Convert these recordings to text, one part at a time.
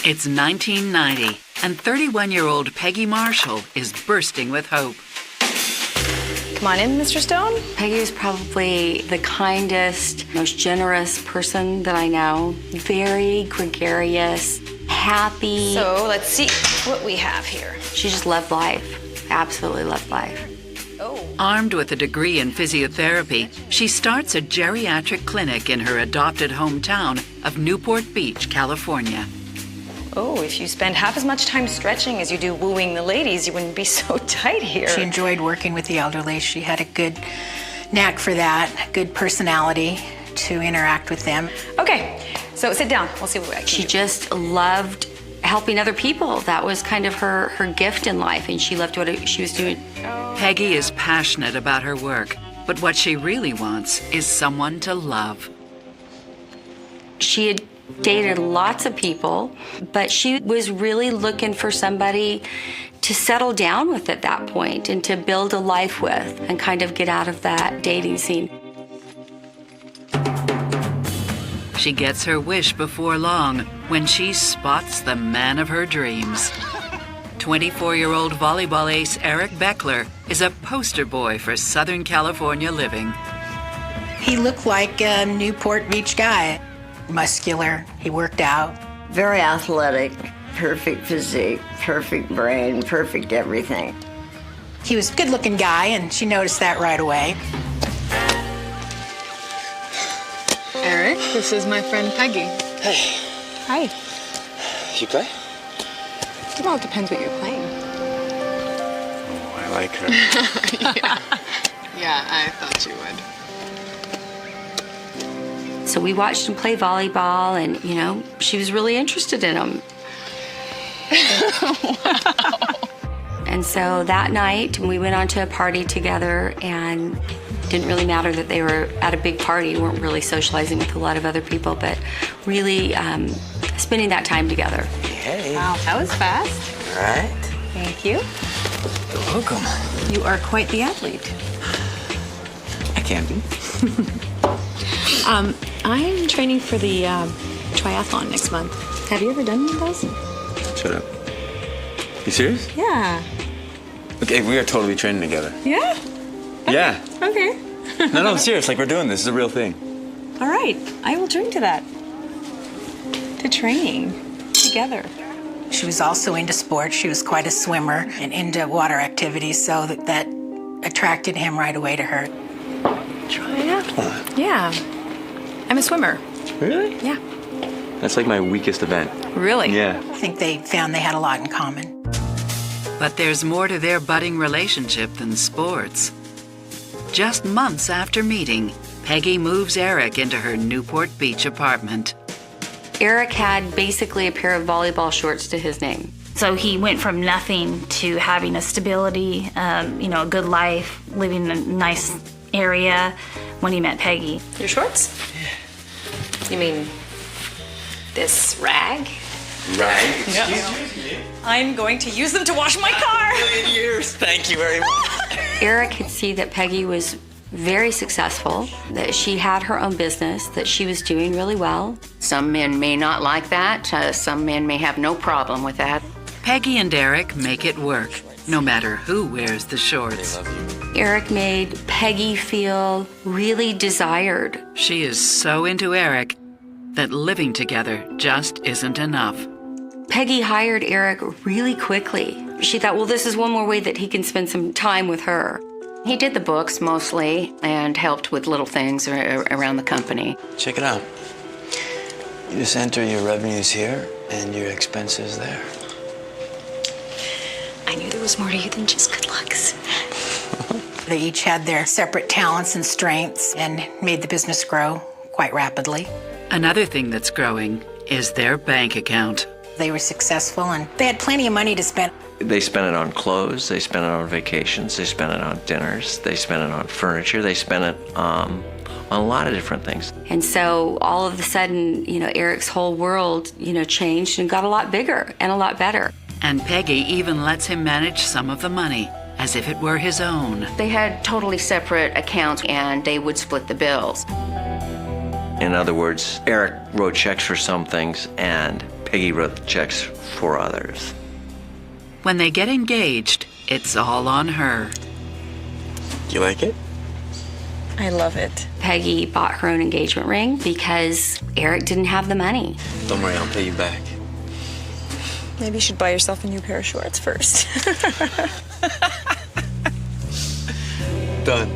It's 1990, and 31-year-old Peggy Marshall is bursting with hope. Come on in, Mr. Stone. Peggy is probably the kindest, most generous person that I know. Very gregarious, happy. So let's see what we have here. She just loved life, absolutely loved life. Oh. Armed with a degree in physiotherapy, she starts a geriatric clinic in her adopted hometown of Newport Beach, California. Oh, if you spend half as much time stretching as you do wooing the ladies, you wouldn't be so tight here. She enjoyed working with the elderly. She had a good knack for that, good personality to interact with them. Okay, so sit down. We'll see what I can She do. just loved helping other people. That was kind of her gift in life, and she loved what she was doing. Peggy is passionate about her work, but what she really wants is someone to love. She had dated lots of people, but she was really looking for somebody to settle down with at that point and to build a life with and kind of get out of that dating scene. She gets her wish before long when she spots the man of her dreams. 24-year-old volleyball ace Eric Beckler is a poster boy for Southern California living. He looked like a Newport Beach guy. Muscular, he worked out. Very athletic, perfect physique, perfect brain, perfect everything. He was a good-looking guy, and she noticed that right away. Eric, this is my friend Peggy. Hey, Hi. you play? Well, it depends what you're playing. Oh, I like her. Yeah, I thought you would. So we watched him play volleyball, and, you know, she was really interested in him. Wow. And so that night, we went on to a party together, and it didn't really matter that they were at a big party, weren't really socializing with a lot of other people, but really spending that time together. Hey. Wow, that was fast. All right. Thank you. You're welcome. You are quite the athlete. I can be. I'm training for the triathlon next month. Have you ever done one of those? Shut up. You serious? Yeah. Okay, we are totally training together. Yeah? Yeah. Okay. No, I'm serious. Like, we're doing this. This is a real thing. All right. I will drink to that. To training. Together. She was also into sports. She was quite a swimmer and into water activities, so that attracted him right away to her. Triathlon? Yeah. I'm a swimmer. Really? Yeah. That's like my weakest event. Really? Yeah. I think they found they had a lot in common. But there's more to their budding relationship than sports. Just months after meeting, Peggy moves Eric into her Newport Beach apartment. Eric had basically a pair of volleyball shorts to his name. So he went from nothing to having a stability, a good life, living in a nice area when he met Peggy. Your shorts? You mean this rag? Right. I'm going to use them to wash my car. Million years. Thank you very much. Eric could see that Peggy was very successful, that she had her own business, that she was doing really well. Some men may not like that. Some men may have no problem with that. Peggy and Eric make it work, no matter who wears the shorts. Eric made Peggy feel really desired. She is so into Eric that living together just isn't enough. Peggy hired Eric really quickly. She thought, well, this is one more way that he can spend some time with her. He did the books mostly and helped with little things around the company. Check it out. You just enter your revenues here and your expenses there. I knew there was more to you than just good looks. They each had their separate talents and strengths and made the business grow quite rapidly. Another thing that's growing is their bank account. They were successful and they had plenty of money to spend. They spent it on clothes, they spent it on vacations, they spent it on dinners, they spent it on furniture, they spent it on a lot of different things. And so all of a sudden, Eric's whole world, changed and got a lot bigger and a lot better. And Peggy even lets him manage some of the money, as if it were his own. They had totally separate accounts and they would split the bills. In other words, Eric wrote checks for some things and Peggy wrote the checks for others. When they get engaged, it's all on her. You like it? I love it. Peggy bought her own engagement ring because Eric didn't have the money. Don't worry, I'll pay you back. Maybe you should buy yourself a new pair of shorts first. Done.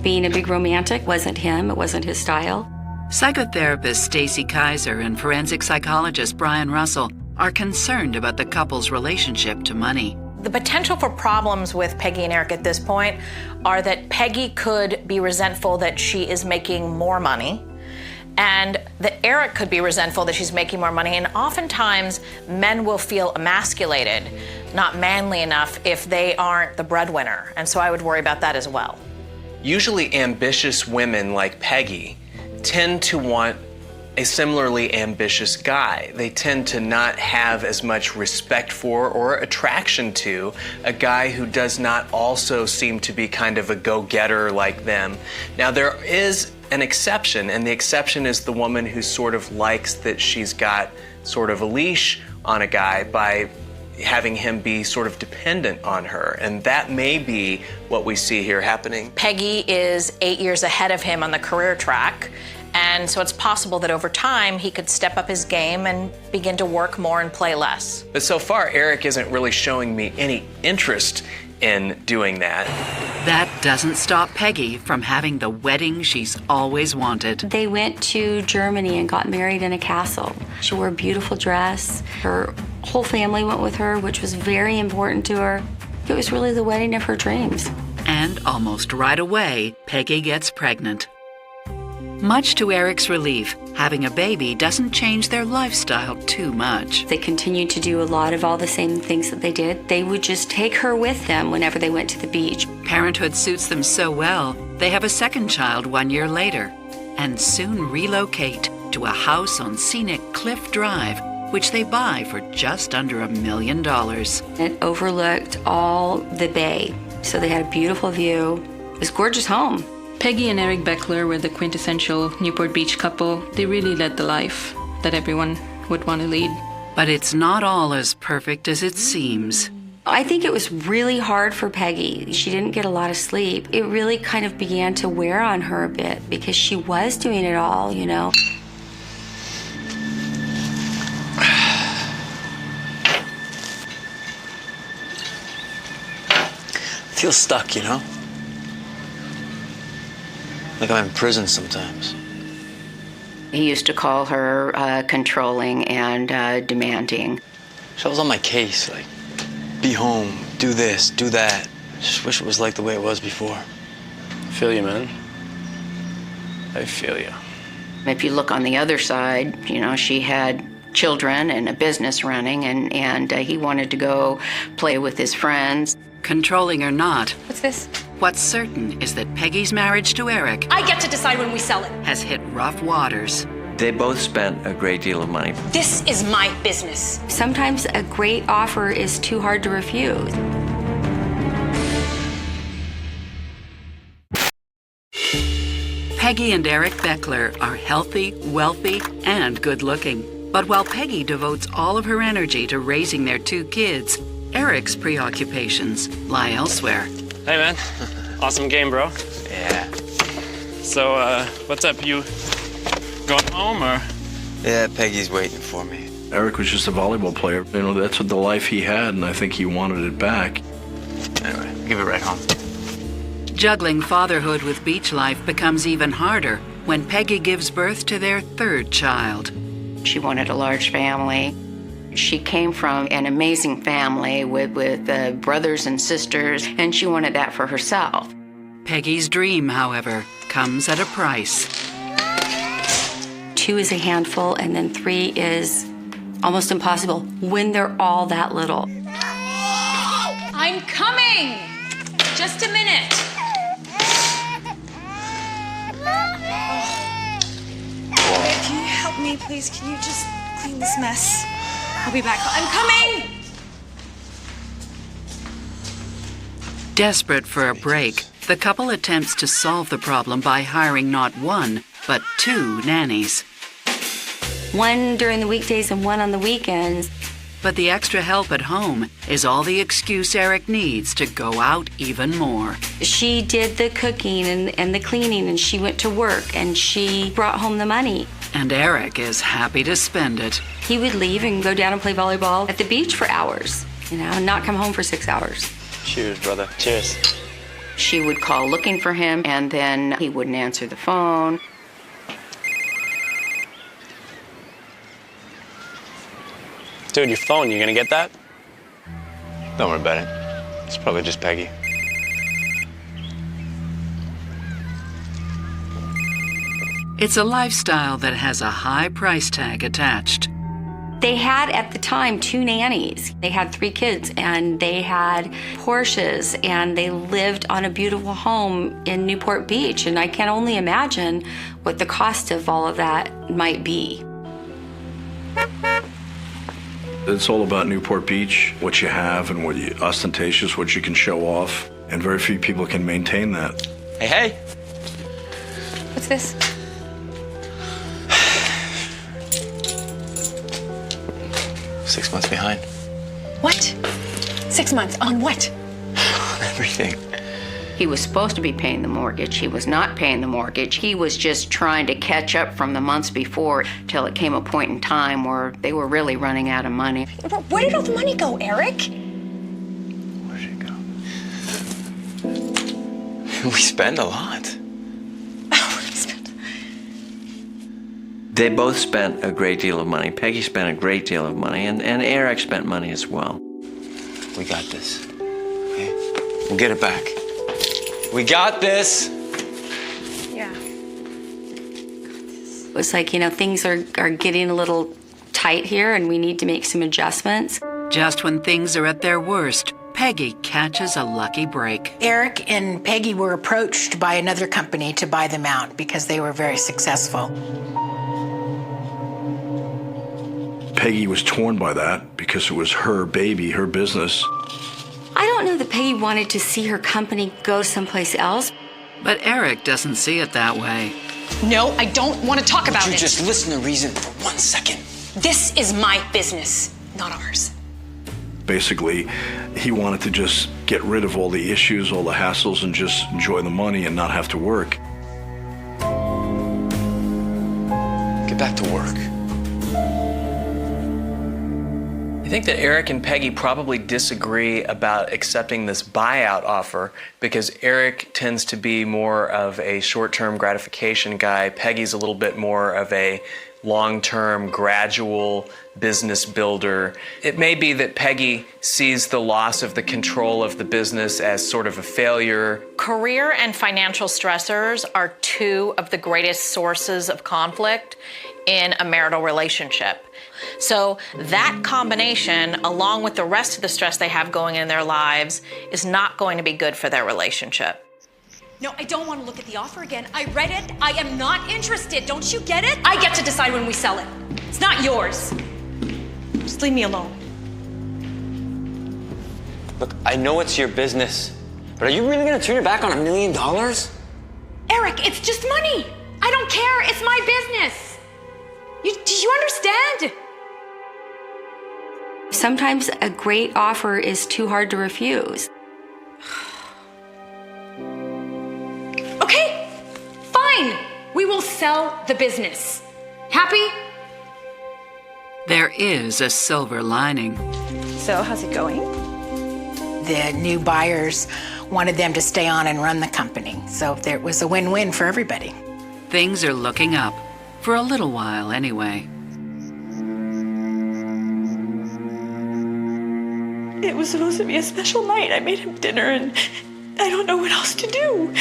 Being a big romantic wasn't him, it wasn't his style. Psychotherapist Stacy Kaiser and forensic psychologist Brian Russell are concerned about the couple's relationship to money. The potential for problems with Peggy and Eric at this point are that Peggy could be resentful that she is making more money, and that Eric could be resentful that she's making more money. And oftentimes, men will feel emasculated, not manly enough, if they aren't the breadwinner. And so I would worry about that as well. Usually ambitious women like Peggy tend to want a similarly ambitious guy. They tend to not have as much respect for or attraction to a guy who does not also seem to be kind of a go-getter like them. Now, there is an exception, and the exception is the woman who sort of likes that she's got sort of a leash on a guy by having him be sort of dependent on her. And that may be what we see here happening. Peggy is 8 years ahead of him on the career track. And so it's possible that over time he could step up his game and begin to work more and play less. But so far, Eric isn't really showing me any interest in doing that. That doesn't stop Peggy from having the wedding she's always wanted. They went to Germany and got married in a castle. She wore a beautiful dress. Her whole family went with her, which was very important to her. It was really the wedding of her dreams. And almost right away, Peggy gets pregnant. Much to Eric's relief, having a baby doesn't change their lifestyle too much. They continued to do a lot of all the same things that they did. They would just take her with them whenever they went to the beach. Parenthood suits them so well, they have a second child 1 year later, and soon relocate to a house on scenic Cliff Drive, which they buy for just under $1 million. It overlooked all the bay, so they had a beautiful view. It was a gorgeous home. Peggy and Eric Beckler were the quintessential Newport Beach couple. They really led the life that everyone would want to lead. But it's not all as perfect as it seems. I think it was really hard for Peggy. She didn't get a lot of sleep. It really kind of began to wear on her a bit because she was doing it all, you know. I feel stuck, you know? Like I'm in prison sometimes. He used to call her controlling and demanding. So I was on my case, like, be home, do this, do that. Just wish it was like the way it was before. I feel you, man. I feel you. If you look on the other side, you know, she had children and a business running, and he wanted to go play with his friends. Controlling or not, What's this? what's certain is that Peggy's marriage to Eric I get to decide when we sell it. has hit rough waters. They both spent a great deal of money. This is my business. Sometimes a great offer is too hard to refuse. Peggy and Eric Beckler are healthy, wealthy, and good-looking. But while Peggy devotes all of her energy to raising their 2 kids, Eric's preoccupations lie elsewhere. Hey, man. Awesome game, bro. Yeah. So, what's up? You going home, or? Yeah, Peggy's waiting for me. Eric was just a volleyball player. You know, that's what the life he had, and I think he wanted it back. Anyway, give it right home. Juggling fatherhood with beach life becomes even harder when Peggy gives birth to their 3rd child. She wanted a large family. She came from an amazing family with brothers and sisters, and she wanted that for herself. Peggy's dream, however, comes at a price. 2 is a handful, and then 3 is almost impossible when they're all that little. I'm coming! Just a minute. Can you help me, please? Can you just clean this mess? I'll be back. I'm coming! Desperate for a break, the couple attempts to solve the problem by hiring not 1, but 2 nannies. one during the weekdays and one on the weekends. But the extra help at home is all the excuse Eric needs to go out even more. She did the cooking and the cleaning, and she went to work, and she brought home the money. And Eric is happy to spend it. He would leave and go down and play volleyball at the beach for hours, and not come home for 6 hours. Cheers, brother. Cheers. She would call looking for him, and then he wouldn't answer the phone. Dude, your phone, you gonna get that? Don't worry about it. It's probably just Peggy. It's a lifestyle that has a high price tag attached. They had, at the time, 2 nannies. They had 3 kids, and they had Porsches, and they lived on a beautiful home in Newport Beach. And I can only imagine what the cost of all of that might be. It's all about Newport Beach, what you have and what you ostentatious, what you can show off. And very few people can maintain that. Hey, hey. What's this? Six months behind. What? 6 months on what? On everything. He was supposed to be paying the mortgage. He was not paying the mortgage. He was just trying to catch up from the months before till it came a point in time where they were really running out of money. Where did all the money go, Eric? Where'd it go? We spend a lot. They both spent a great deal of money. Peggy spent a great deal of money, and Eric spent money as well. We got this. Okay? We'll get it back. We got this. Yeah. It's like, things are getting a little tight here, and we need to make some adjustments. Just when things are at their worst, Peggy catches a lucky break. Eric and Peggy were approached by another company to buy them out because they were very successful. Peggy was torn by that because it was her baby, her business. I don't know that Peggy wanted to see her company go someplace else. But Eric doesn't see it that way. No, I don't want to talk about it. Would you just listen to reason for 1 second? This is my business, not ours. Basically, he wanted to just get rid of all the issues, all the hassles, and just enjoy the money and not have to work. Get back to work. I think that Eric and Peggy probably disagree about accepting this buyout offer because Eric tends to be more of a short-term gratification guy. Peggy's a little bit more of a long-term, gradual business builder. It may be that Peggy sees the loss of the control of the business as sort of a failure. Career and financial stressors are 2 of the greatest sources of conflict in a marital relationship. So that combination, along with the rest of the stress they have going in their lives, is not going to be good for their relationship. No, I don't want to look at the offer again. I read it. I am not interested. Don't you get it? I get to decide when we sell it. It's not yours. Just leave me alone. Look, I know it's your business, but are you really gonna turn your back on $1 million? Eric, it's just money. I don't care. It's my business. Do you understand? Sometimes a great offer is too hard to refuse. Okay, fine. We will sell the business. Happy? There is a silver lining. So, how's it going? The new buyers wanted them to stay on and run the company, so there was a win-win for everybody. Things are looking up, for a little while anyway. It was supposed to be a special night. I made him dinner and I don't know what else to do.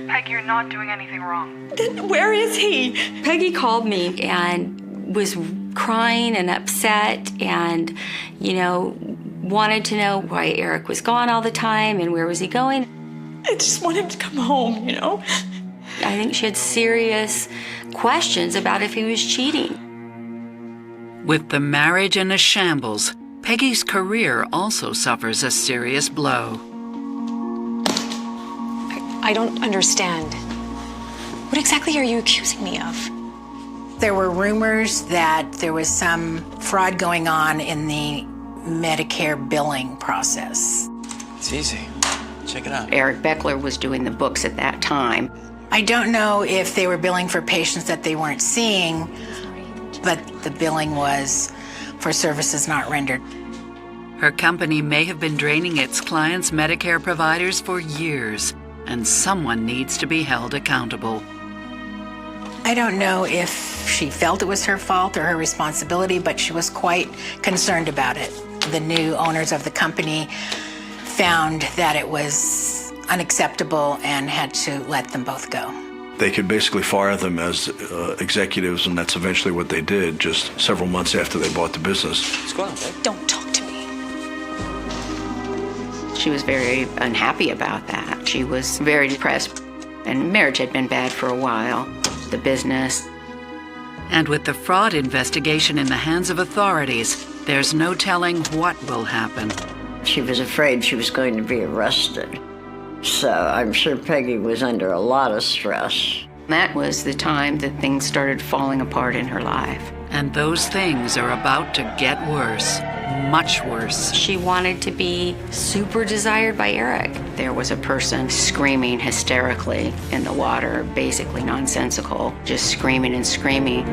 Peg, you're not doing anything wrong. Then where is he? Peggy called me and was crying and upset and, wanted to know why Eric was gone all the time and where was he going. I just want him to come home, I think she had serious questions about if he was cheating. With the marriage in a shambles, Peggy's career also suffers a serious blow. I don't understand. What exactly are you accusing me of? There were rumors that there was some fraud going on in the Medicare billing process. It's easy. Check it out. Eric Beckler was doing the books at that time. I don't know if they were billing for patients that they weren't seeing, but the billing was for services not rendered. Her company may have been draining its clients' Medicare providers for years, and someone needs to be held accountable. I don't know if she felt it was her fault or her responsibility, but she was quite concerned about it. The new owners of the company found that it was unacceptable and had to let them both go. They could basically fire them as executives, and that's eventually what they did just several months after they bought the business. Let's go on, babe. Don't talk to me. She was very unhappy about that. She was very depressed, and marriage had been bad for a while. The business. And with the fraud investigation in the hands of authorities, there's no telling what will happen. She was afraid she was going to be arrested. So I'm sure Peggy was under a lot of stress. That was the time that things started falling apart in her life. And those things are about to get worse, much worse. She wanted to be super desired by Eric. There was a person screaming hysterically in the water, basically nonsensical, just screaming and screaming.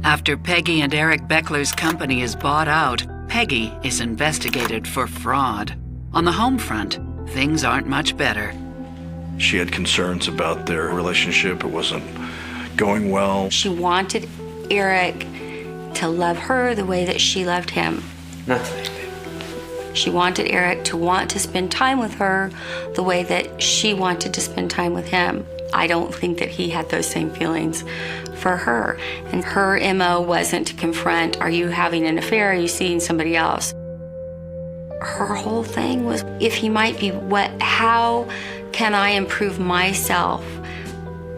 After Peggy and Eric Beckler's company is bought out, Peggy is investigated for fraud. On the home front, things aren't much better. She had concerns about their relationship. It wasn't going well. She wanted Eric to love her the way that she loved him. Not today, babe. She wanted Eric to want to spend time with her the way that she wanted to spend time with him. I don't think that he had those same feelings for her. And her MO wasn't to confront, are you having an affair? Are you seeing somebody else? Her whole thing was, if he might be, how can I improve myself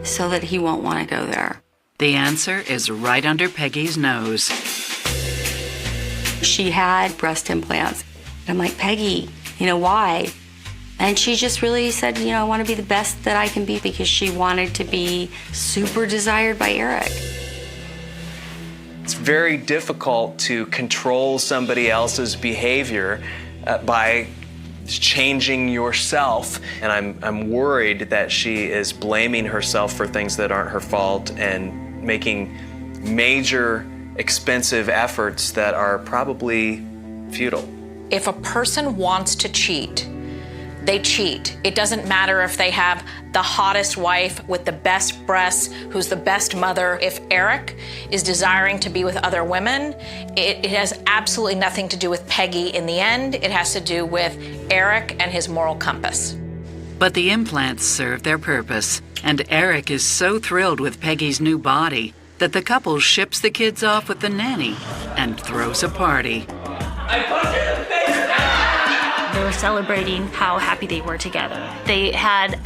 so that he won't want to go there? The answer is right under Peggy's nose. She had breast implants. I'm like, Peggy, why? And she just really said, I want to be the best that I can be, because she wanted to be super desired by Eric. It's very difficult to control somebody else's behavior by changing yourself. And I'm worried that she is blaming herself for things that aren't her fault and making major, expensive efforts that are probably futile. If a person wants to cheat, they cheat. It doesn't matter if they have the hottest wife with the best breasts, who's the best mother. If Eric is desiring to be with other women, it has absolutely nothing to do with Peggy in the end. It has to do with Eric and his moral compass. But the implants serve their purpose, and Eric is so thrilled with Peggy's new body that the couple ships the kids off with the nanny and throws a party. I punched her in the face! They were celebrating how happy they were together. They had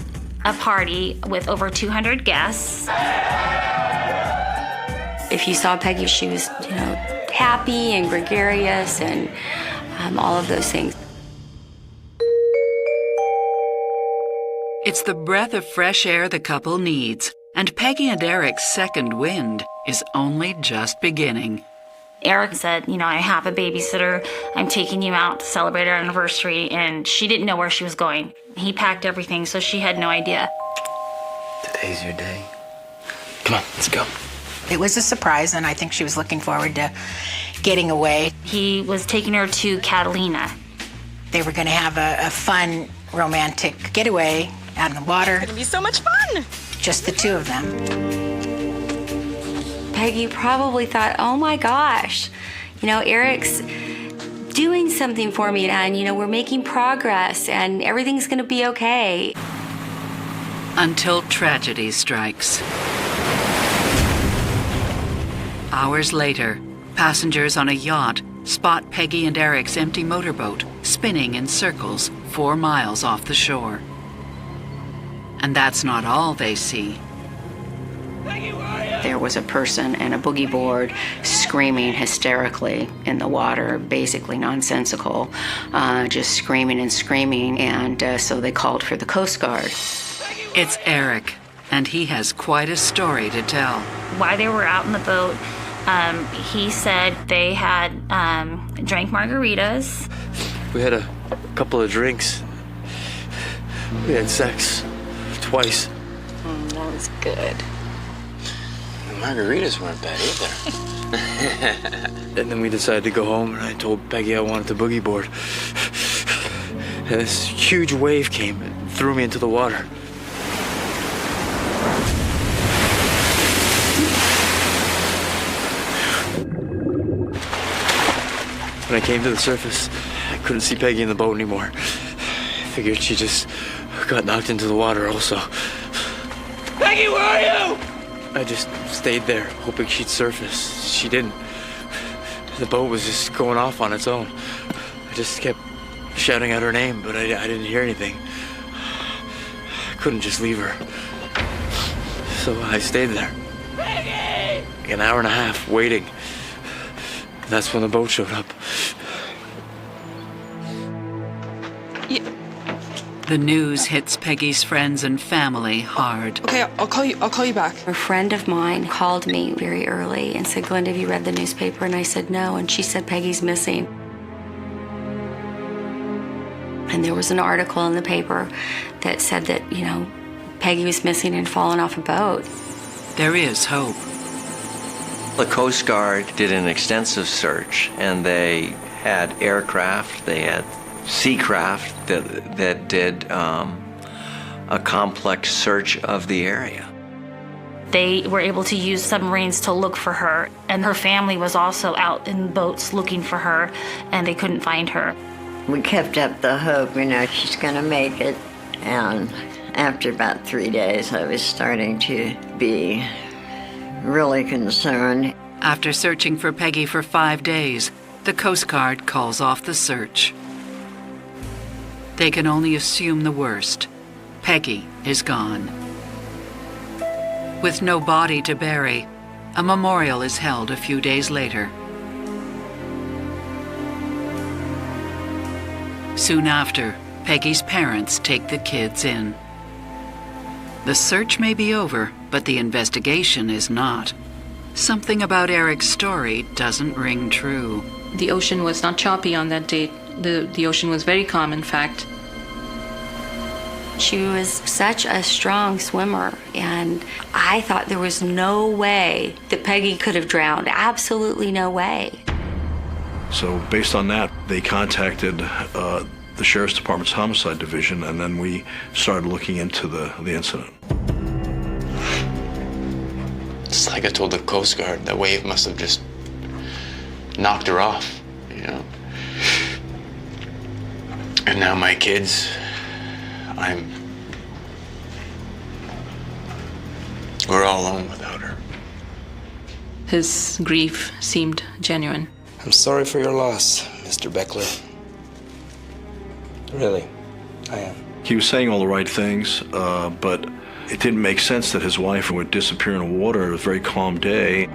a party with over 200 guests. If you saw Peggy, she was, happy and gregarious and all of those things. It's the breath of fresh air the couple needs, and Peggy and Eric's second wind is only just beginning. Eric said, I have a babysitter. I'm taking you out to celebrate our anniversary. And she didn't know where she was going. He packed everything, so she had no idea. Today's your day. Come on, let's go. It was a surprise, and I think she was looking forward to getting away. He was taking her to Catalina. They were going to have a fun, romantic getaway out in the water. It's gonna be so much fun! Just the two of them. Peggy probably thought, oh my gosh, Eric's doing something for me, and, we're making progress, and everything's going to be okay. Until tragedy strikes. Hours later, passengers on a yacht spot Peggy and Eric's empty motorboat spinning in circles 4 miles off the shore. And that's not all they see. There was a person and a boogie board screaming hysterically in the water, basically nonsensical, just screaming and screaming, and so they called for the Coast Guard. It's Eric, and he has quite a story to tell. While they were out in the boat, he said they had drank margaritas. We had a couple of drinks. We had sex twice. That was good. The margaritas weren't bad either. And then we decided to go home, and I told Peggy I wanted the boogie board. And this huge wave came and threw me into the water. When I came to the surface, I couldn't see Peggy in the boat anymore. I figured she just got knocked into the water also. Peggy, where are you? I just stayed there, hoping she'd surface. She didn't. The boat was just going off on its own. I just kept shouting out her name, but I didn't hear anything. I couldn't just leave her. So I stayed there. Peggy! An hour and a half waiting. That's when the boat showed up. The news hits Peggy's friends and family hard. Okay, I'll call you back. A friend of mine called me very early and said, Glenda, have you read the newspaper? And I said, no. And she said, Peggy's missing. And there was an article in the paper that said that, Peggy was missing and fallen off a boat. There is hope. The Coast Guard did an extensive search, and they had aircraft, they had seacraft that did a complex search of the area. They were able to use submarines to look for her, and her family was also out in boats looking for her, and they couldn't find her. We kept up the hope, she's going to make it. And after about 3 days, I was starting to be really concerned. After searching for Peggy for 5 days, the Coast Guard calls off the search. They can only assume the worst. Peggy is gone. With no body to bury, a memorial is held a few days later. Soon after, Peggy's parents take the kids in. The search may be over, but the investigation is not. Something about Eric's story doesn't ring true. The ocean was not choppy on that date. The ocean was very calm, in fact. She was such a strong swimmer, and I thought there was no way that Peggy could have drowned. Absolutely no way. So based on that, they contacted the Sheriff's Department's Homicide Division, and then we started looking into the incident. It's like I told the Coast Guard, that wave must have just knocked her off, And now my kids, we're all alone without her. His grief seemed genuine. I'm sorry for your loss, Mr. Beckler. Really, I am. He was saying all the right things, but it didn't make sense that his wife would disappear in the water. It was a very calm day.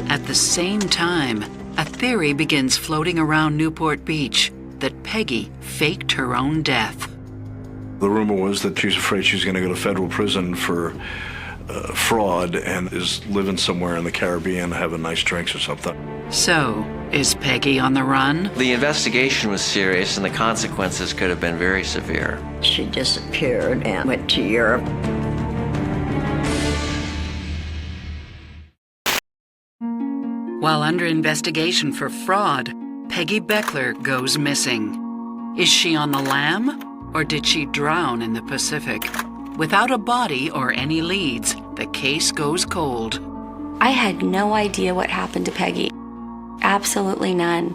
At the same time, a theory begins floating around Newport Beach that Peggy faked her own death. The rumor was that she was afraid she was going to go to federal prison for fraud and is living somewhere in the Caribbean having nice drinks or something. So, is Peggy on the run? The investigation was serious, and the consequences could have been very severe. She disappeared and went to Europe. While under investigation for fraud, Peggy Beckler goes missing. Is she on the lam, or did she drown in the Pacific? Without a body or any leads, the case goes cold. I had no idea what happened to Peggy. Absolutely none.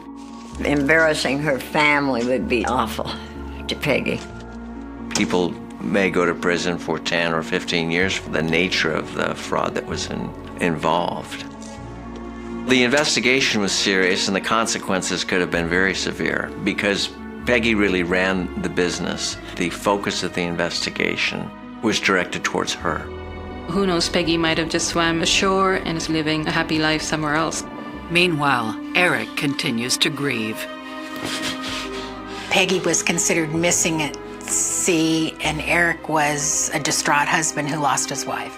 Embarrassing her family would be awful to Peggy. People may go to prison for 10 or 15 years for the nature of the fraud that was involved. The investigation was serious, and the consequences could have been very severe because Peggy really ran the business. The focus of the investigation was directed towards her. Who knows, Peggy might have just swam ashore and is living a happy life somewhere else. Meanwhile, Eric continues to grieve. Peggy was considered missing at sea, and Eric was a distraught husband who lost his wife.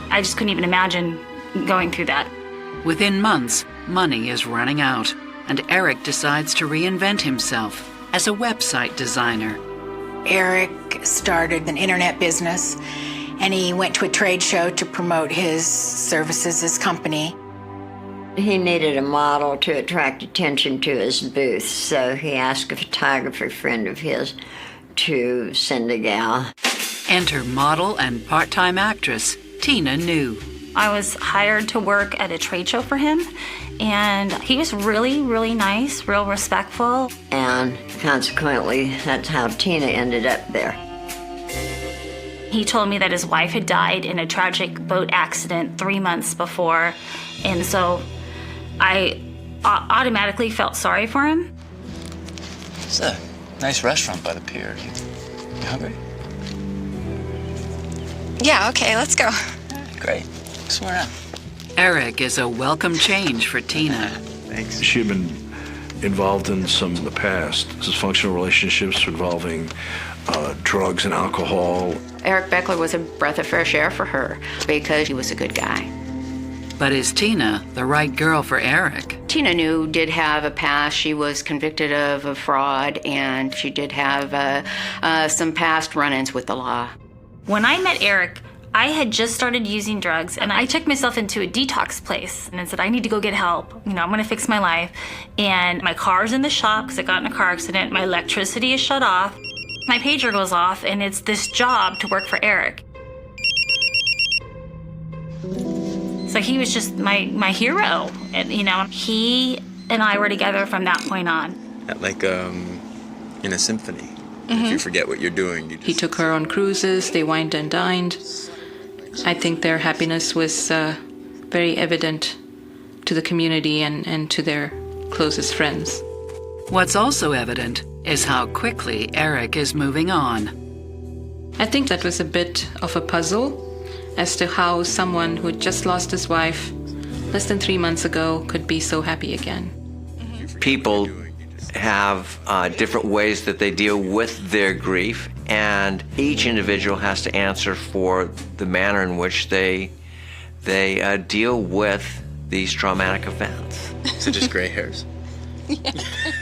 I just couldn't even imagine going through that. Within months, money is running out, and Eric decides to reinvent himself as a website designer. Eric started an internet business, and he went to a trade show to promote his services, his company. He needed a model to attract attention to his booth, so he asked a photographer friend of his to send a gal. Enter model and part-time actress Tina New. I was hired to work at a trade show for him, and he was really, really nice, real respectful. And consequently, that's how Tina ended up there. He told me that his wife had died in a tragic boat accident 3 months before, and so I automatically felt sorry for him. It's a nice restaurant by the pier. You hungry? Yeah, okay, let's go. Great. Somewhere around. Eric is a welcome change for Tina. Thanks. She had been involved in some in the past dysfunctional relationships involving drugs and alcohol. Eric Beckler was a breath of fresh air for her because he was a good guy. But is Tina the right girl for Eric? Tina New did have a past. She was convicted of a fraud, and she did have some past run-ins with the law. When I met Eric, I had just started using drugs, and I checked myself into a detox place and I said, I need to go get help. You know, I'm gonna fix my life. And my car's in the shop because I got in a car accident. My electricity is shut off. My pager goes off, and it's this job to work for Eric. So he was just my hero. And, you know, he and I were together from that point on. Like in a symphony. If you forget what you're doing, you just... He took her on cruises, they wined and dined. I think their happiness was very evident to the community and to their closest friends. What's also evident is how quickly Eric is moving on. I think that was a bit of a puzzle as to how someone who had just lost his wife less than 3 months ago could be so happy again. People have different ways that they deal with their grief, and each individual has to answer for the manner in which they deal with these traumatic events. So just gray hairs?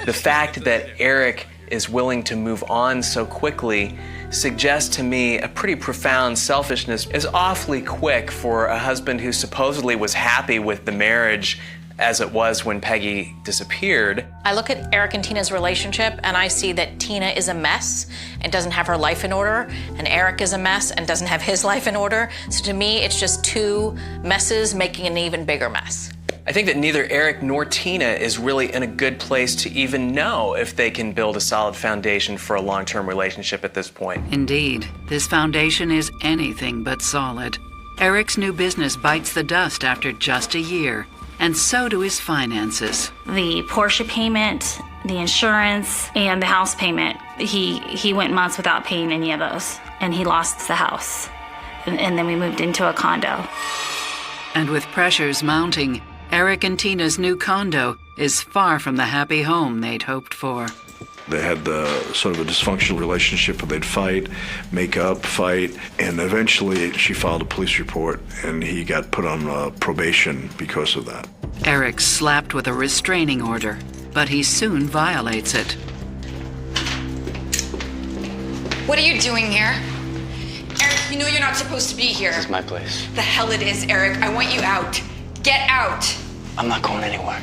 The fact that Eric is willing to move on so quickly suggests to me a pretty profound selfishness. Is awfully quick for a husband who supposedly was happy with the marriage as it was when Peggy disappeared. I look at Eric and Tina's relationship and I see that Tina is a mess and doesn't have her life in order, and Eric is a mess and doesn't have his life in order. So to me, it's just two messes making an even bigger mess. I think that neither Eric nor Tina is really in a good place to even know if they can build a solid foundation for a long-term relationship at this point. Indeed, this foundation is anything but solid. Eric's new business bites the dust after just a year, and so do his finances. The Porsche payment, the insurance, and the house payment. He went months without paying any of those, and he lost the house. And then we moved into a condo. And with pressures mounting, Eric and Tina's new condo is far from the happy home they'd hoped for. They had sort of a dysfunctional relationship where they'd fight, make up, fight, and eventually she filed a police report and he got put on probation because of that. Eric's slapped with a restraining order, but he soon violates it. What are you doing here? Eric, you know you're not supposed to be here. This is my place. The hell it is, Eric. I want you out. Get out. I'm not going anywhere.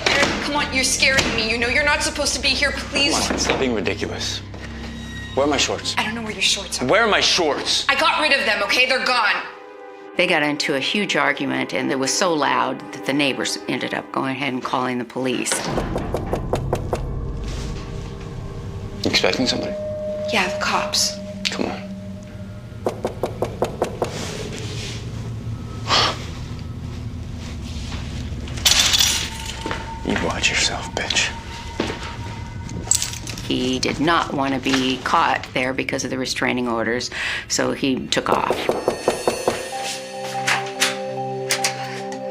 Eric, come on, you're scaring me. You know you're not supposed to be here, please. Come on, stop being ridiculous. Where are my shorts? I don't know where your shorts are. Where are my shorts? I got rid of them, okay? They're gone. They got into a huge argument, and it was so loud that the neighbors ended up going ahead and calling the police. You expecting somebody? Yeah, the cops. Come on. You watch yourself, bitch. He did not want to be caught there because of the restraining orders, so he took off.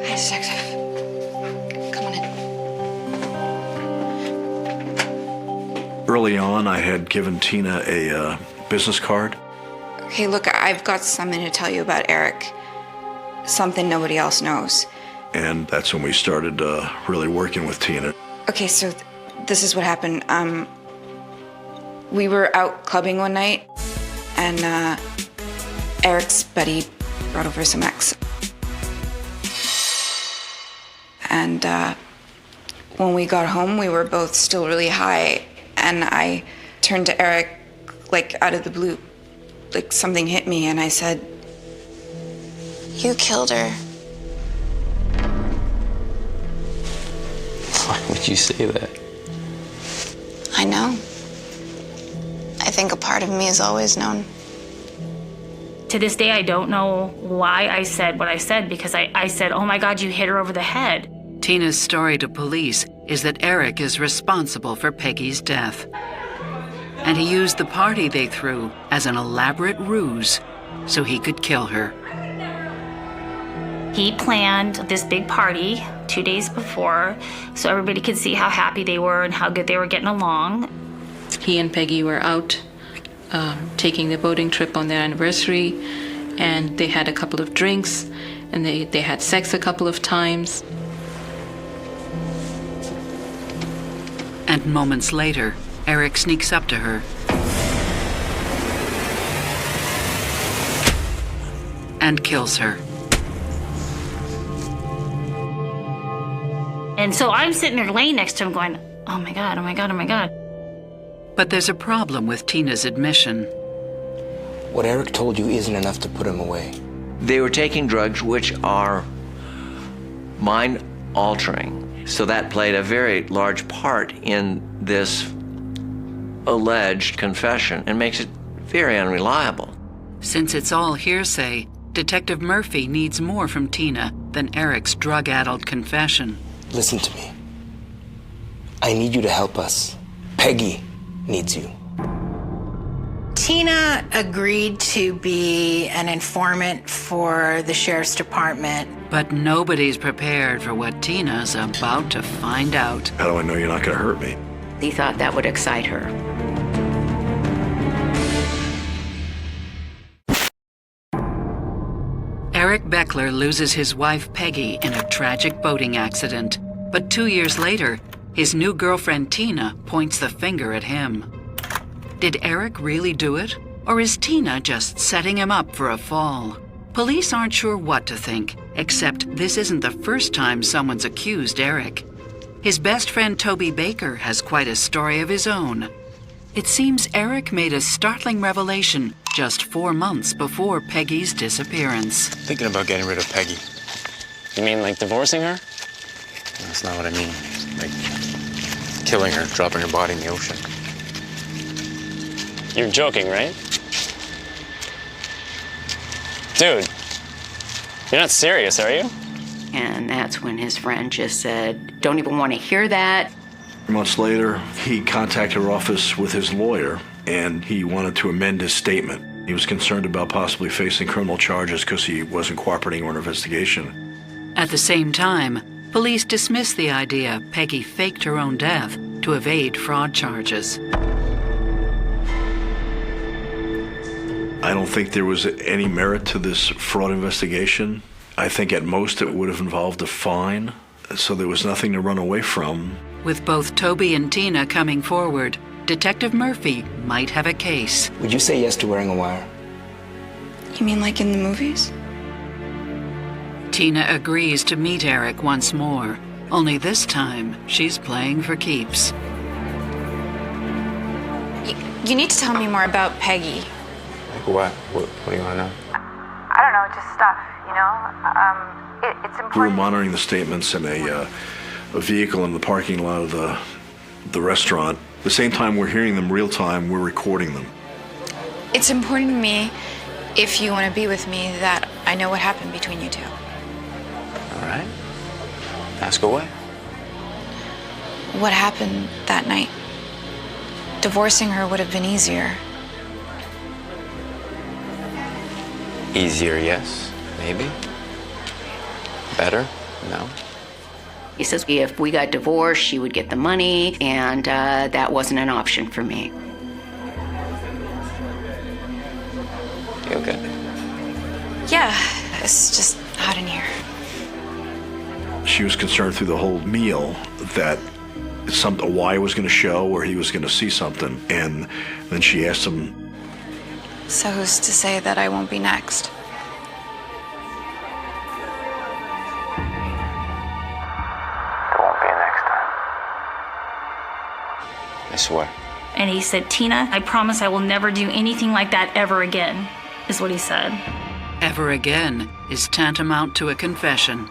Hi, detective. Come on in. Early on, I had given Tina a business card. Okay, look, I've got something to tell you about Eric. Something nobody else knows. And that's when we started really working with Tina. Okay, so this is what happened. We were out clubbing one night, and Eric's buddy brought over some ex. And when we got home, we were both still really high, and I turned to Eric, like out of the blue, like something hit me, and I said, "You killed her." Why would you say that? I know. I think a part of me has always known. To this day, I don't know why I said what I said, because I said, oh my God, you hit her over the head. Tina's story to police is that Eric is responsible for Peggy's death. And he used the party they threw as an elaborate ruse so he could kill her. He planned this big party 2 days before so everybody could see how happy they were and how good they were getting along. He and Peggy were out taking the boating trip on their anniversary, and they had a couple of drinks, and they had sex a couple of times. And moments later, Eric sneaks up to her and kills her. And so I'm sitting there laying next to him going, oh my God, oh my God, oh my God. But there's a problem with Tina's admission. What Eric told you isn't enough to put him away. They were taking drugs which are mind-altering. So that played a very large part in this alleged confession and makes it very unreliable. Since it's all hearsay, Detective Murphy needs more from Tina than Eric's drug-addled confession. Listen to me. I need you to help us. Peggy needs you. Tina agreed to be an informant for the sheriff's department. But nobody's prepared for what Tina's about to find out. How do I know you're not going to hurt me? He thought that would excite her. Eric Beckler loses his wife Peggy in a tragic boating accident. But 2 years later, his new girlfriend Tina points the finger at him. Did Eric really do it? Or is Tina just setting him up for a fall? Police aren't sure what to think, except this isn't the first time someone's accused Eric. His best friend Toby Baker has quite a story of his own. It seems Eric made a startling revelation just 4 months before Peggy's disappearance. Thinking about getting rid of Peggy. You mean like divorcing her? That's not what I mean. Like killing her, dropping her body in the ocean. You're joking, right? Dude, you're not serious, are you? And that's when his friend just said, don't even want to hear that. Months later, he contacted our office with his lawyer, and he wanted to amend his statement. He was concerned about possibly facing criminal charges because he wasn't cooperating on an investigation. At the same time, police dismissed the idea Peggy faked her own death to evade fraud charges. I don't think there was any merit to this fraud investigation. I think at most it would have involved a fine, so there was nothing to run away from. With both Toby and Tina coming forward, Detective Murphy might have a case. Would you say yes to wearing a wire? You mean like in the movies? Tina agrees to meet Eric once more, only this time she's playing for keeps. You need to tell me more about Peggy. Like what? What do you want to know? I don't know, just stuff, you know? It's We were important. monitoring the statements in a vehicle in the parking lot of the restaurant. At the same time we're hearing them real time, we're recording them. It's important to me, if you want to be with me, that I know what happened between you two. All right. Ask away. What happened that night? divorcing her would have been easier. Easier, yes. Maybe. Better? No. He says if we got divorced, she would get the money, and that wasn't an option for me. You okay? Yeah, it's just hot in here. She was concerned through the whole meal that a wire was going to show or he was going to see something. And then she asked him, So who's to say that I won't be next? There won't be a next time. I swear. And he said, Tina, I promise I will never do anything like that ever again, is what he said. Ever again is tantamount to a confession.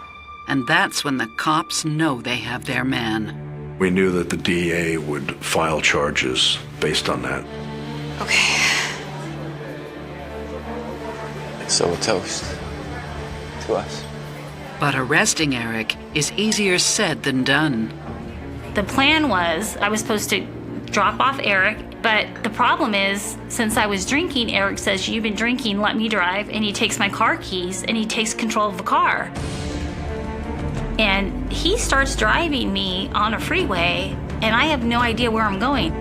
And that's when the cops know they have their man. we knew that the DA would file charges based on that. Okay. So a toast to us. But arresting Eric is easier said than done. The plan was I was supposed to drop off Eric, but the problem is, since I was drinking, Eric says, "You've been drinking, let me drive," and he takes my car keys and he takes control of the car. And he starts driving me on a freeway, and I have no idea where I'm going.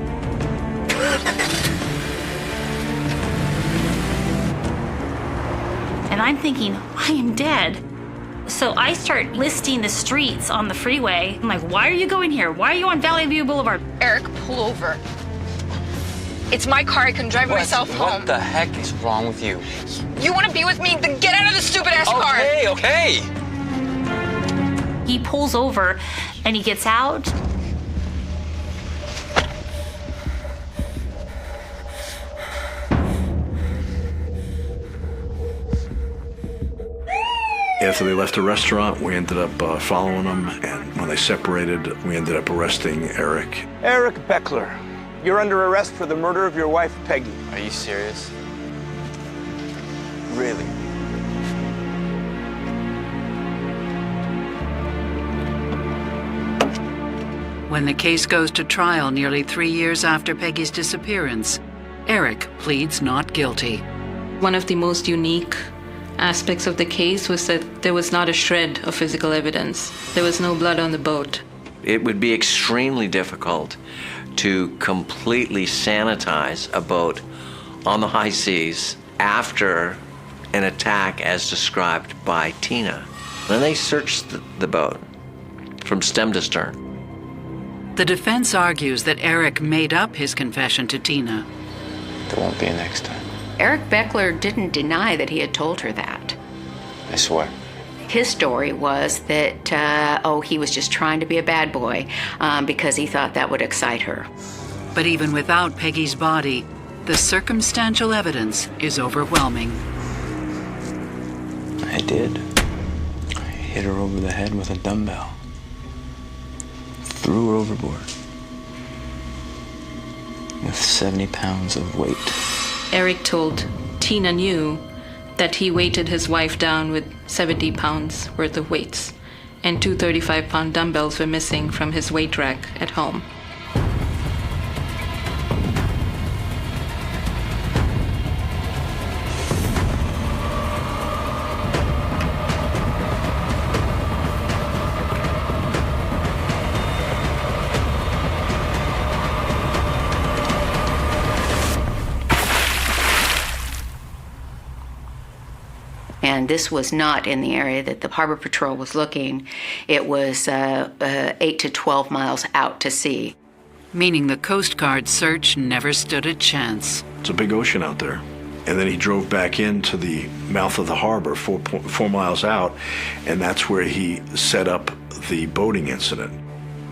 And I'm thinking, I am dead. So I start listing the streets on the freeway. I'm like, why are you going here? Why are you on Valley View Boulevard? Eric, pull over. It's my car. I can drive myself home. What the heck is wrong with you? You want to be with me? Then get out of the stupid ass car. Okay. He pulls over and he gets out. After they left the restaurant, we ended up following them, and when they separated, we ended up arresting Eric. Eric Beckler, you're under arrest for the murder of your wife, Peggy. Are you serious? Really? When the case goes to trial nearly 3 years after Peggy's disappearance, Eric pleads not guilty. One of the most unique aspects of the case was that there was not a shred of physical evidence. There was no blood on the boat. It would be extremely difficult to completely sanitize a boat on the high seas after an attack as described by Tina. Then they searched the boat from stem to stern. The defense argues that Eric made up his confession to Tina. There won't be a next time. Eric Beckler didn't deny that he had told her that. I swear. His story was that, he was just trying to be a bad boy because he thought that would excite her. But even without Peggy's body, the circumstantial evidence is overwhelming. I did. I hit her over the head with a dumbbell. Threw her overboard. With 70 pounds of weight. Eric told Tina knew that he weighted his wife down with 70 pounds worth of weights, and 2 35-pound dumbbells were missing from his weight rack at home. And this was not in the area that the Harbor Patrol was looking. It was 8 to 12 miles out to sea. Meaning the Coast Guard search never stood a chance. It's a big ocean out there. And then he drove back into the mouth of the harbor, 4 miles out, and that's where he set up the boating incident.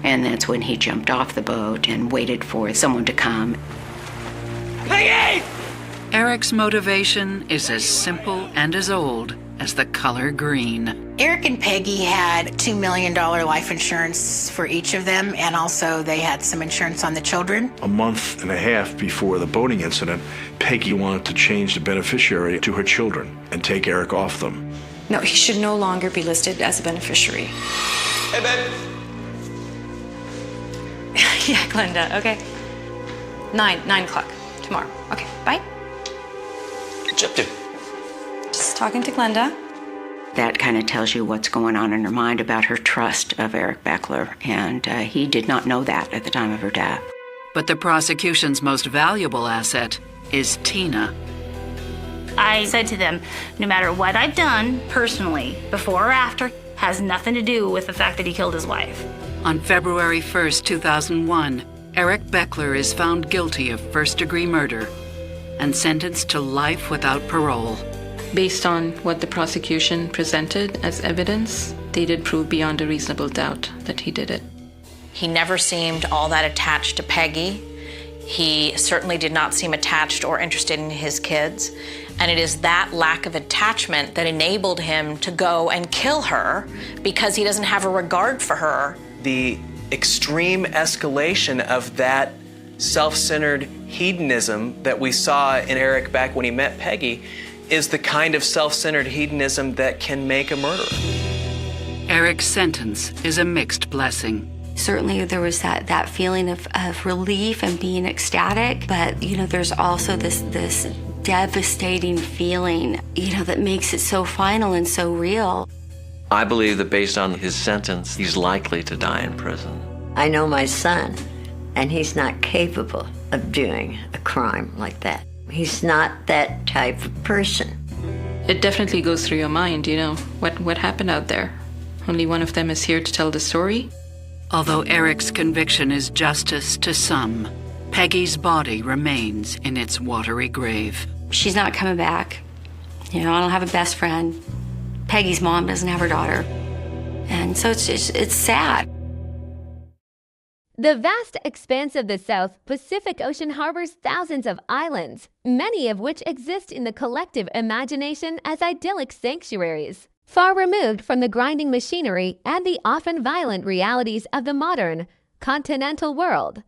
And that's when he jumped off the boat and waited for someone to come. Peggy! Eric's motivation is as simple and as old as the color green. Eric and Peggy had $2 million life insurance for each of them, and also they had some insurance on the children. A month and a half before the boating incident, Peggy wanted to change the beneficiary to her children and take Eric off them. No, he should no longer be listed as a beneficiary. Hey, babe. Yeah, Glenda, okay. 9 o'clock tomorrow. Okay, bye. What you up to? Just talking to Glenda. That kind of tells you what's going on in her mind about her trust of Eric Beckler, and he did not know that at the time of her death. But the prosecution's most valuable asset is Tina. I said to them, no matter what I've done personally, before or after, has nothing to do with the fact that he killed his wife. On February 1st, 2001, Eric Beckler is found guilty of first-degree murder and sentenced to life without parole. Based on what the prosecution presented as evidence, they did prove beyond a reasonable doubt that he did it. He never seemed all that attached to Peggy. He certainly did not seem attached or interested in his kids. And it is that lack of attachment that enabled him to go and kill her because he doesn't have a regard for her. The extreme escalation of that self-centered hedonism that we saw in Eric back when he met Peggy is the kind of self-centered hedonism that can make a murderer. Eric's sentence is a mixed blessing. Certainly there was that feeling of relief and being ecstatic, but there's also this devastating feeling, that makes it so final and so real. I believe that based on his sentence, he's likely to die in prison. I know my son, and he's not capable of doing a crime like that. He's not that type of person. It definitely goes through your mind, what happened out there. Only one of them is here to tell the story. Although Eric's conviction is justice to some, Peggy's body remains in its watery grave. She's not coming back. I don't have a best friend. Peggy's mom doesn't have her daughter. And so it's sad. The vast expanse of the South Pacific Ocean harbors thousands of islands, many of which exist in the collective imagination as idyllic sanctuaries, far removed from the grinding machinery and the often violent realities of the modern, continental world.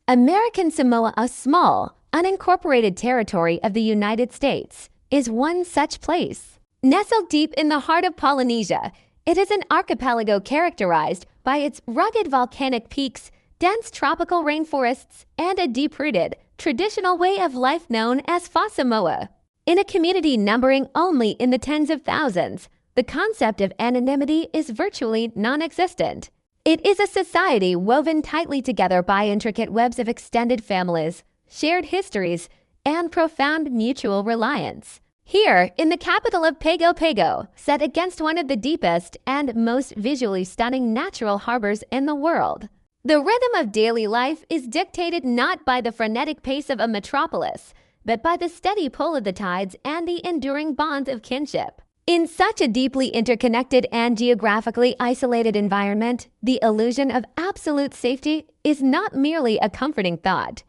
American Samoa, a small, unincorporated territory of the United States, is one such place. Nestled deep in the heart of Polynesia, it is an archipelago characterized by its rugged volcanic peaks, dense tropical rainforests, and a deep-rooted, traditional way of life known as Fa Samoa. In a community numbering only in the tens of thousands, the concept of anonymity is virtually non-existent. It is a society woven tightly together by intricate webs of extended families, shared histories, and profound mutual reliance. Here, in the capital of Pago Pago, set against one of the deepest and most visually stunning natural harbors in the world. The rhythm of daily life is dictated not by the frenetic pace of a metropolis, but by the steady pull of the tides and the enduring bonds of kinship. In such a deeply interconnected and geographically isolated environment, the illusion of absolute safety is not merely a comforting thought.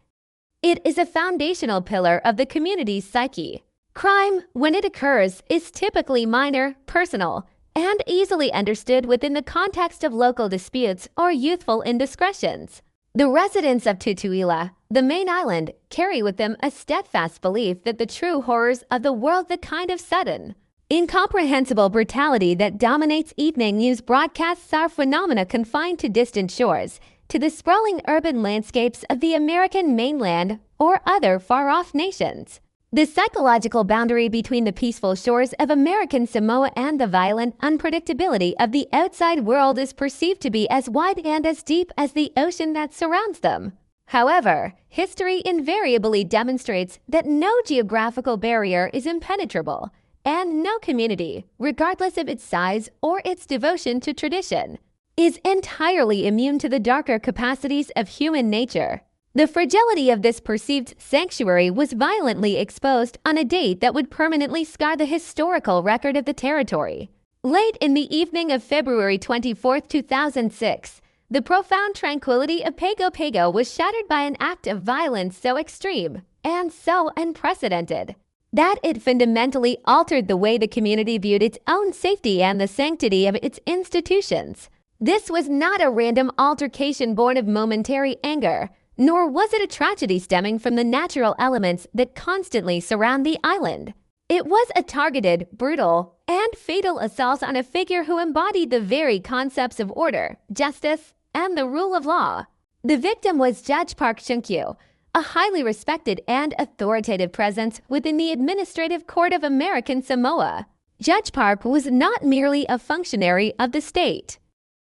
It is a foundational pillar of the community's psyche. Crime, when it occurs, is typically minor, personal, and easily understood within the context of local disputes or youthful indiscretions. The residents of Tutuila, the main island, carry with them a steadfast belief that the true horrors of the world, the kind of sudden, incomprehensible brutality that dominates evening news broadcasts, are phenomena confined to distant shores, to the sprawling urban landscapes of the American mainland or other far-off nations. The psychological boundary between the peaceful shores of American Samoa and the violent unpredictability of the outside world is perceived to be as wide and as deep as the ocean that surrounds them. However, history invariably demonstrates that no geographical barrier is impenetrable, and no community, regardless of its size or its devotion to tradition, is entirely immune to the darker capacities of human nature. The fragility of this perceived sanctuary was violently exposed on a date that would permanently scar the historical record of the territory. Late in the evening of February 24, 2006, the profound tranquility of Pago Pago was shattered by an act of violence so extreme and so unprecedented that it fundamentally altered the way the community viewed its own safety and the sanctity of its institutions. This was not a random altercation born of momentary anger, nor was it a tragedy stemming from the natural elements that constantly surround the island. It was a targeted, brutal, and fatal assault on a figure who embodied the very concepts of order, justice, and the rule of law. The victim was Judge Park Chung-kyu, a highly respected and authoritative presence within the Administrative Court of American Samoa. Judge Park was not merely a functionary of the state.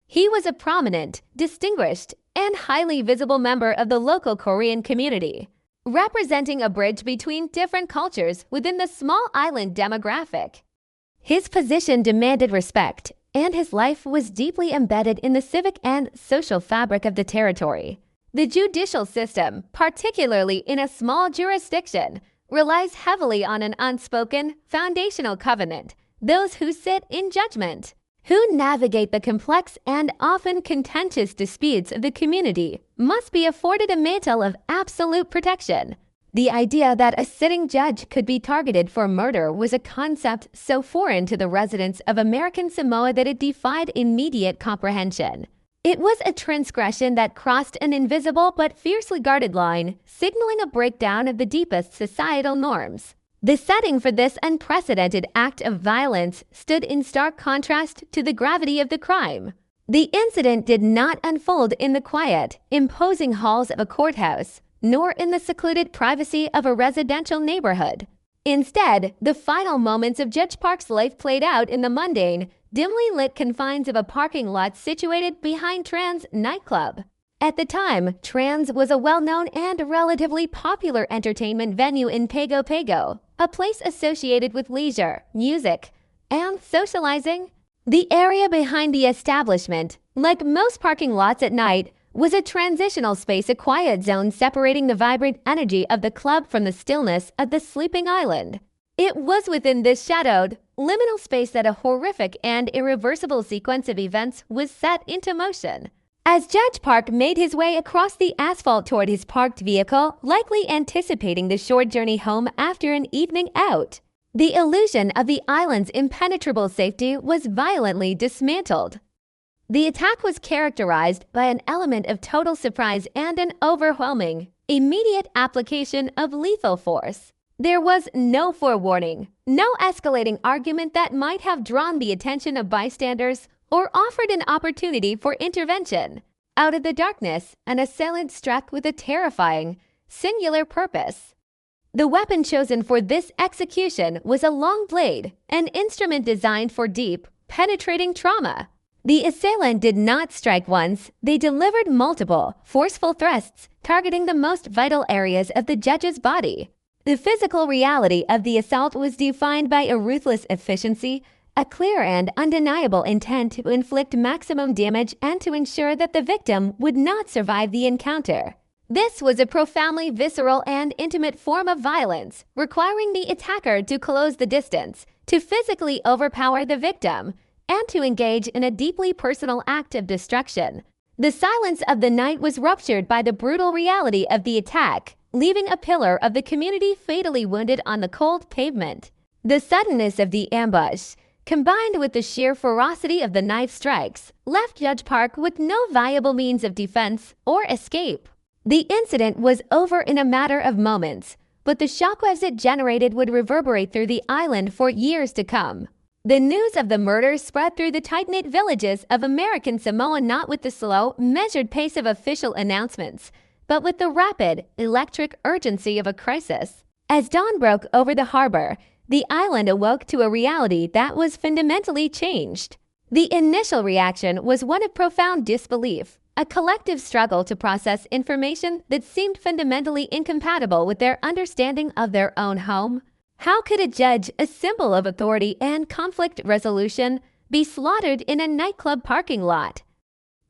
He was a prominent, distinguished, and highly visible member of the local Korean community, representing a bridge between different cultures within the small island demographic. His position demanded respect, and his life was deeply embedded in the civic and social fabric of the territory. The judicial system, particularly in a small jurisdiction, relies heavily on an unspoken, foundational covenant, those who sit in judgment, who navigate the complex and often contentious disputes of the community, must be afforded a mantle of absolute protection. The idea that a sitting judge could be targeted for murder was a concept so foreign to the residents of American Samoa that it defied immediate comprehension. It was a transgression that crossed an invisible but fiercely guarded line, signaling a breakdown of the deepest societal norms. The setting for this unprecedented act of violence stood in stark contrast to the gravity of the crime. The incident did not unfold in the quiet, imposing halls of a courthouse, nor in the secluded privacy of a residential neighborhood. Instead, the final moments of Judge Park's life played out in the mundane, dimly lit confines of a parking lot situated behind Tran's nightclub. At the time, Tran's was a well-known and relatively popular entertainment venue in Pago Pago, a place associated with leisure, music, and socializing. The area behind the establishment, like most parking lots at night, was a transitional space, a quiet zone separating the vibrant energy of the club from the stillness of the sleeping island. It was within this shadowed, liminal space that a horrific and irreversible sequence of events was set into motion. As Judge Park made his way across the asphalt toward his parked vehicle, likely anticipating the short journey home after an evening out, the illusion of the island's impenetrable safety was violently dismantled. The attack was characterized by an element of total surprise and an overwhelming, immediate application of lethal force. There was no forewarning, no escalating argument that might have drawn the attention of bystanders or offered an opportunity for intervention. Out of the darkness, an assailant struck with a terrifying, singular purpose. The weapon chosen for this execution was a long blade, an instrument designed for deep, penetrating trauma. The assailant did not strike once, they delivered multiple, forceful thrusts targeting the most vital areas of the judge's body. The physical reality of the assault was defined by a ruthless efficiency, a clear and undeniable intent to inflict maximum damage and to ensure that the victim would not survive the encounter. This was a profoundly visceral and intimate form of violence, requiring the attacker to close the distance, to physically overpower the victim, and to engage in a deeply personal act of destruction. The silence of the night was ruptured by the brutal reality of the attack, leaving a pillar of the community fatally wounded on the cold pavement. The suddenness of the ambush, combined with the sheer ferocity of the knife strikes, left Judge Park with no viable means of defense or escape. The incident was over in a matter of moments, but the shockwaves it generated would reverberate through the island for years to come. The news of the murder spread through the tight-knit villages of American Samoa not with the slow, measured pace of official announcements, but with the rapid, electric urgency of a crisis. As dawn broke over the harbor, the island awoke to a reality that was fundamentally changed. The initial reaction was one of profound disbelief, a collective struggle to process information that seemed fundamentally incompatible with their understanding of their own home. How could a judge, a symbol of authority and conflict resolution, be slaughtered in a nightclub parking lot?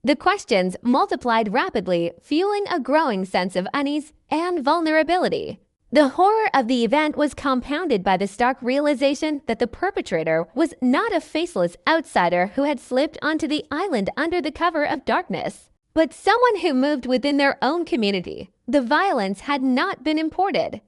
The questions multiplied rapidly, fueling a growing sense of unease and vulnerability. The horror of the event was compounded by the stark realization that the perpetrator was not a faceless outsider who had slipped onto the island under the cover of darkness, but someone who moved within their own community. The violence had not been imported.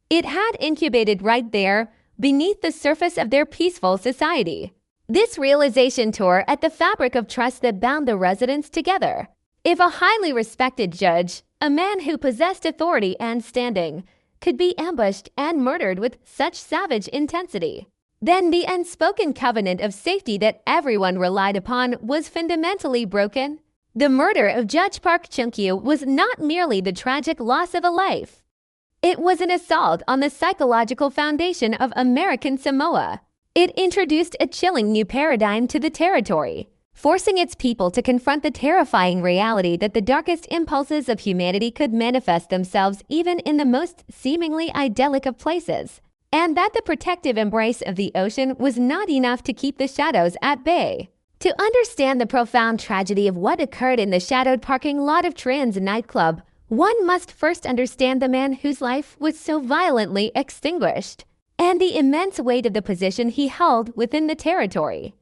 It had incubated right there, beneath the surface of their peaceful society. This realization tore at the fabric of trust that bound the residents together. If a highly respected judge, a man who possessed authority and standing, could be ambushed and murdered with such savage intensity, then the unspoken covenant of safety that everyone relied upon was fundamentally broken. The murder of Judge Park Chung-kyu was not merely the tragic loss of a life. It was an assault on the psychological foundation of American Samoa. It introduced a chilling new paradigm to the territory, forcing its people to confront the terrifying reality that the darkest impulses of humanity could manifest themselves even in the most seemingly idyllic of places, and that the protective embrace of the ocean was not enough to keep the shadows at bay. To understand the profound tragedy of what occurred in the shadowed parking lot of Trans nightclub, one must first understand the man whose life was so violently extinguished, and the immense weight of the position he held within the territory.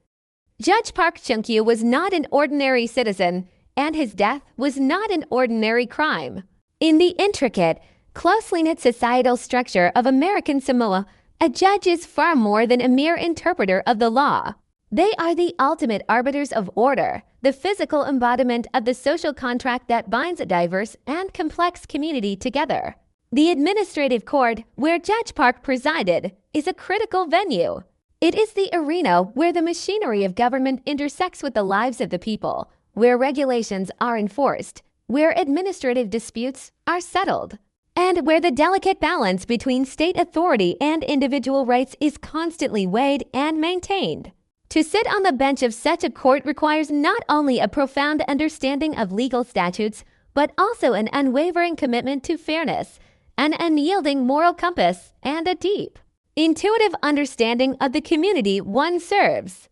Judge Park Chung-kyu was not an ordinary citizen, and his death was not an ordinary crime. In the intricate, closely knit societal structure of American Samoa, a judge is far more than a mere interpreter of the law. They are the ultimate arbiters of order, the physical embodiment of the social contract that binds a diverse and complex community together. The administrative court, where Judge Park presided, is a critical venue. It is the arena where the machinery of government intersects with the lives of the people, where regulations are enforced, where administrative disputes are settled, and where the delicate balance between state authority and individual rights is constantly weighed and maintained. To sit on the bench of such a court requires not only a profound understanding of legal statutes, but also an unwavering commitment to fairness, an unyielding moral compass, and a deep, intuitive understanding of the community one serves.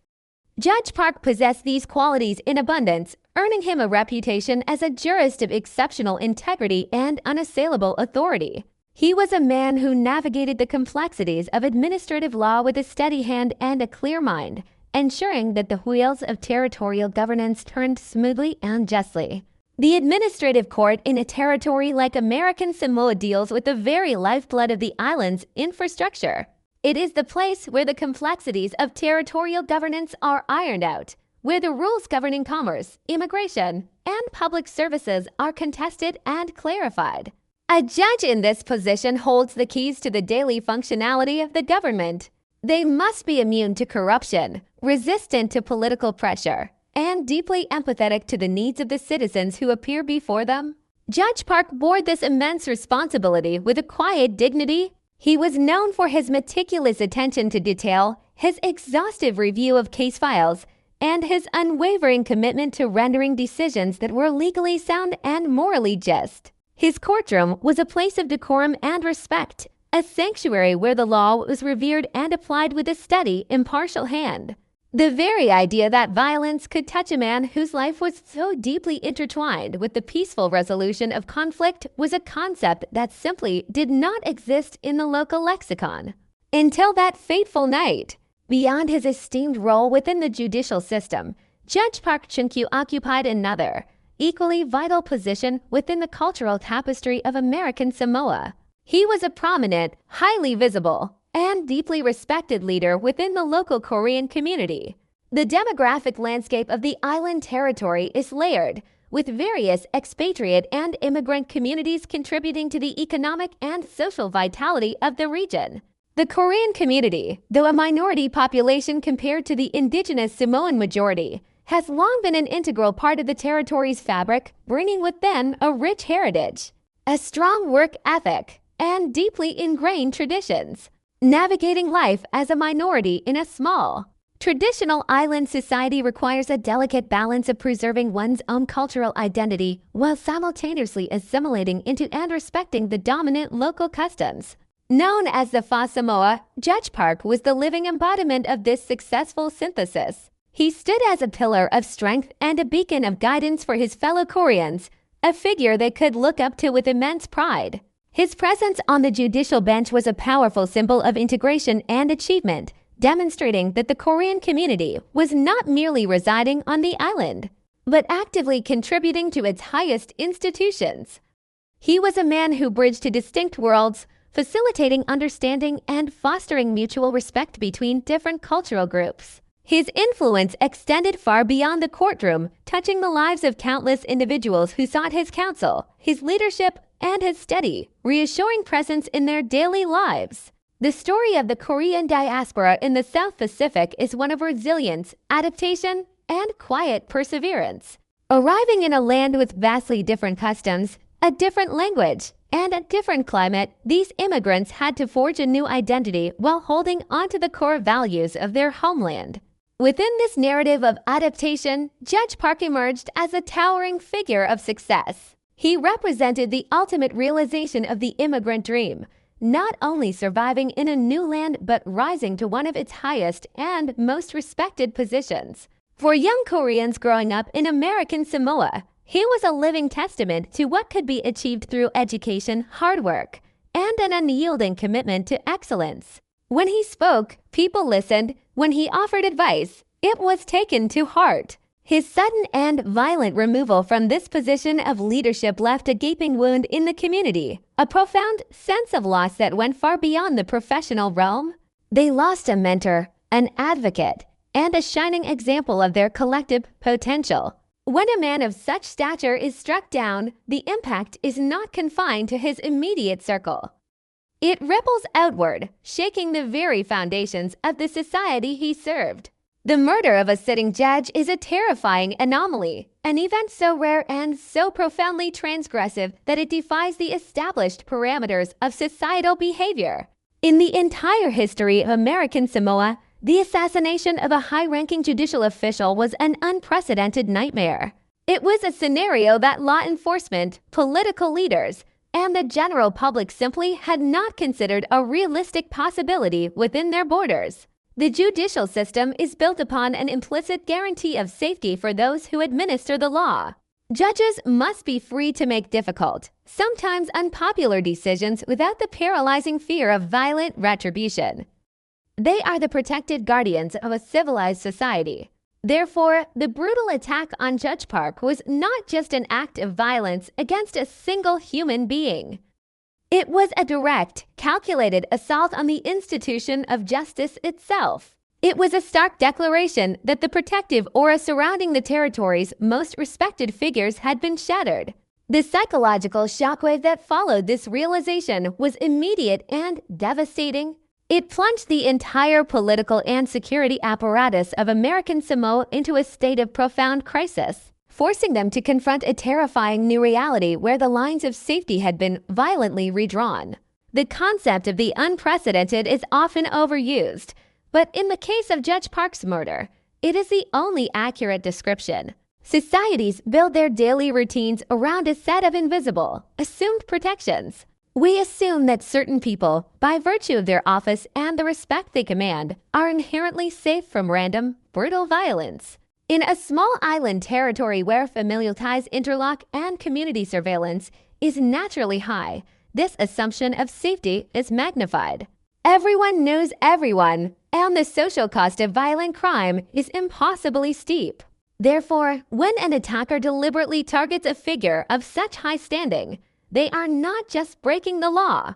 Judge Park possessed these qualities in abundance, earning him a reputation as a jurist of exceptional integrity and unassailable authority. He was a man who navigated the complexities of administrative law with a steady hand and a clear mind, ensuring that the wheels of territorial governance turned smoothly and justly. The administrative court in a territory like American Samoa deals with the very lifeblood of the island's infrastructure. It is the place where the complexities of territorial governance are ironed out, where the rules governing commerce, immigration, and public services are contested and clarified. A judge in this position holds the keys to the daily functionality of the government. They must be immune to corruption, resistant to political pressure, and deeply empathetic to the needs of the citizens who appear before them. Judge Park bore this immense responsibility with a quiet dignity. He was known for his meticulous attention to detail, his exhaustive review of case files, and his unwavering commitment to rendering decisions that were legally sound and morally just. His courtroom was a place of decorum and respect, a sanctuary where the law was revered and applied with a steady, impartial hand. The very idea that violence could touch a man whose life was so deeply intertwined with the peaceful resolution of conflict was a concept that simply did not exist in the local lexicon. Until that fateful night, beyond his esteemed role within the judicial system, Judge Park Chung-kyu occupied another, equally vital position within the cultural tapestry of American Samoa. He was a prominent, highly visible, and deeply respected leader within the local Korean community. The demographic landscape of the island territory is layered, with various expatriate and immigrant communities contributing to the economic and social vitality of the region. The Korean community, though a minority population compared to the indigenous Samoan majority, has long been an integral part of the territory's fabric, bringing with them a rich heritage, a strong work ethic, and deeply ingrained traditions. Navigating life as a minority in a small, traditional island society requires a delicate balance of preserving one's own cultural identity while simultaneously assimilating into and respecting the dominant local customs. Known as the Fa Samoa, Judge Park was the living embodiment of this successful synthesis. He stood as a pillar of strength and a beacon of guidance for his fellow Koreans, a figure they could look up to with immense pride. His presence on the judicial bench was a powerful symbol of integration and achievement, demonstrating that the Korean community was not merely residing on the island, but actively contributing to its highest institutions. He was a man who bridged two distinct worlds, facilitating understanding and fostering mutual respect between different cultural groups. His influence extended far beyond the courtroom, touching the lives of countless individuals who sought his counsel, his leadership, and his steady, reassuring presence in their daily lives. The story of the Korean diaspora in the South Pacific is one of resilience, adaptation, and quiet perseverance. Arriving in a land with vastly different customs, a different language, and a different climate, these immigrants had to forge a new identity while holding onto the core values of their homeland. Within this narrative of adaptation, Judge Park emerged as a towering figure of success. He represented the ultimate realization of the immigrant dream, not only surviving in a new land but rising to one of its highest and most respected positions. For young Koreans growing up in American Samoa, he was a living testament to what could be achieved through education, hard work, and an unyielding commitment to excellence. When he spoke, people listened. When he offered advice, it was taken to heart. His sudden and violent removal from this position of leadership left a gaping wound in the community, a profound sense of loss that went far beyond the professional realm. They lost a mentor, an advocate, and a shining example of their collective potential. When a man of such stature is struck down, the impact is not confined to his immediate circle. It ripples outward, shaking the very foundations of the society he served. The murder of a sitting judge is a terrifying anomaly, an event so rare and so profoundly transgressive that it defies the established parameters of societal behavior. In the entire history of American Samoa, the assassination of a high-ranking judicial official was an unprecedented nightmare. It was a scenario that law enforcement, political leaders, and the general public simply had not considered a realistic possibility within their borders. The judicial system is built upon an implicit guarantee of safety for those who administer the law. Judges must be free to make difficult, sometimes unpopular decisions without the paralyzing fear of violent retribution. They are the protected guardians of a civilized society. Therefore, the brutal attack on Judge Park was not just an act of violence against a single human being. It was a direct, calculated assault on the institution of justice itself. It was a stark declaration that the protective aura surrounding the territory's most respected figures had been shattered. The psychological shockwave that followed this realization was immediate and devastating. It plunged the entire political and security apparatus of American Samoa into a state of profound crisis, forcing them to confront a terrifying new reality where the lines of safety had been violently redrawn. The concept of the unprecedented is often overused, but in the case of Judge Park's murder, it is the only accurate description. Societies build their daily routines around a set of invisible, assumed protections. We assume that certain people, by virtue of their office and the respect they command, are inherently safe from random, brutal violence. In a small island territory where familial ties interlock and community surveillance is naturally high, this assumption of safety is magnified. Everyone knows everyone, and the social cost of violent crime is impossibly steep. Therefore, when an attacker deliberately targets a figure of such high standing, they are not just breaking the law.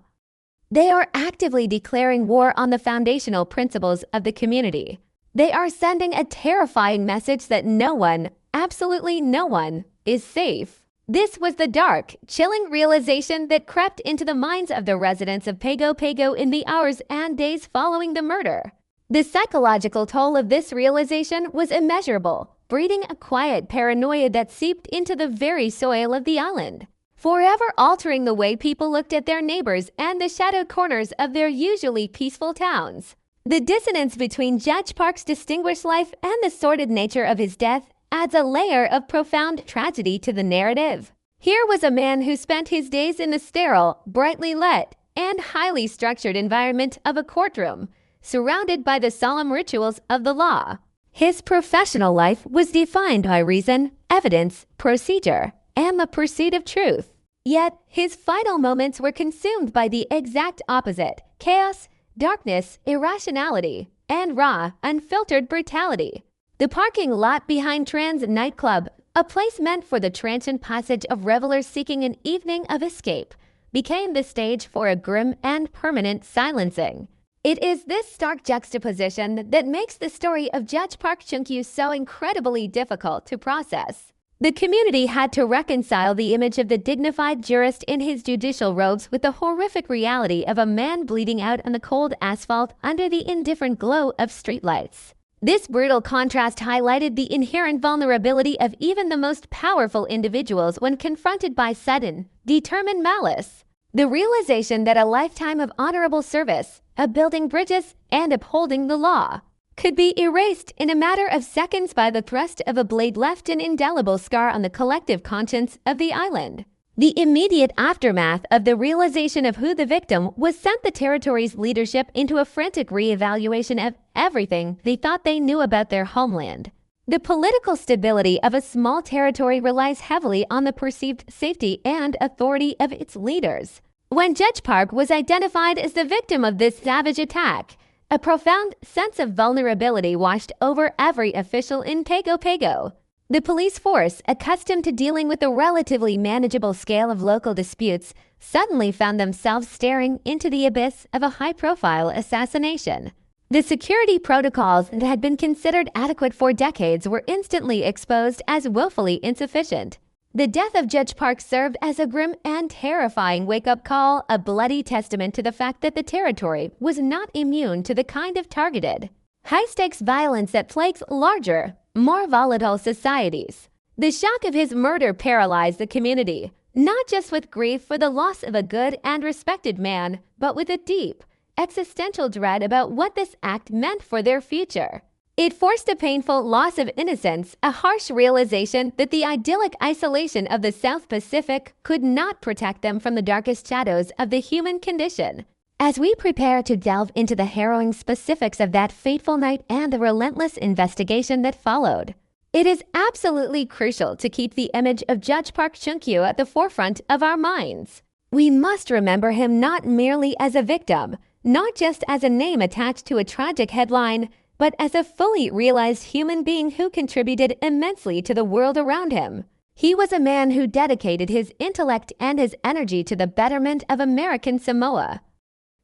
They are actively declaring war on the foundational principles of the community. They are sending a terrifying message that no one, absolutely no one, is safe. This was the dark, chilling realization that crept into the minds of the residents of Pago Pago in the hours and days following the murder. The psychological toll of this realization was immeasurable, breeding a quiet paranoia that seeped into the very soil of the island, forever altering the way people looked at their neighbors and the shadowed corners of their usually peaceful towns. The dissonance between Judge Park's distinguished life and the sordid nature of his death adds a layer of profound tragedy to the narrative. Here was a man who spent his days in the sterile, brightly lit, and highly structured environment of a courtroom, surrounded by the solemn rituals of the law. His professional life was defined by reason, evidence, procedure, and the pursuit of truth. Yet, his final moments were consumed by the exact opposite: chaos, darkness, irrationality, and raw, unfiltered brutality. The parking lot behind Trans nightclub, a place meant for the transient passage of revelers seeking an evening of escape, became the stage for a grim and permanent silencing. It is this stark juxtaposition that makes the story of Judge Park Chung-kyu so incredibly difficult to process. The community had to reconcile the image of the dignified jurist in his judicial robes with the horrific reality of a man bleeding out on the cold asphalt under the indifferent glow of streetlights. This brutal contrast highlighted the inherent vulnerability of even the most powerful individuals when confronted by sudden, determined malice. The realization that a lifetime of honorable service, of building bridges and upholding the law, could be erased in a matter of seconds by the thrust of a blade left an indelible scar on the collective conscience of the island. The immediate aftermath of the realization of who the victim was sent the territory's leadership into a frantic reevaluation of everything they thought they knew about their homeland. The political stability of a small territory relies heavily on the perceived safety and authority of its leaders. When Judge Park was identified as the victim of this savage attack, a profound sense of vulnerability washed over every official in Pago Pago. The police force, accustomed to dealing with a relatively manageable scale of local disputes, suddenly found themselves staring into the abyss of a high-profile assassination. The security protocols that had been considered adequate for decades were instantly exposed as woefully insufficient. The death of Judge Park served as a grim and terrifying wake-up call, a bloody testament to the fact that the territory was not immune to the kind of targeted, high-stakes violence that plagues larger, more volatile societies. The shock of his murder paralyzed the community, not just with grief for the loss of a good and respected man, but with a deep, existential dread about what this act meant for their future. It forced a painful loss of innocence, a harsh realization that the idyllic isolation of the South Pacific could not protect them from the darkest shadows of the human condition. As we prepare to delve into the harrowing specifics of that fateful night and the relentless investigation that followed, it is absolutely crucial to keep the image of Judge Park Chung-kyu at the forefront of our minds. We must remember him not merely as a victim, not just as a name attached to a tragic headline, but as a fully realized human being who contributed immensely to the world around him. He was a man who dedicated his intellect and his energy to the betterment of American Samoa.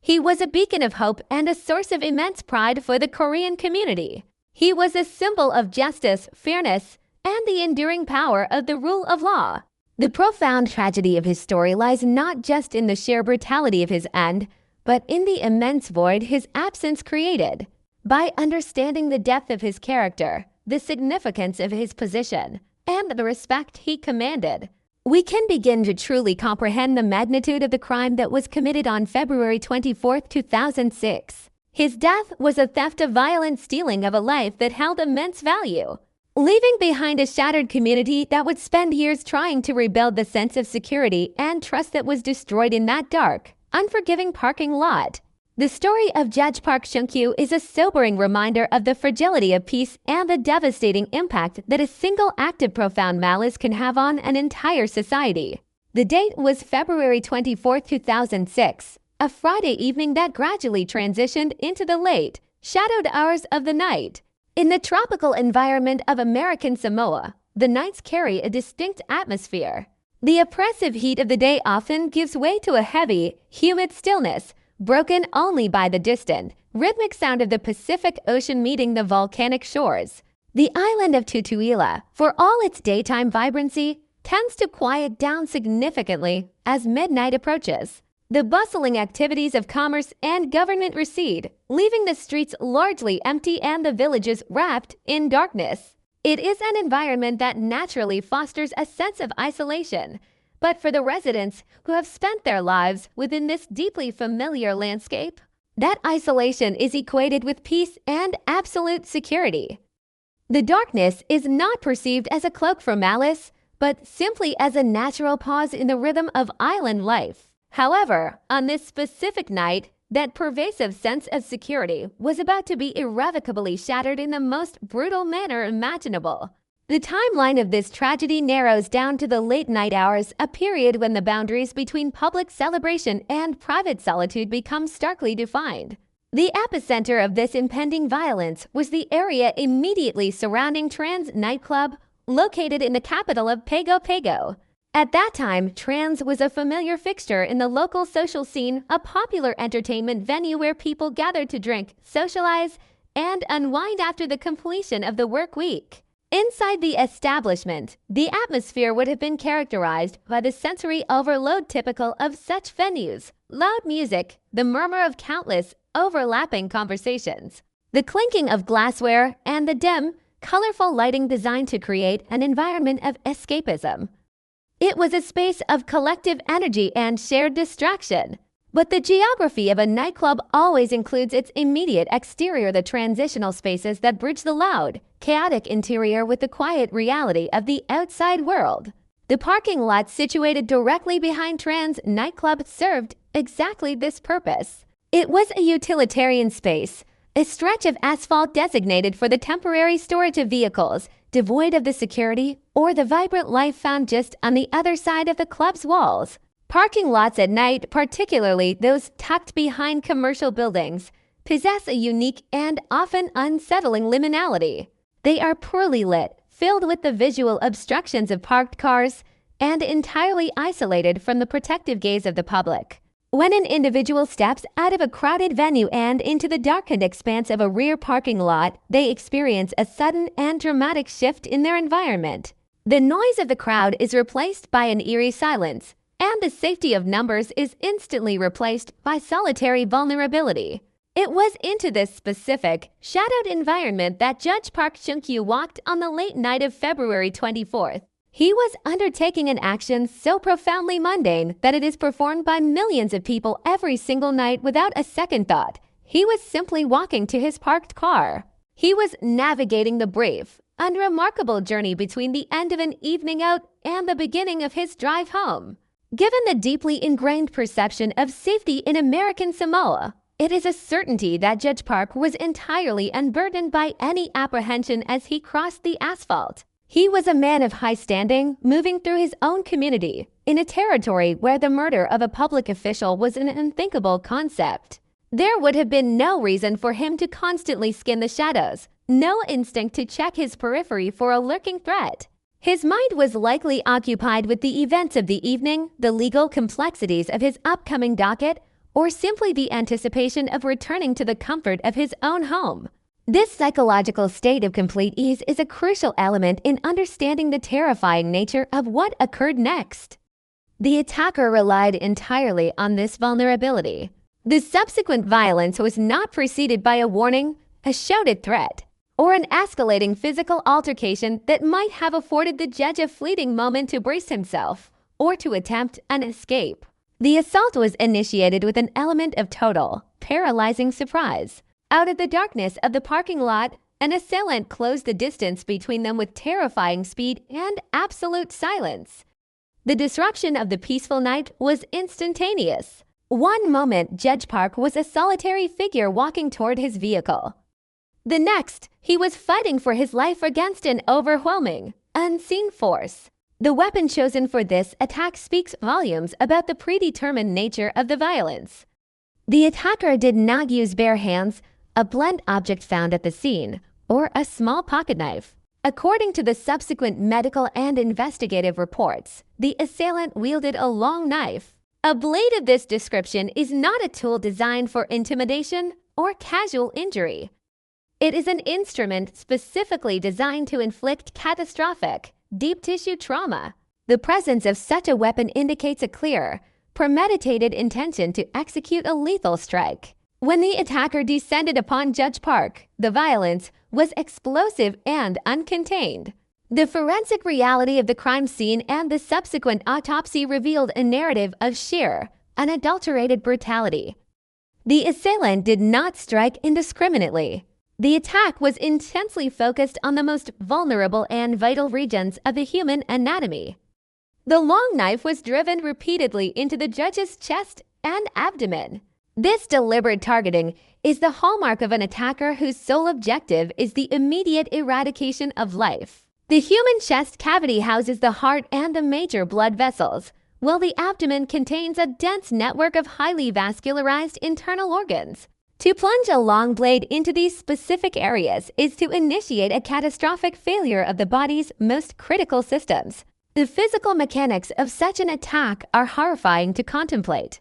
He was a beacon of hope and a source of immense pride for the Korean community. He was a symbol of justice, fairness, and the enduring power of the rule of law. The profound tragedy of his story lies not just in the sheer brutality of his end, but in the immense void his absence created. By understanding the depth of his character, the significance of his position, and the respect he commanded, we can begin to truly comprehend the magnitude of the crime that was committed on February 24, 2006. His death was a theft of violent stealing of a life that held immense value, leaving behind a shattered community that would spend years trying to rebuild the sense of security and trust that was destroyed in that dark, unforgiving parking lot. The story of Judge Park Chung-kyu is a sobering reminder of the fragility of peace and the devastating impact that a single act of profound malice can have on an entire society. The date was February 24, 2006, a Friday evening that gradually transitioned into the late, shadowed hours of the night. In the tropical environment of American Samoa, the nights carry a distinct atmosphere. The oppressive heat of the day often gives way to a heavy, humid stillness, broken only by the distant, rhythmic sound of the Pacific Ocean meeting the volcanic shores. The island of Tutuila, for all its daytime vibrancy, tends to quiet down significantly as midnight approaches. The bustling activities of commerce and government recede, leaving the streets largely empty and the villages wrapped in darkness. It is an environment that naturally fosters a sense of isolation, but for the residents who have spent their lives within this deeply familiar landscape, that isolation is equated with peace and absolute security. The darkness is not perceived as a cloak for malice, but simply as a natural pause in the rhythm of island life. However, on this specific night, that pervasive sense of security was about to be irrevocably shattered in the most brutal manner imaginable. The timeline of this tragedy narrows down to the late night hours, a period when the boundaries between public celebration and private solitude become starkly defined. The epicenter of this impending violence was the area immediately surrounding Trans nightclub, located in the capital of Pago Pago. At that time, Trans was a familiar fixture in the local social scene, a popular entertainment venue where people gathered to drink, socialize, and unwind after the completion of the work week. Inside the establishment, the atmosphere would have been characterized by the sensory overload typical of such venues: loud music, the murmur of countless overlapping conversations, the clinking of glassware, and the dim, colorful lighting designed to create an environment of escapism. It was a space of collective energy and shared distraction. But the geography of a nightclub always includes its immediate exterior, the transitional spaces that bridge the loud, chaotic interior with the quiet reality of the outside world. The parking lot situated directly behind Trans nightclub served exactly this purpose. It was a utilitarian space, a stretch of asphalt designated for the temporary storage of vehicles, devoid of the security or the vibrant life found just on the other side of the club's walls. Parking lots at night, particularly those tucked behind commercial buildings, possess a unique and often unsettling liminality. They are poorly lit, filled with the visual obstructions of parked cars, and entirely isolated from the protective gaze of the public. When an individual steps out of a crowded venue and into the darkened expanse of a rear parking lot, they experience a sudden and dramatic shift in their environment. The noise of the crowd is replaced by an eerie silence, and the safety of numbers is instantly replaced by solitary vulnerability. It was into this specific, shadowed environment that Judge Park Chung-kyu walked on the late night of February 24th. He was undertaking an action so profoundly mundane that it is performed by millions of people every single night without a second thought. He was simply walking to his parked car. He was navigating the brief, unremarkable journey between the end of an evening out and the beginning of his drive home. Given the deeply ingrained perception of safety in American Samoa, it is a certainty that Judge Park was entirely unburdened by any apprehension as he crossed the asphalt. He was a man of high standing, moving through his own community, in a territory where the murder of a public official was an unthinkable concept. There would have been no reason for him to constantly skim the shadows, no instinct to check his periphery for a lurking threat. His mind was likely occupied with the events of the evening, the legal complexities of his upcoming docket, or simply the anticipation of returning to the comfort of his own home. This psychological state of complete ease is a crucial element in understanding the terrifying nature of what occurred next. The attacker relied entirely on this vulnerability. The subsequent violence was not preceded by a warning, a shouted threat, or an escalating physical altercation that might have afforded the judge a fleeting moment to brace himself or to attempt an escape. The assault was initiated with an element of total, paralyzing surprise. Out of the darkness of the parking lot, an assailant closed the distance between them with terrifying speed and absolute silence. The disruption of the peaceful night was instantaneous. One moment, Judge Park was a solitary figure walking toward his vehicle. The next, he was fighting for his life against an overwhelming, unseen force. The weapon chosen for this attack speaks volumes about the predetermined nature of the violence. The attacker did not use bare hands, a blunt object found at the scene, or a small pocket knife. According to the subsequent medical and investigative reports, the assailant wielded a long knife. A blade of this description is not a tool designed for intimidation or casual injury. It is an instrument specifically designed to inflict catastrophic, deep tissue trauma. The presence of such a weapon indicates a clear, premeditated intention to execute a lethal strike. When the attacker descended upon Judge Park, the violence was explosive and uncontained. The forensic reality of the crime scene and the subsequent autopsy revealed a narrative of sheer, unadulterated brutality. The assailant did not strike indiscriminately. The attack was intensely focused on the most vulnerable and vital regions of the human anatomy. The long knife was driven repeatedly into the judge's chest and abdomen. This deliberate targeting is the hallmark of an attacker whose sole objective is the immediate eradication of life. The human chest cavity houses the heart and the major blood vessels, while the abdomen contains a dense network of highly vascularized internal organs. To plunge a long blade into these specific areas is to initiate a catastrophic failure of the body's most critical systems. The physical mechanics of such an attack are horrifying to contemplate.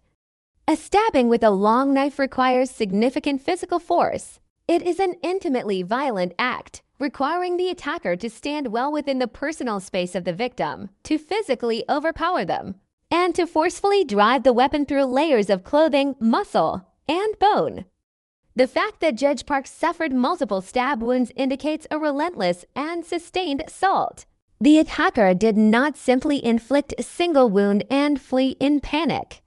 A stabbing with a long knife requires significant physical force. It is an intimately violent act, requiring the attacker to stand well within the personal space of the victim, to physically overpower them, and to forcefully drive the weapon through layers of clothing, muscle, and bone. The fact that Judge Park suffered multiple stab wounds indicates a relentless and sustained assault. The attacker did not simply inflict a single wound and flee in panic.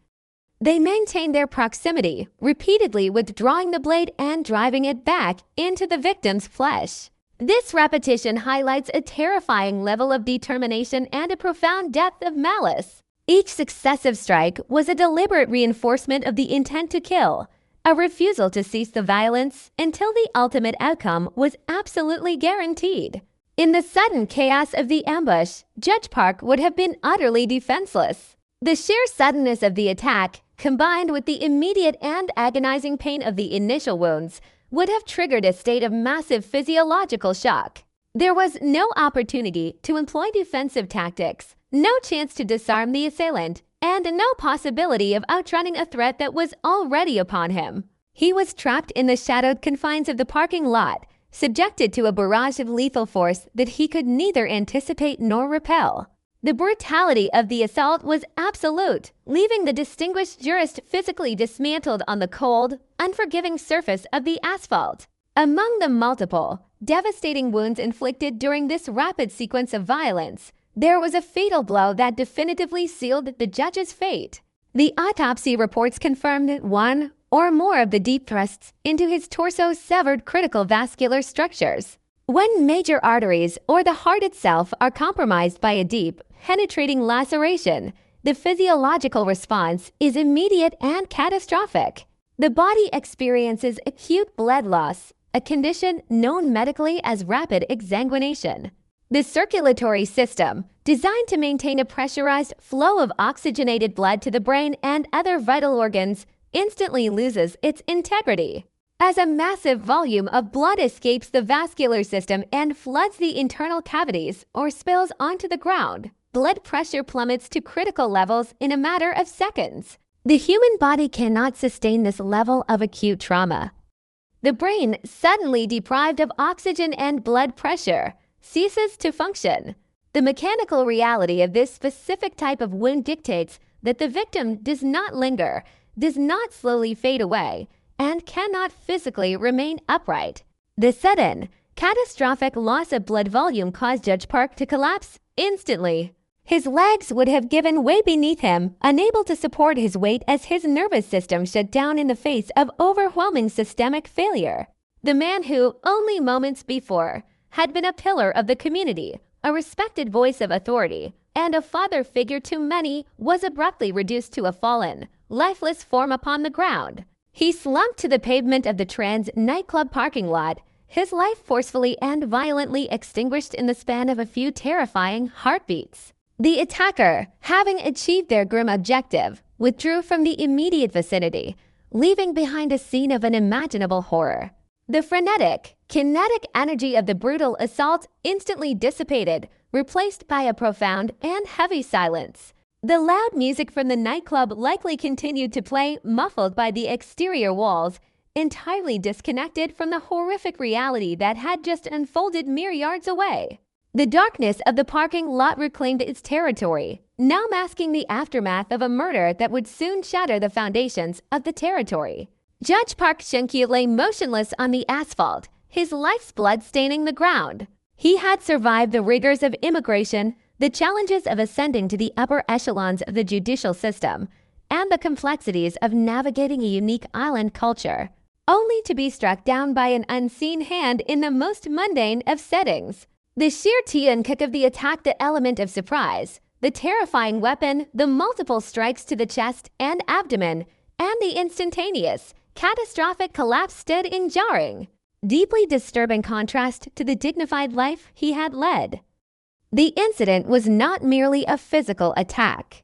They maintained their proximity, repeatedly withdrawing the blade and driving it back into the victim's flesh. This repetition highlights a terrifying level of determination and a profound depth of malice. Each successive strike was a deliberate reinforcement of the intent to kill, a refusal to cease the violence until the ultimate outcome was absolutely guaranteed. In the sudden chaos of the ambush, Judge Park would have been utterly defenseless. The sheer suddenness of the attack, combined with the immediate and agonizing pain of the initial wounds, would have triggered a state of massive physiological shock. There was no opportunity to employ defensive tactics, no chance to disarm the assailant, and no possibility of outrunning a threat that was already upon him. He was trapped in the shadowed confines of the parking lot, subjected to a barrage of lethal force that he could neither anticipate nor repel. The brutality of the assault was absolute, leaving the distinguished jurist physically dismantled on the cold, unforgiving surface of the asphalt. Among the multiple, devastating wounds inflicted during this rapid sequence of violence, there was a fatal blow that definitively sealed the judge's fate. The autopsy reports confirmed that one or more of the deep thrusts into his torso severed critical vascular structures. When major arteries or the heart itself are compromised by a deep, penetrating laceration, the physiological response is immediate and catastrophic. The body experiences acute blood loss, a condition known medically as rapid exsanguination. The circulatory system, designed to maintain a pressurized flow of oxygenated blood to the brain and other vital organs, instantly loses its integrity. As a massive volume of blood escapes the vascular system and floods the internal cavities or spills onto the ground, blood pressure plummets to critical levels in a matter of seconds. The human body cannot sustain this level of acute trauma. The brain, suddenly deprived of oxygen and blood pressure, ceases to function. The mechanical reality of this specific type of wound dictates that the victim does not linger, does not slowly fade away, and cannot physically remain upright. The sudden, catastrophic loss of blood volume caused Judge Park to collapse instantly. His legs would have given way beneath him, unable to support his weight as his nervous system shut down in the face of overwhelming systemic failure. The man who, only moments before, had been a pillar of the community, a respected voice of authority, and a father figure to many, was abruptly reduced to a fallen, lifeless form upon the ground. He slumped to the pavement of the Trans nightclub parking lot, his life forcefully and violently extinguished in the span of a few terrifying heartbeats. The attacker, having achieved their grim objective, withdrew from the immediate vicinity, leaving behind a scene of unimaginable horror. The frenetic, kinetic energy of the brutal assault instantly dissipated, replaced by a profound and heavy silence. The loud music from the nightclub likely continued to play, muffled by the exterior walls, entirely disconnected from the horrific reality that had just unfolded mere yards away. The darkness of the parking lot reclaimed its territory, now masking the aftermath of a murder that would soon shatter the foundations of the territory. Judge Park Shunkyu lay motionless on the asphalt, his life's blood staining the ground. He had survived the rigors of immigration, the challenges of ascending to the upper echelons of the judicial system, and the complexities of navigating a unique island culture, only to be struck down by an unseen hand in the most mundane of settings. The sheer tea kick of the attack, the element of surprise, the terrifying weapon, the multiple strikes to the chest and abdomen, and the instantaneous, catastrophic collapse stood in jarring, deeply disturbing contrast to the dignified life he had led. The incident was not merely a physical attack.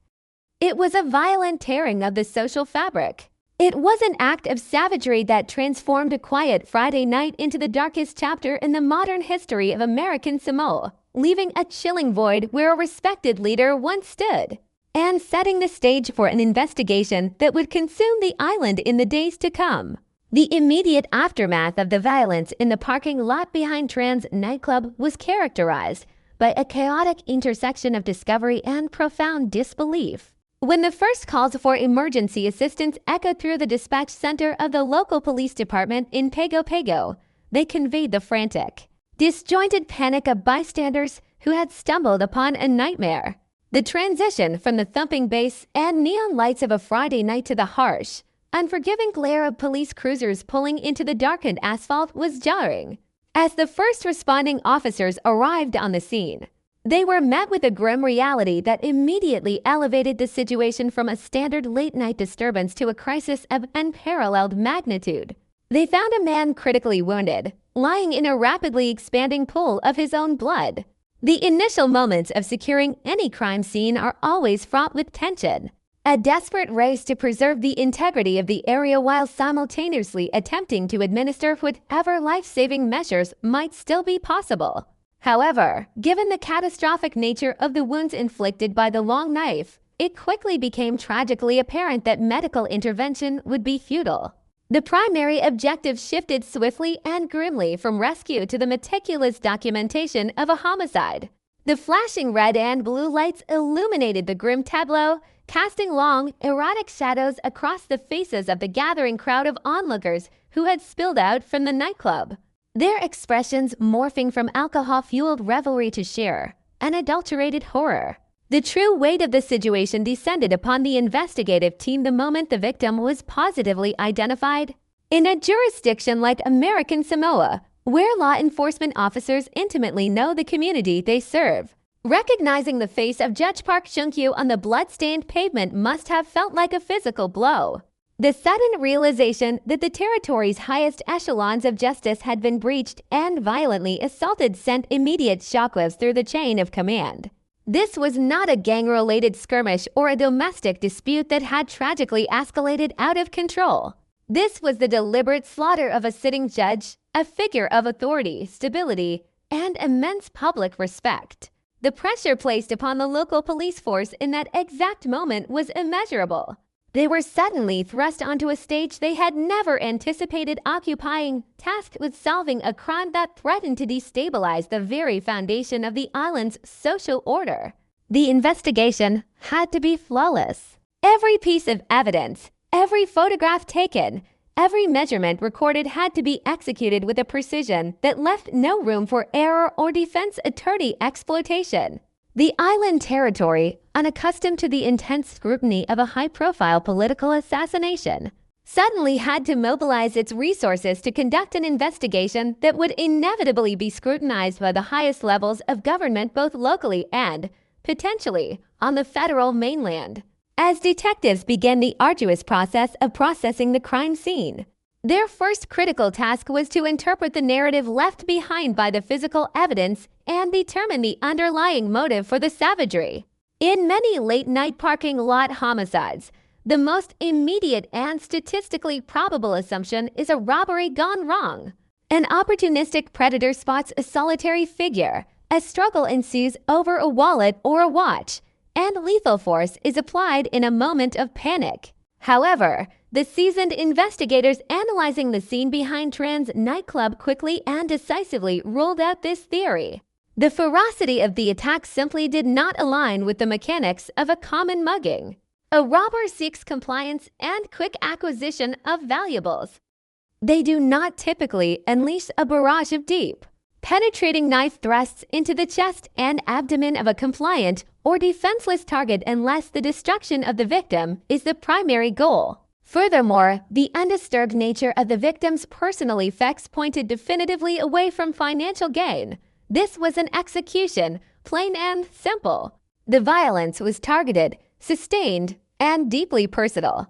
It was a violent tearing of the social fabric. It was an act of savagery that transformed a quiet Friday night into the darkest chapter in the modern history of American Samoa, leaving a chilling void where a respected leader once stood, and setting the stage for an investigation that would consume the island in the days to come. The immediate aftermath of the violence in the parking lot behind Trans nightclub was characterized by a chaotic intersection of discovery and profound disbelief. When the first calls for emergency assistance echoed through the dispatch center of the local police department in Pago Pago, they conveyed the frantic, disjointed panic of bystanders who had stumbled upon a nightmare. The transition from the thumping bass and neon lights of a Friday night to the harsh, unforgiving glare of police cruisers pulling into the darkened asphalt was jarring. As the first responding officers arrived on the scene, they were met with a grim reality that immediately elevated the situation from a standard late-night disturbance to a crisis of unparalleled magnitude. They found a man critically wounded, lying in a rapidly expanding pool of his own blood. The initial moments of securing any crime scene are always fraught with tension, a desperate race to preserve the integrity of the area while simultaneously attempting to administer whatever life-saving measures might still be possible. However, given the catastrophic nature of the wounds inflicted by the long knife, it quickly became tragically apparent that medical intervention would be futile. The primary objective shifted swiftly and grimly from rescue to the meticulous documentation of a homicide. The flashing red and blue lights illuminated the grim tableau, casting long, erratic shadows across the faces of the gathering crowd of onlookers who had spilled out from the nightclub. Their expressions morphing from alcohol-fueled revelry to sheer, unadulterated horror. The true weight of the situation descended upon the investigative team the moment the victim was positively identified. In a jurisdiction like American Samoa, where law enforcement officers intimately know the community they serve, recognizing the face of Judge Park Chung-kyu on the blood-stained pavement must have felt like a physical blow. The sudden realization that the territory's highest echelons of justice had been breached and violently assaulted sent immediate shockwaves through the chain of command. This was not a gang-related skirmish or a domestic dispute that had tragically escalated out of control. This was the deliberate slaughter of a sitting judge, a figure of authority, stability, and immense public respect. The pressure placed upon the local police force in that exact moment was immeasurable. They were suddenly thrust onto a stage they had never anticipated occupying, tasked with solving a crime that threatened to destabilize the very foundation of the island's social order. The investigation had to be flawless. Every piece of evidence, every photograph taken, every measurement recorded had to be executed with a precision that left no room for error or defense attorney exploitation. The island territory, unaccustomed to the intense scrutiny of a high-profile political assassination, suddenly had to mobilize its resources to conduct an investigation that would inevitably be scrutinized by the highest levels of government both locally and, potentially, on the federal mainland. As detectives began the arduous process of processing the crime scene, their first critical task was to interpret the narrative left behind by the physical evidence and determine the underlying motive for the savagery. In many late-night parking lot homicides, the most immediate and statistically probable assumption is a robbery gone wrong. An opportunistic predator spots a solitary figure, a struggle ensues over a wallet or a watch, and lethal force is applied in a moment of panic. However, the seasoned investigators analyzing the scene behind Tran's nightclub quickly and decisively ruled out this theory. The ferocity of the attack simply did not align with the mechanics of a common mugging. A robber seeks compliance and quick acquisition of valuables. They do not typically unleash a barrage of deep, penetrating knife thrusts into the chest and abdomen of a compliant or defenseless target unless the destruction of the victim is the primary goal. Furthermore, the undisturbed nature of the victim's personal effects pointed definitively away from financial gain. This was an execution, plain and simple. The violence was targeted, sustained, and deeply personal.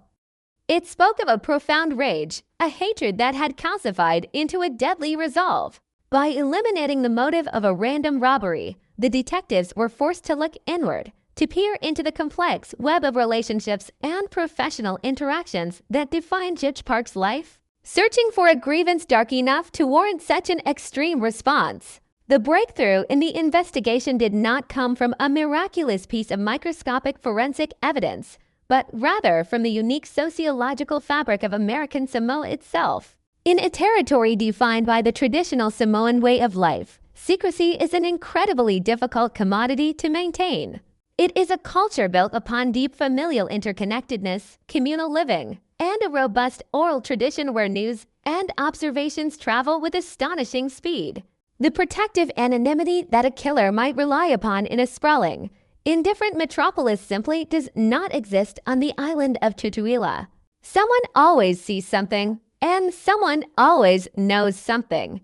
It spoke of a profound rage, a hatred that had calcified into a deadly resolve. By eliminating the motive of a random robbery, the detectives were forced to look inward, to peer into the complex web of relationships and professional interactions that define Judge Park's life. Searching for a grievance dark enough to warrant such an extreme response. The breakthrough in the investigation did not come from a miraculous piece of microscopic forensic evidence, but rather from the unique sociological fabric of American Samoa itself. In a territory defined by the traditional Samoan way of life, secrecy is an incredibly difficult commodity to maintain. It is a culture built upon deep familial interconnectedness, communal living, and a robust oral tradition where news and observations travel with astonishing speed. The protective anonymity that a killer might rely upon in a sprawling, indifferent metropolis simply does not exist on the island of Tutuila. Someone always sees something, and someone always knows something.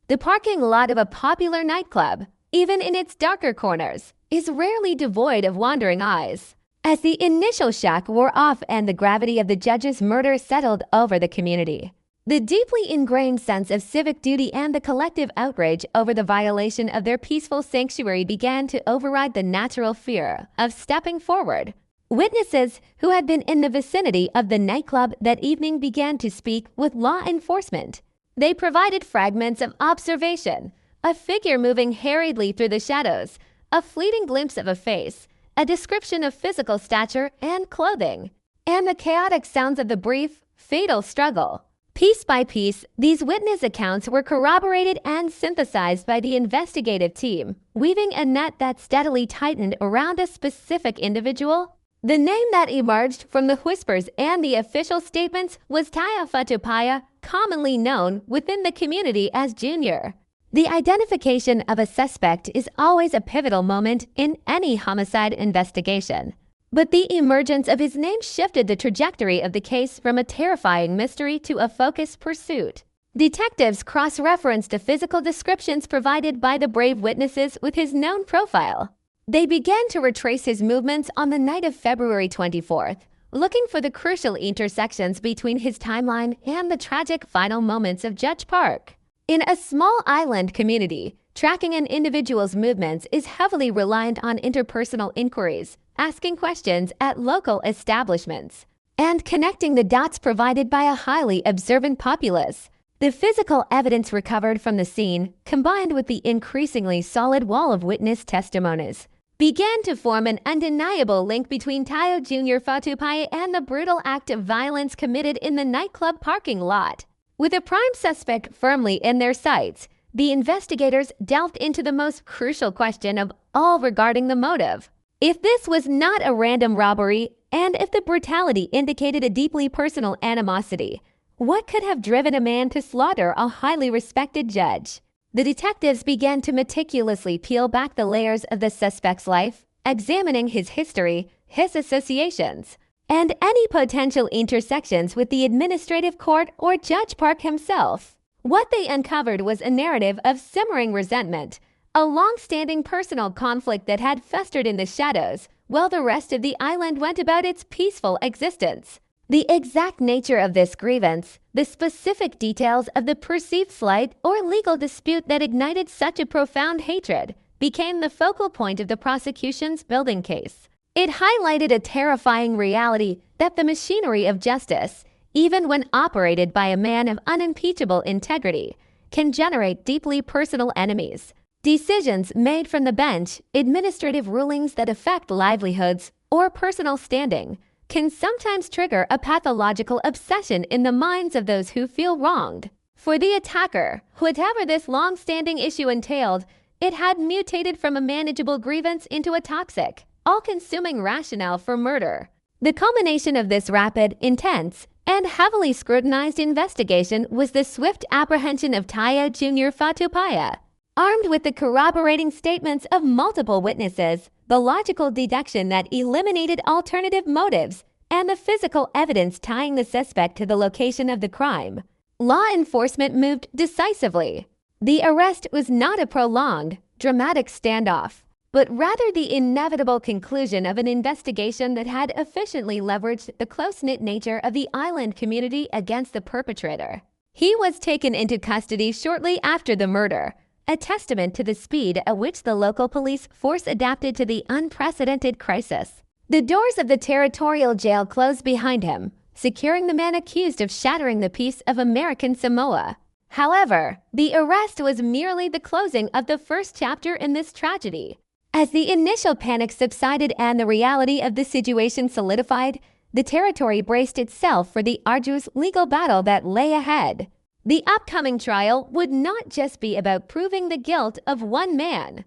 The parking lot of a popular nightclub, even in its darker corners, is rarely devoid of wandering eyes. As the initial shock wore off and the gravity of the judge's murder settled over the community, the deeply ingrained sense of civic duty and the collective outrage over the violation of their peaceful sanctuary began to override the natural fear of stepping forward. Witnesses who had been in the vicinity of the nightclub that evening began to speak with law enforcement. They provided fragments of observation, a figure moving hurriedly through the shadows, a fleeting glimpse of a face, a description of physical stature and clothing, and the chaotic sounds of the brief, fatal struggle. Piece by piece, these witness accounts were corroborated and synthesized by the investigative team, weaving a net that steadily tightened around a specific individual. The name that emerged from the whispers and the official statements was Taya Fatupaya, commonly known within the community as Junior. The identification of a suspect is always a pivotal moment in any homicide investigation. But the emergence of his name shifted the trajectory of the case from a terrifying mystery to a focused pursuit. Detectives cross-referenced the physical descriptions provided by the brave witnesses with his known profile. They began to retrace his movements on the night of February 24th, looking for the crucial intersections between his timeline and the tragic final moments of Judge Park. In a small island community, tracking an individual's movements is heavily reliant on interpersonal inquiries, asking questions at local establishments, and connecting the dots provided by a highly observant populace. The physical evidence recovered from the scene, combined with the increasingly solid wall of witness testimonies, began to form an undeniable link between Tayo Jr. Fatupaya and the brutal act of violence committed in the nightclub parking lot. With a prime suspect firmly in their sights, the investigators delved into the most crucial question of all regarding the motive. If this was not a random robbery, and if the brutality indicated a deeply personal animosity, what could have driven a man to slaughter a highly respected judge? The detectives began to meticulously peel back the layers of the suspect's life, examining his history, his associations, and any potential intersections with the administrative court or Judge Park himself. What they uncovered was a narrative of simmering resentment, a long-standing personal conflict that had festered in the shadows, while the rest of the island went about its peaceful existence. The exact nature of this grievance, the specific details of the perceived slight or legal dispute that ignited such a profound hatred, became the focal point of the prosecution's building case. It highlighted a terrifying reality that the machinery of justice, even when operated by a man of unimpeachable integrity, can generate deeply personal enemies. Decisions made from the bench, administrative rulings that affect livelihoods or personal standing, can sometimes trigger a pathological obsession in the minds of those who feel wronged. For the attacker, whatever this long-standing issue entailed, it had mutated from a manageable grievance into a toxic, all-consuming rationale for murder. The culmination of this rapid, intense, and heavily scrutinized investigation was the swift apprehension of Taya Jr. Fatupaya. Armed with the corroborating statements of multiple witnesses, the logical deduction that eliminated alternative motives, and the physical evidence tying the suspect to the location of the crime, law enforcement moved decisively. The arrest was not a prolonged, dramatic standoff, but rather the inevitable conclusion of an investigation that had efficiently leveraged the close-knit nature of the island community against the perpetrator. He was taken into custody shortly after the murder, a testament to the speed at which the local police force adapted to the unprecedented crisis. The doors of the territorial jail closed behind him, securing the man accused of shattering the peace of American Samoa. However, the arrest was merely the closing of the first chapter in this tragedy. As the initial panic subsided and the reality of the situation solidified, the territory braced itself for the arduous legal battle that lay ahead. The upcoming trial would not just be about proving the guilt of one man.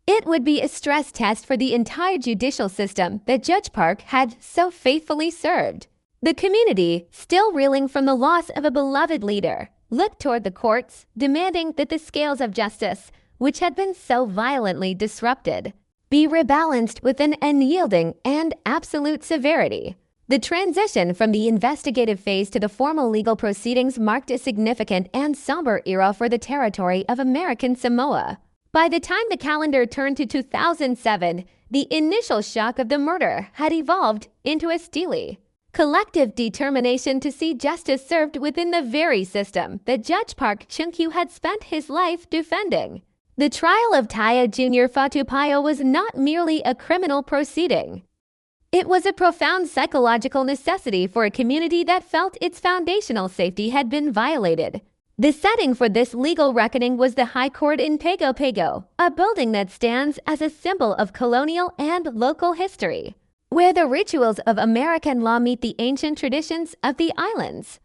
It would be a stress test for the entire judicial system that Judge Park had so faithfully served. The community, still reeling from the loss of a beloved leader, looked toward the courts, demanding that the scales of justice, which had been so violently disrupted, be rebalanced with an unyielding and absolute severity. The transition from the investigative phase to the formal legal proceedings marked a significant and somber era for the territory of American Samoa. By the time the calendar turned to 2007, the initial shock of the murder had evolved into a stele. Collective determination to see justice served within the very system that Judge Park Chung-Kyu had spent his life defending. The trial of Taya Jr. Fatupayo was not merely a criminal proceeding. It was a profound psychological necessity for a community that felt its foundational safety had been violated. The setting for this legal reckoning was the High Court in Pago Pago, a building that stands as a symbol of colonial and local history, where the rituals of American law meet the ancient traditions of the islands.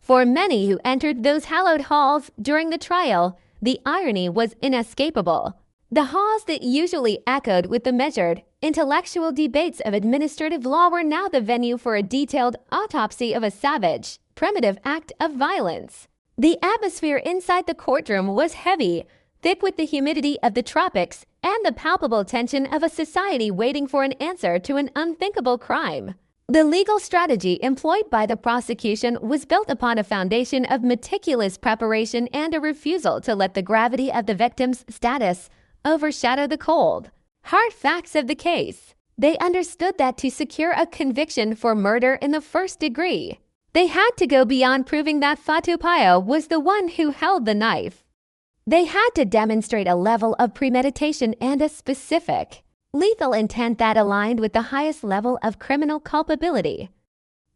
For many who entered those hallowed halls during the trial, the irony was inescapable. The halls that usually echoed with the measured, intellectual debates of administrative law were now the venue for a detailed autopsy of a savage, primitive act of violence. The atmosphere inside the courtroom was heavy, thick with the humidity of the tropics and the palpable tension of a society waiting for an answer to an unthinkable crime. The legal strategy employed by the prosecution was built upon a foundation of meticulous preparation and a refusal to let the gravity of the victim's status overshadow the cold, hard facts of the case. They understood that to secure a conviction for murder in the first degree, they had to go beyond proving that Fatupayo was the one who held the knife. They had to demonstrate a level of premeditation and a specific, lethal intent that aligned with the highest level of criminal culpability.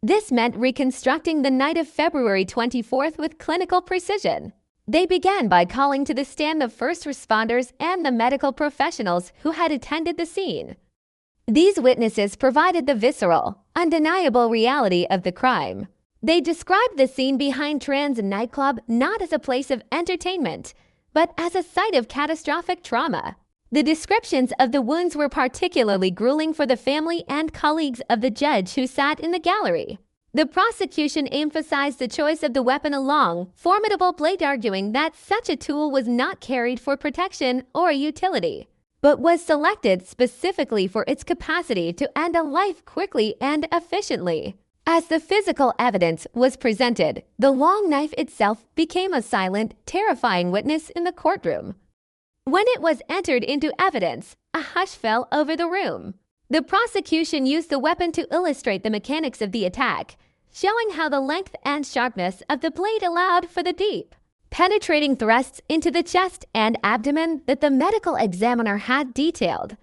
This meant reconstructing the night of February 24th with clinical precision. They began by calling to the stand the first responders and the medical professionals who had attended the scene. These witnesses provided the visceral, undeniable reality of the crime. They described the scene behind Tran's nightclub not as a place of entertainment, but as a site of catastrophic trauma. The descriptions of the wounds were particularly grueling for the family and colleagues of the judge who sat in the gallery. The prosecution emphasized the choice of the weapon, a long, formidable blade, arguing that such a tool was not carried for protection or utility, but was selected specifically for its capacity to end a life quickly and efficiently. As the physical evidence was presented, the long knife itself became a silent, terrifying witness in the courtroom. When it was entered into evidence, a hush fell over the room. The prosecution used the weapon to illustrate the mechanics of the attack, showing how the length and sharpness of the blade allowed for the deep, penetrating thrusts into the chest and abdomen that the medical examiner had detailed.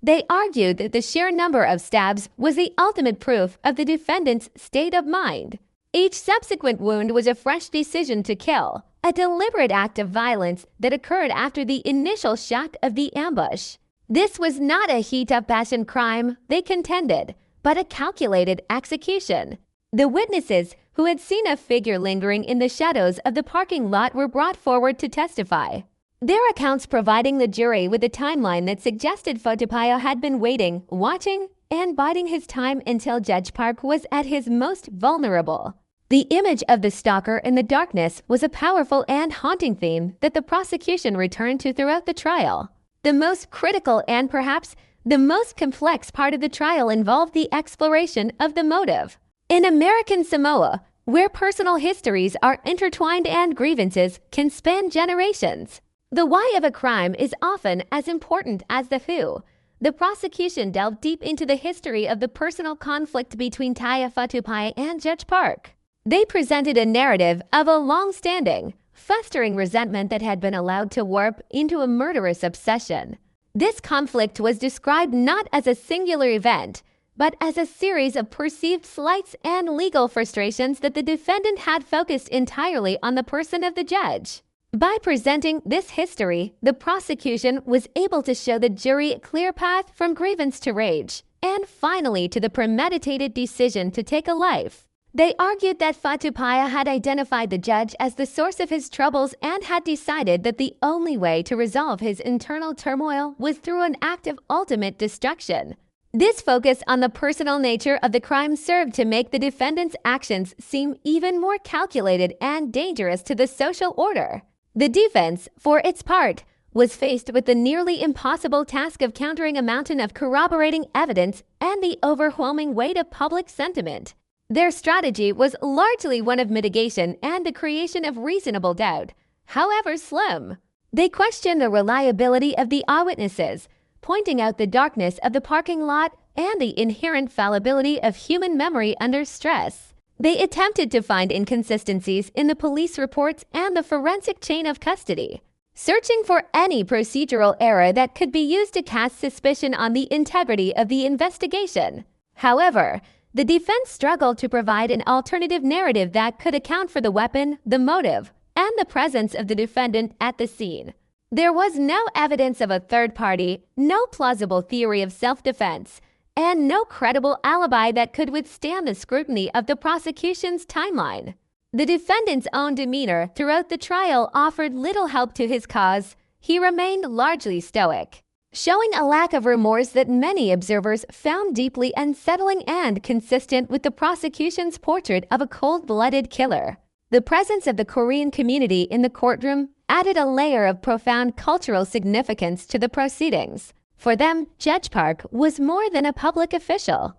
They argued that the sheer number of stabs was the ultimate proof of the defendant's state of mind. Each subsequent wound was a fresh decision to kill, a deliberate act of violence that occurred after the initial shock of the ambush. This was not a heat-of-passion crime, they contended, but a calculated execution. The witnesses who had seen a figure lingering in the shadows of the parking lot were brought forward to testify, their accounts providing the jury with a timeline that suggested Fatupayo had been waiting, watching, and biding his time until Judge Park was at his most vulnerable. The image of the stalker in the darkness was a powerful and haunting theme that the prosecution returned to throughout the trial. The most critical and perhaps the most complex part of the trial involved the exploration of the motive. In American Samoa, where personal histories are intertwined and grievances can span generations, the why of a crime is often as important as the who. The prosecution delved deep into the history of the personal conflict between Taya Fatupayo and Judge Park. They presented a narrative of a long-standing, festering resentment that had been allowed to warp into a murderous obsession. This conflict was described not as a singular event, but as a series of perceived slights and legal frustrations that the defendant had focused entirely on the person of the judge. By presenting this history, the prosecution was able to show the jury a clear path from grievance to rage, and finally to the premeditated decision to take a life. They argued that Fatupaya had identified the judge as the source of his troubles and had decided that the only way to resolve his internal turmoil was through an act of ultimate destruction. This focus on the personal nature of the crime served to make the defendant's actions seem even more calculated and dangerous to the social order. The defense, for its part, was faced with the nearly impossible task of countering a mountain of corroborating evidence and the overwhelming weight of public sentiment. Their strategy was largely one of mitigation and the creation of reasonable doubt, however slim. They questioned the reliability of the eyewitnesses, pointing out the darkness of the parking lot and the inherent fallibility of human memory under stress. They attempted to find inconsistencies in the police reports and the forensic chain of custody, searching for any procedural error that could be used to cast suspicion on the integrity of the investigation. However, the defense struggled to provide an alternative narrative that could account for the weapon, the motive, and the presence of the defendant at the scene. There was no evidence of a third party, no plausible theory of self-defense, and no credible alibi that could withstand the scrutiny of the prosecution's timeline. The defendant's own demeanor throughout the trial offered little help to his cause. He remained largely stoic, showing a lack of remorse that many observers found deeply unsettling and consistent with the prosecution's portrait of a cold-blooded killer. The presence of the Korean community in the courtroom added a layer of profound cultural significance to the proceedings. For them, Judge Park was more than a public official.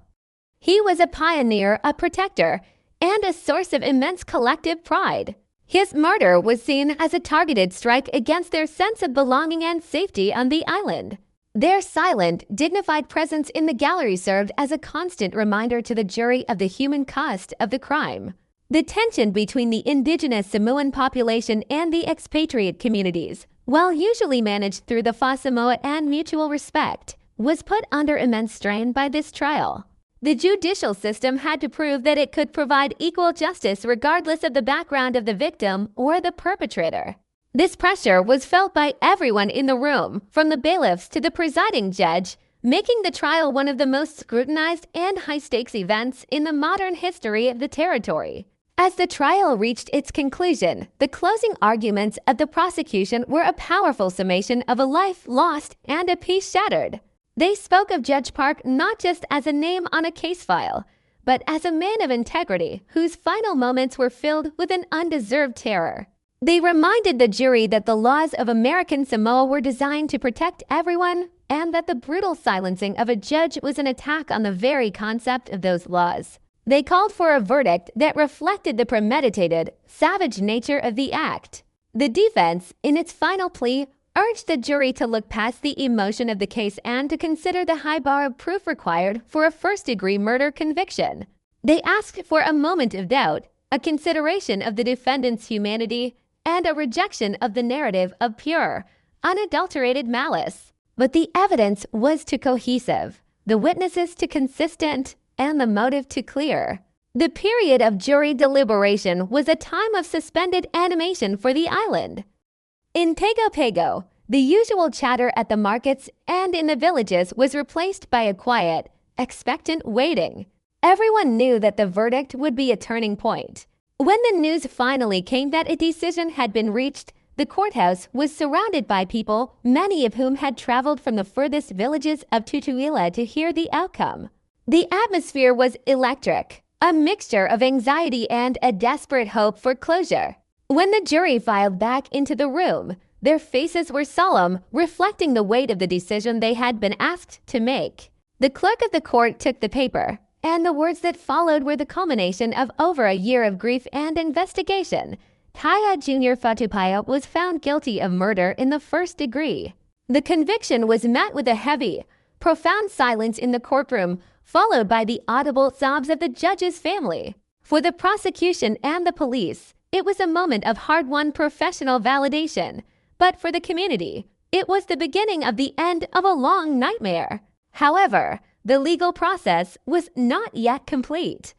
He was a pioneer, a protector, and a source of immense collective pride. His murder was seen as a targeted strike against their sense of belonging and safety on the island. Their silent, dignified presence in the gallery served as a constant reminder to the jury of the human cost of the crime. The tension between the indigenous Samoan population and the expatriate communities, while usually managed through the Fa-Samoa and mutual respect, was put under immense strain by this trial. The judicial system had to prove that it could provide equal justice regardless of the background of the victim or the perpetrator. This pressure was felt by everyone in the room, from the bailiffs to the presiding judge, making the trial one of the most scrutinized and high-stakes events in the modern history of the territory. As the trial reached its conclusion, the closing arguments of the prosecution were a powerful summation of a life lost and a peace shattered. They spoke of Judge Park not just as a name on a case file, but as a man of integrity whose final moments were filled with an undeserved terror. They reminded the jury that the laws of American Samoa were designed to protect everyone, and that the brutal silencing of a judge was an attack on the very concept of those laws. They called for a verdict that reflected the premeditated, savage nature of the act. The defense, in its final plea, urged the jury to look past the emotion of the case and to consider the high bar of proof required for a first-degree murder conviction. They asked for a moment of doubt, a consideration of the defendant's humanity, and a rejection of the narrative of pure, unadulterated malice. But the evidence was too cohesive, the witnesses too consistent, and the motive too clear. The period of jury deliberation was a time of suspended animation for the island. In Pago Pago, the usual chatter at the markets and in the villages was replaced by a quiet, expectant waiting. Everyone knew that the verdict would be a turning point. When the news finally came that a decision had been reached, the courthouse was surrounded by people, many of whom had traveled from the furthest villages of Tutuila to hear the outcome. The atmosphere was electric, a mixture of anxiety and a desperate hope for closure. When the jury filed back into the room, their faces were solemn, reflecting the weight of the decision they had been asked to make. The clerk of the court took the paper, and the words that followed were the culmination of over a year of grief and investigation. Taya Jr. Fatupaya was found guilty of murder in the first degree. The conviction was met with a heavy, profound silence in the courtroom, followed by the audible sobs of the judge's family. For the prosecution and the police, it was a moment of hard-won professional validation, but for the community, it was the beginning of the end of a long nightmare. However, the legal process was not yet complete.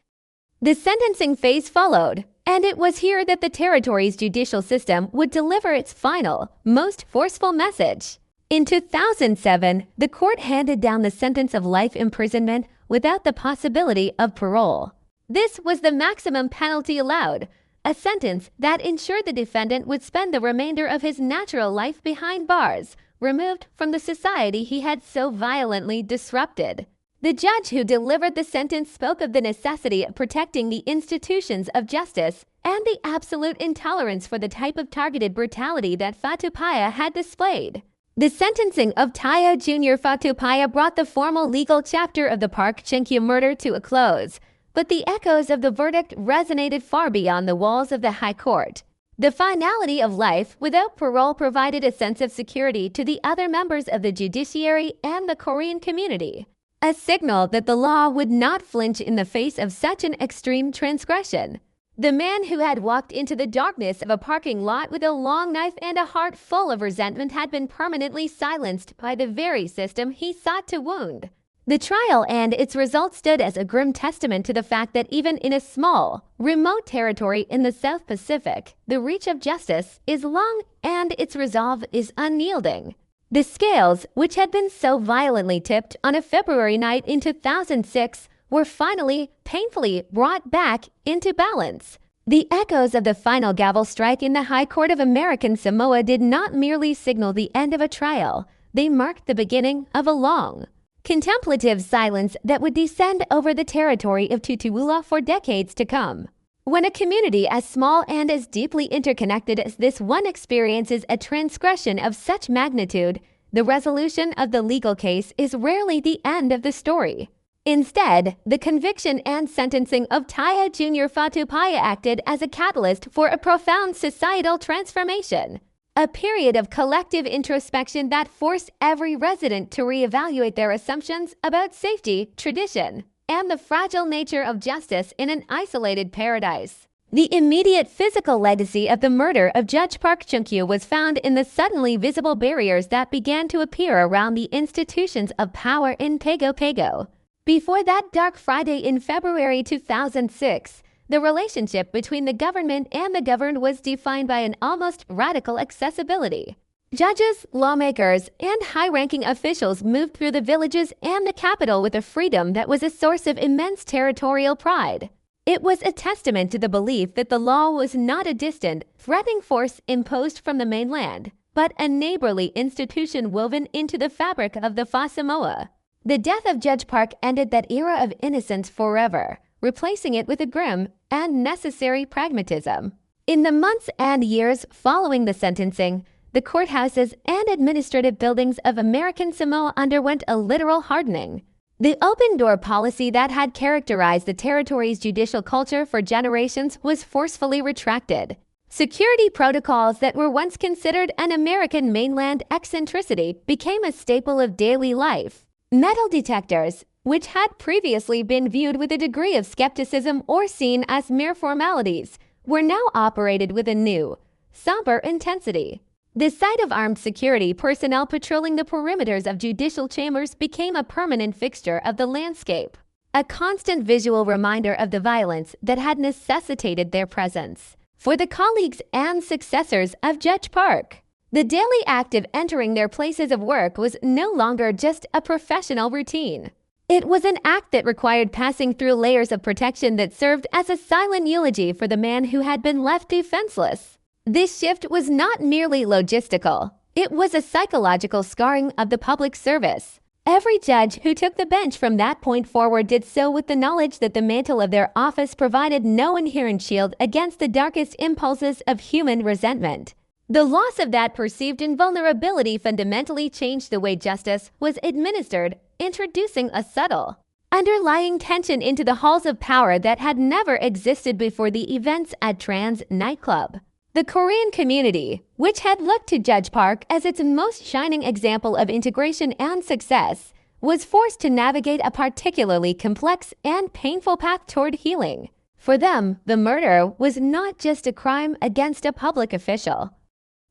The sentencing phase followed, and it was here that the territory's judicial system would deliver its final, most forceful message. In 2007, the court handed down the sentence of life imprisonment without the possibility of parole. This was the maximum penalty allowed, a sentence that ensured the defendant would spend the remainder of his natural life behind bars, removed from the society he had so violently disrupted. The judge who delivered the sentence spoke of the necessity of protecting the institutions of justice and the absolute intolerance for the type of targeted brutality that Fatupaya had displayed. The sentencing of Taya Jr. Fatupaya brought the formal legal chapter of the Park Chung-kyu murder to a close, but the echoes of the verdict resonated far beyond the walls of the High Court. The finality of life without parole provided a sense of security to the other members of the judiciary and the Korean community, a signal that the law would not flinch in the face of such an extreme transgression. The man who had walked into the darkness of a parking lot with a long knife and a heart full of resentment had been permanently silenced by the very system he sought to wound. The trial and its results stood as a grim testament to the fact that even in a small, remote territory in the South Pacific, the reach of justice is long and its resolve is unyielding. The scales, which had been so violently tipped on a February night in 2006, were finally, painfully brought back into balance. The echoes of the final gavel strike in the High Court of American Samoa did not merely signal the end of a trial, they marked the beginning of a long, contemplative silence that would descend over the territory of Tutuila for decades to come. When a community as small and as deeply interconnected as this one experiences a transgression of such magnitude, the resolution of the legal case is rarely the end of the story. Instead, the conviction and sentencing of Taya Jr. Fatupaya acted as a catalyst for a profound societal transformation, a period of collective introspection that forced every resident to reevaluate their assumptions about safety, tradition, and the fragile nature of justice in an isolated paradise. The immediate physical legacy of the murder of Judge Park Chung-kyu was found in the suddenly visible barriers that began to appear around the institutions of power in Pago Pago. Before that dark Friday in February 2006, the relationship between the government and the governed was defined by an almost radical accessibility. Judges, lawmakers, and high-ranking officials moved through the villages and the capital with a freedom that was a source of immense territorial pride. It was a testament to the belief that the law was not a distant, threatening force imposed from the mainland, but a neighborly institution woven into the fabric of the Samoa. The death of Judge Park ended that era of innocence forever, replacing it with a grim and necessary pragmatism. In the months and years following the sentencing, the courthouses and administrative buildings of American Samoa underwent a literal hardening. The open-door policy that had characterized the territory's judicial culture for generations was forcefully retracted. Security protocols that were once considered an American mainland eccentricity became a staple of daily life. Metal detectors, which had previously been viewed with a degree of skepticism or seen as mere formalities, were now operated with a new, somber intensity. The sight of armed security personnel patrolling the perimeters of judicial chambers became a permanent fixture of the landscape, a constant visual reminder of the violence that had necessitated their presence. For the colleagues and successors of Judge Park, the daily act of entering their places of work was no longer just a professional routine. It was an act that required passing through layers of protection that served as a silent eulogy for the man who had been left defenseless. This shift was not merely logistical. It was a psychological scarring of the public service. Every judge who took the bench from that point forward did so with the knowledge that the mantle of their office provided no inherent shield against the darkest impulses of human resentment. The loss of that perceived invulnerability fundamentally changed the way justice was administered, introducing a subtle, underlying tension into the halls of power that had never existed before the events at Trans nightclub. The Korean community, which had looked to Judge Park as its most shining example of integration and success, was forced to navigate a particularly complex and painful path toward healing. For them, the murder was not just a crime against a public official.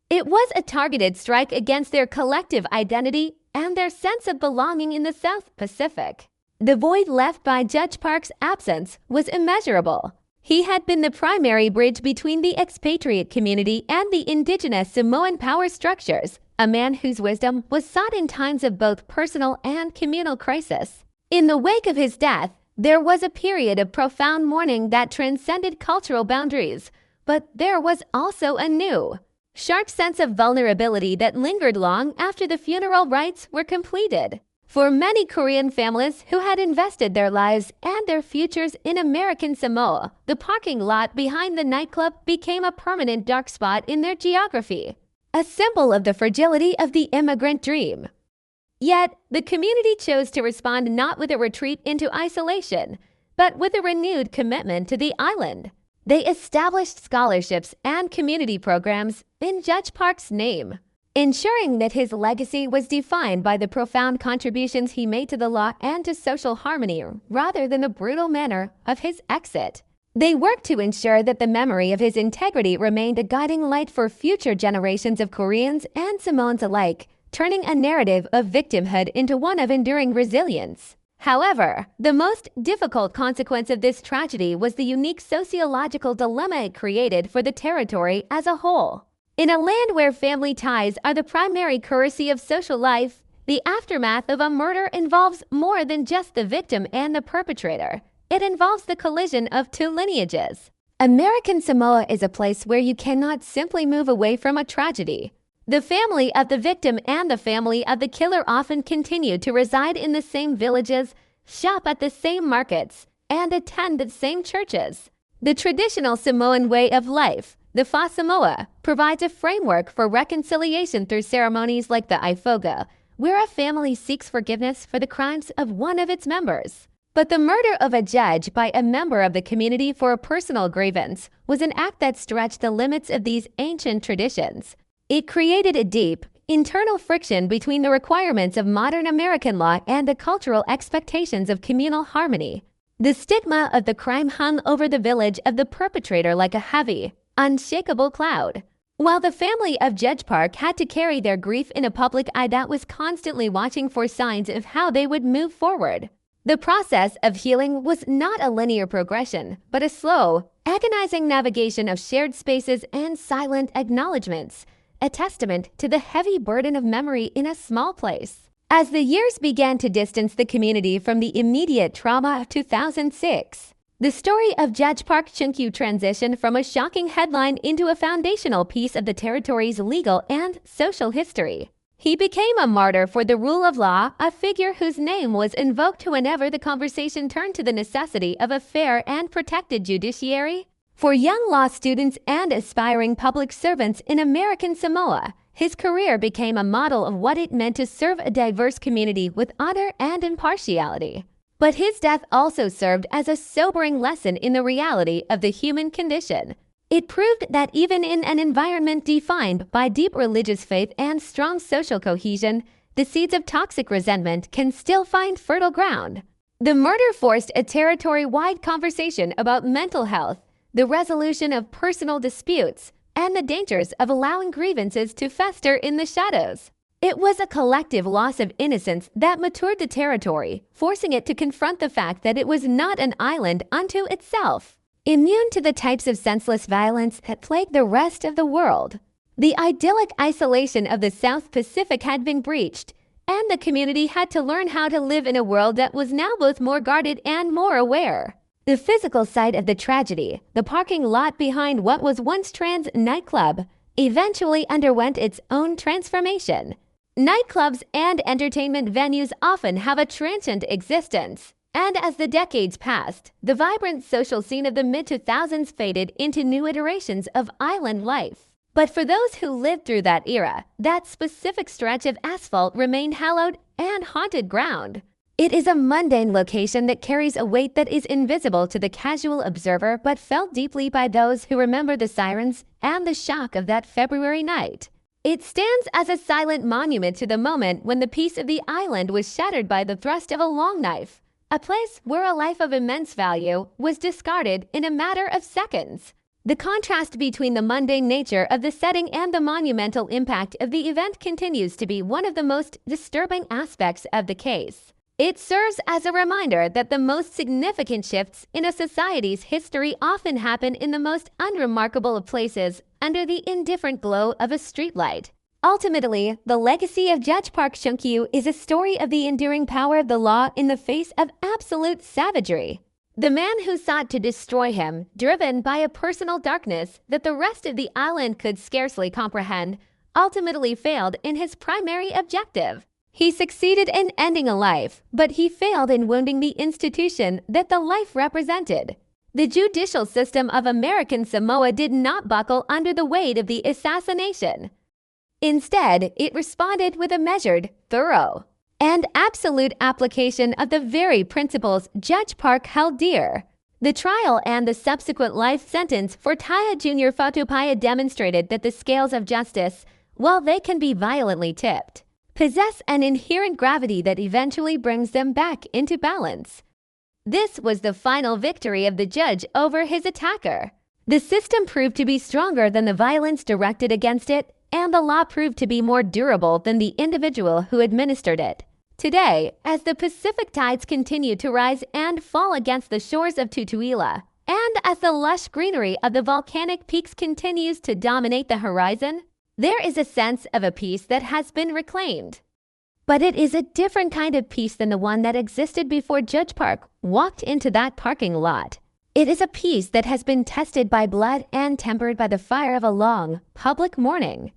It was a targeted strike against their collective identity and their sense of belonging in the South Pacific. The void left by Judge Park's absence was immeasurable. He had been the primary bridge between the expatriate community and the indigenous Samoan power structures, a man whose wisdom was sought in times of both personal and communal crisis. In the wake of his death, There was a period of profound mourning that transcended cultural boundaries, but there was also a new, sharp sense of vulnerability that lingered long after the funeral rites were completed. For many Korean families who had invested their lives and their futures in American Samoa, the parking lot behind the nightclub became a permanent dark spot in their geography, a symbol of the fragility of the immigrant dream. Yet, the community chose to respond not with a retreat into isolation, but with a renewed commitment to the island. They established scholarships and community programs in Judge Park's name, ensuring that his legacy was defined by the profound contributions he made to the law and to social harmony rather than the brutal manner of his exit. They worked to ensure that the memory of his integrity remained a guiding light for future generations of Koreans and Samoans alike, turning a narrative of victimhood into one of enduring resilience. However, the most difficult consequence of this tragedy was the unique sociological dilemma it created for the territory as a whole. In a land where family ties are the primary currency of social life, the aftermath of a murder involves more than just the victim and the perpetrator. It involves the collision of two lineages. American Samoa is a place where you cannot simply move away from a tragedy. The family of the victim and the family of the killer often continue to reside in the same villages, shop at the same markets, and attend the same churches. The traditional Samoan way of life, the Fa Samoa, provides a framework for reconciliation through ceremonies like the Ifoga, where a family seeks forgiveness for the crimes of one of its members. But the murder of a judge by a member of the community for a personal grievance was an act that stretched the limits of these ancient traditions. It created a deep, internal friction between the requirements of modern American law and the cultural expectations of communal harmony. The stigma of the crime hung over the village of the perpetrator like a heavy, unshakable cloud. While the family of Judge Park had to carry their grief in a public eye that was constantly watching for signs of how they would move forward. The process of healing was not a linear progression, but a slow, agonizing navigation of shared spaces and silent acknowledgments, a testament to the heavy burden of memory in a small place. As the years began to distance the community from the immediate trauma of 2006, the story of Judge Park Chunkyou transitioned from a shocking headline into a foundational piece of the territory's legal and social history. He became a martyr for the rule of law, a figure whose name was invoked whenever the conversation turned to the necessity of a fair and protected judiciary. For young law students and aspiring public servants in American Samoa, his career became a model of what it meant to serve a diverse community with honor and impartiality. But his death also served as a sobering lesson in the reality of the human condition. It proved that even in an environment defined by deep religious faith and strong social cohesion, the seeds of toxic resentment can still find fertile ground. The murder forced a territory-wide conversation about mental health, the resolution of personal disputes, and the dangers of allowing grievances to fester in the shadows. It was a collective loss of innocence that matured the territory, forcing it to confront the fact that it was not an island unto itself, immune to the types of senseless violence that plagued the rest of the world. The idyllic isolation of the South Pacific had been breached, and the community had to learn how to live in a world that was now both more guarded and more aware. The physical site of the tragedy, the parking lot behind what was once Trans nightclub, eventually underwent its own transformation. Nightclubs and entertainment venues often have a transient existence, and as the decades passed, the vibrant social scene of the mid-2000s faded into new iterations of island life. But for those who lived through that era, that specific stretch of asphalt remained hallowed and haunted ground. It is a mundane location that carries a weight that is invisible to the casual observer but felt deeply by those who remember the sirens and the shock of that February night. It stands as a silent monument to the moment when the peace of the island was shattered by the thrust of a long knife, a place where a life of immense value was discarded in a matter of seconds. The contrast between the mundane nature of the setting and the monumental impact of the event continues to be one of the most disturbing aspects of the case. It serves as a reminder that the most significant shifts in a society's history often happen in the most unremarkable of places under the indifferent glow of a streetlight. Ultimately, the legacy of Judge Park Chung-kyu is a story of the enduring power of the law in the face of absolute savagery. The man who sought to destroy him, driven by a personal darkness that the rest of the island could scarcely comprehend, ultimately failed in his primary objective. He succeeded in ending a life, but he failed in wounding the institution that the life represented. The judicial system of American Samoa did not buckle under the weight of the assassination. Instead, it responded with a measured, thorough, and absolute application of the very principles Judge Park held dear. The trial and the subsequent life sentence for Taya Jr. Fatupaya demonstrated that the scales of justice, while they can be violently tipped, possess an inherent gravity that eventually brings them back into balance. This was the final victory of the judge over his attacker. The system proved to be stronger than the violence directed against it, and the law proved to be more durable than the individual who administered it. Today, as the Pacific tides continue to rise and fall against the shores of Tutuila, and as the lush greenery of the volcanic peaks continues to dominate the horizon, there is a sense of a peace that has been reclaimed. But it is a different kind of peace than the one that existed before Judge Park walked into that parking lot. It is a peace that has been tested by blood and tempered by the fire of a long, public mourning.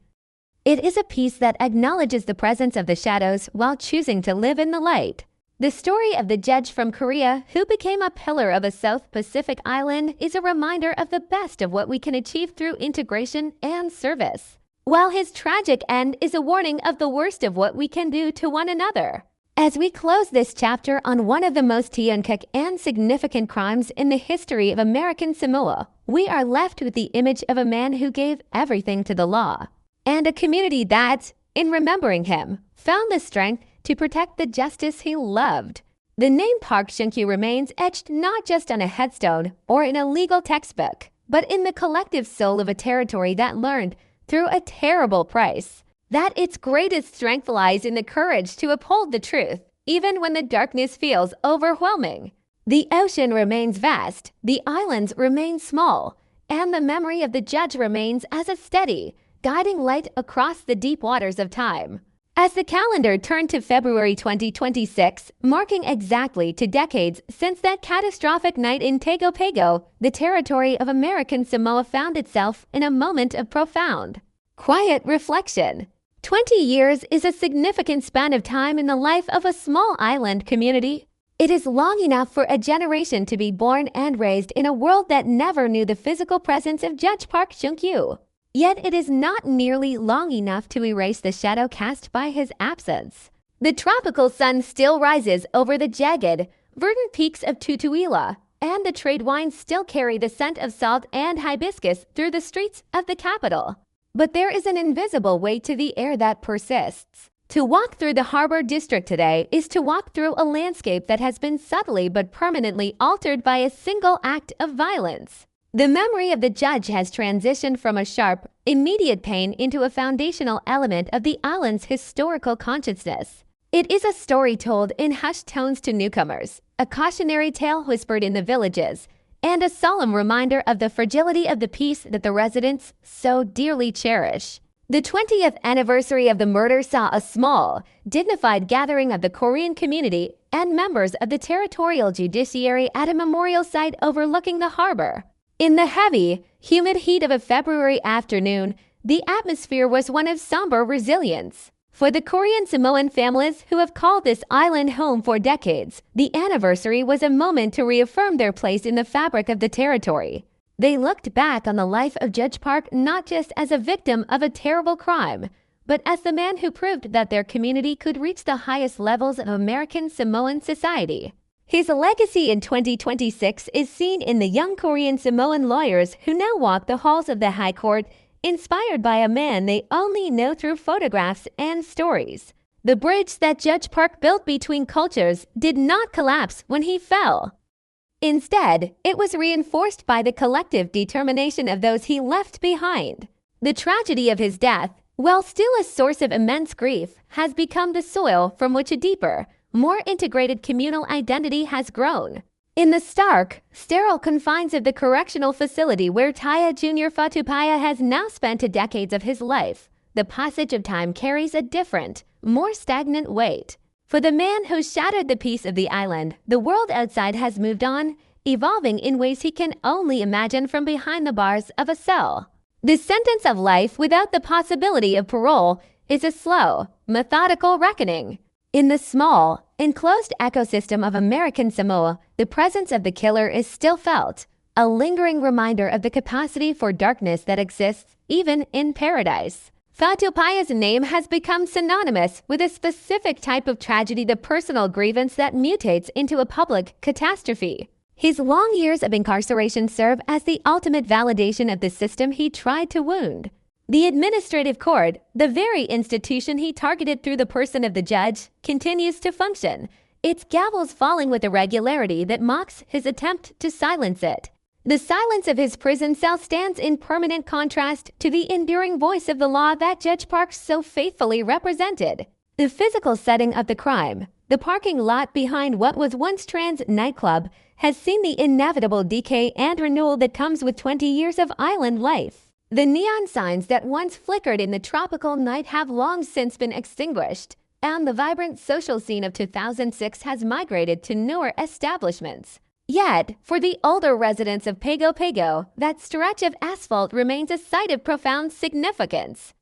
It is a peace that acknowledges the presence of the shadows while choosing to live in the light. The story of the judge from Korea who became a pillar of a South Pacific island is a reminder of the best of what we can achieve through integration and service, while his tragic end is a warning of the worst of what we can do to one another. As we close this chapter on one of the most tiyankak and significant crimes in the history of American Samoa, we are left with the image of a man who gave everything to the law, and a community that, in remembering him, found the strength to protect the justice he loved. The name Park Chung-kyu remains etched not just on a headstone or in a legal textbook, but in the collective soul of a territory that learned, through a terrible price, that its greatest strength lies in the courage to uphold the truth, even when the darkness feels overwhelming. The ocean remains vast, the islands remain small, and the memory of the judge remains as a steady, guiding light across the deep waters of time. As the calendar turned to February 2026, marking exactly 2 decades since that catastrophic night in Tego Pago, the territory of American Samoa found itself in a moment of profound, quiet reflection. 20 years is a significant span of time in the life of a small island community. It is long enough for a generation to be born and raised in a world that never knew the physical presence of Judge Park Chung-kyu. Yet it is not nearly long enough to erase the shadow cast by his absence. The tropical sun still rises over the jagged, verdant peaks of Tutuila, and the trade wines still carry the scent of salt and hibiscus through the streets of the capital. But there is an invisible weight to the air that persists. To walk through the harbor district today is to walk through a landscape that has been subtly but permanently altered by a single act of violence. The memory of the judge has transitioned from a sharp, immediate pain into a foundational element of the island's historical consciousness. It is a story told in hushed tones to newcomers, a cautionary tale whispered in the villages, and a solemn reminder of the fragility of the peace that the residents so dearly cherish. The 20th anniversary of the murder saw a small, dignified gathering of the Korean community and members of the territorial judiciary at a memorial site overlooking the harbor. In the heavy, humid heat of a February afternoon, the atmosphere was one of somber resilience. For the Korean Samoan families who have called this island home for decades, the anniversary was a moment to reaffirm their place in the fabric of the territory. They looked back on the life of Judge Park not just as a victim of a terrible crime, but as the man who proved that their community could reach the highest levels of American Samoan society. His legacy in 2026 is seen in the young Korean Samoan lawyers who now walk the halls of the High Court, inspired by a man they only know through photographs and stories. The bridge that Judge Park built between cultures did not collapse when he fell. Instead, it was reinforced by the collective determination of those he left behind. The tragedy of his death, while still a source of immense grief, has become the soil from which a deeper, more integrated communal identity has grown. In the stark, sterile confines of the correctional facility where Taya Jr. Fatupaya has now spent 2 decades of his life, the passage of time carries a different, more stagnant weight. For the man who shattered the peace of the island, the world outside has moved on, evolving in ways he can only imagine from behind the bars of a cell. The sentence of life without the possibility of parole is a slow, methodical reckoning. In the small, enclosed ecosystem of American Samoa, the presence of the killer is still felt, a lingering reminder of the capacity for darkness that exists even in paradise. Fatupaya's name has become synonymous with a specific type of tragedy, the personal grievance that mutates into a public catastrophe. His long years of incarceration serve as the ultimate validation of the system he tried to wound. The administrative court, the very institution he targeted through the person of the judge, continues to function, its gavels falling with a regularity that mocks his attempt to silence it. The silence of his prison cell stands in permanent contrast to the enduring voice of the law that Judge Park so faithfully represented. The physical setting of the crime, the parking lot behind what was once Trans nightclub, has seen the inevitable decay and renewal that comes with 20 years of island life. The neon signs that once flickered in the tropical night have long since been extinguished, and the vibrant social scene of 2006 has migrated to newer establishments. Yet, for the older residents of Pago Pago, that stretch of asphalt remains a site of profound significance.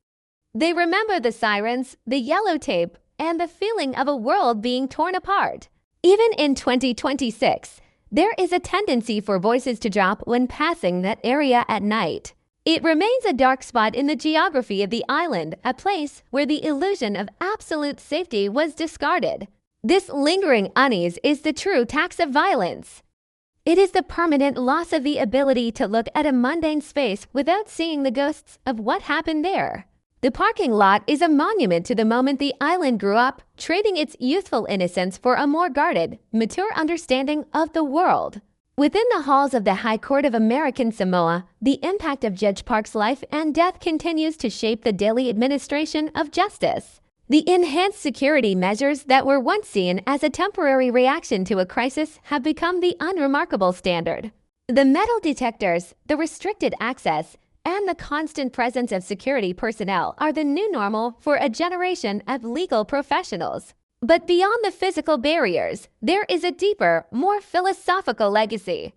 They remember the sirens, the yellow tape, and the feeling of a world being torn apart. Even in 2026, there is a tendency for voices to drop when passing that area at night. It remains a dark spot in the geography of the island, a place where the illusion of absolute safety was discarded. This lingering unease is the true tax of violence. It is the permanent loss of the ability to look at a mundane space without seeing the ghosts of what happened there. The parking lot is a monument to the moment the island grew up, trading its youthful innocence for a more guarded, mature understanding of the world. Within the halls of the High Court of American Samoa, the impact of Judge Park's life and death continues to shape the daily administration of justice. The enhanced security measures that were once seen as a temporary reaction to a crisis have become the unremarkable standard. The metal detectors, the restricted access, and the constant presence of security personnel are the new normal for a generation of legal professionals. But beyond the physical barriers, there is a deeper, more philosophical legacy.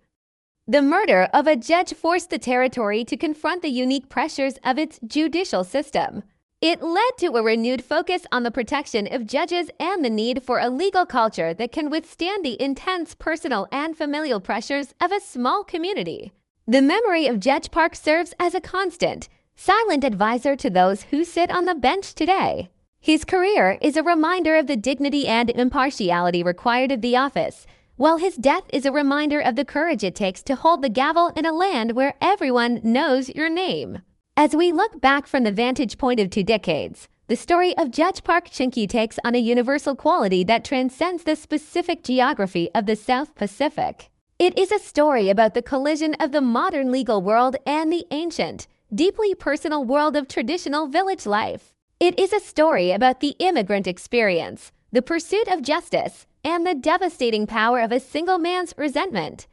The murder of a judge forced the territory to confront the unique pressures of its judicial system. It led to a renewed focus on the protection of judges and the need for a legal culture that can withstand the intense personal and familial pressures of a small community. The memory of Judge Park serves as a constant, silent advisor to those who sit on the bench today. His career is a reminder of the dignity and impartiality required of the office, while his death is a reminder of the courage it takes to hold the gavel in a land where everyone knows your name. As we look back from the vantage point of 2 decades, the story of Judge Park Chinky takes on a universal quality that transcends the specific geography of the South Pacific. It is a story about the collision of the modern legal world and the ancient, deeply personal world of traditional village life. It is a story about the immigrant experience, the pursuit of justice, and the devastating power of a single man's resentment.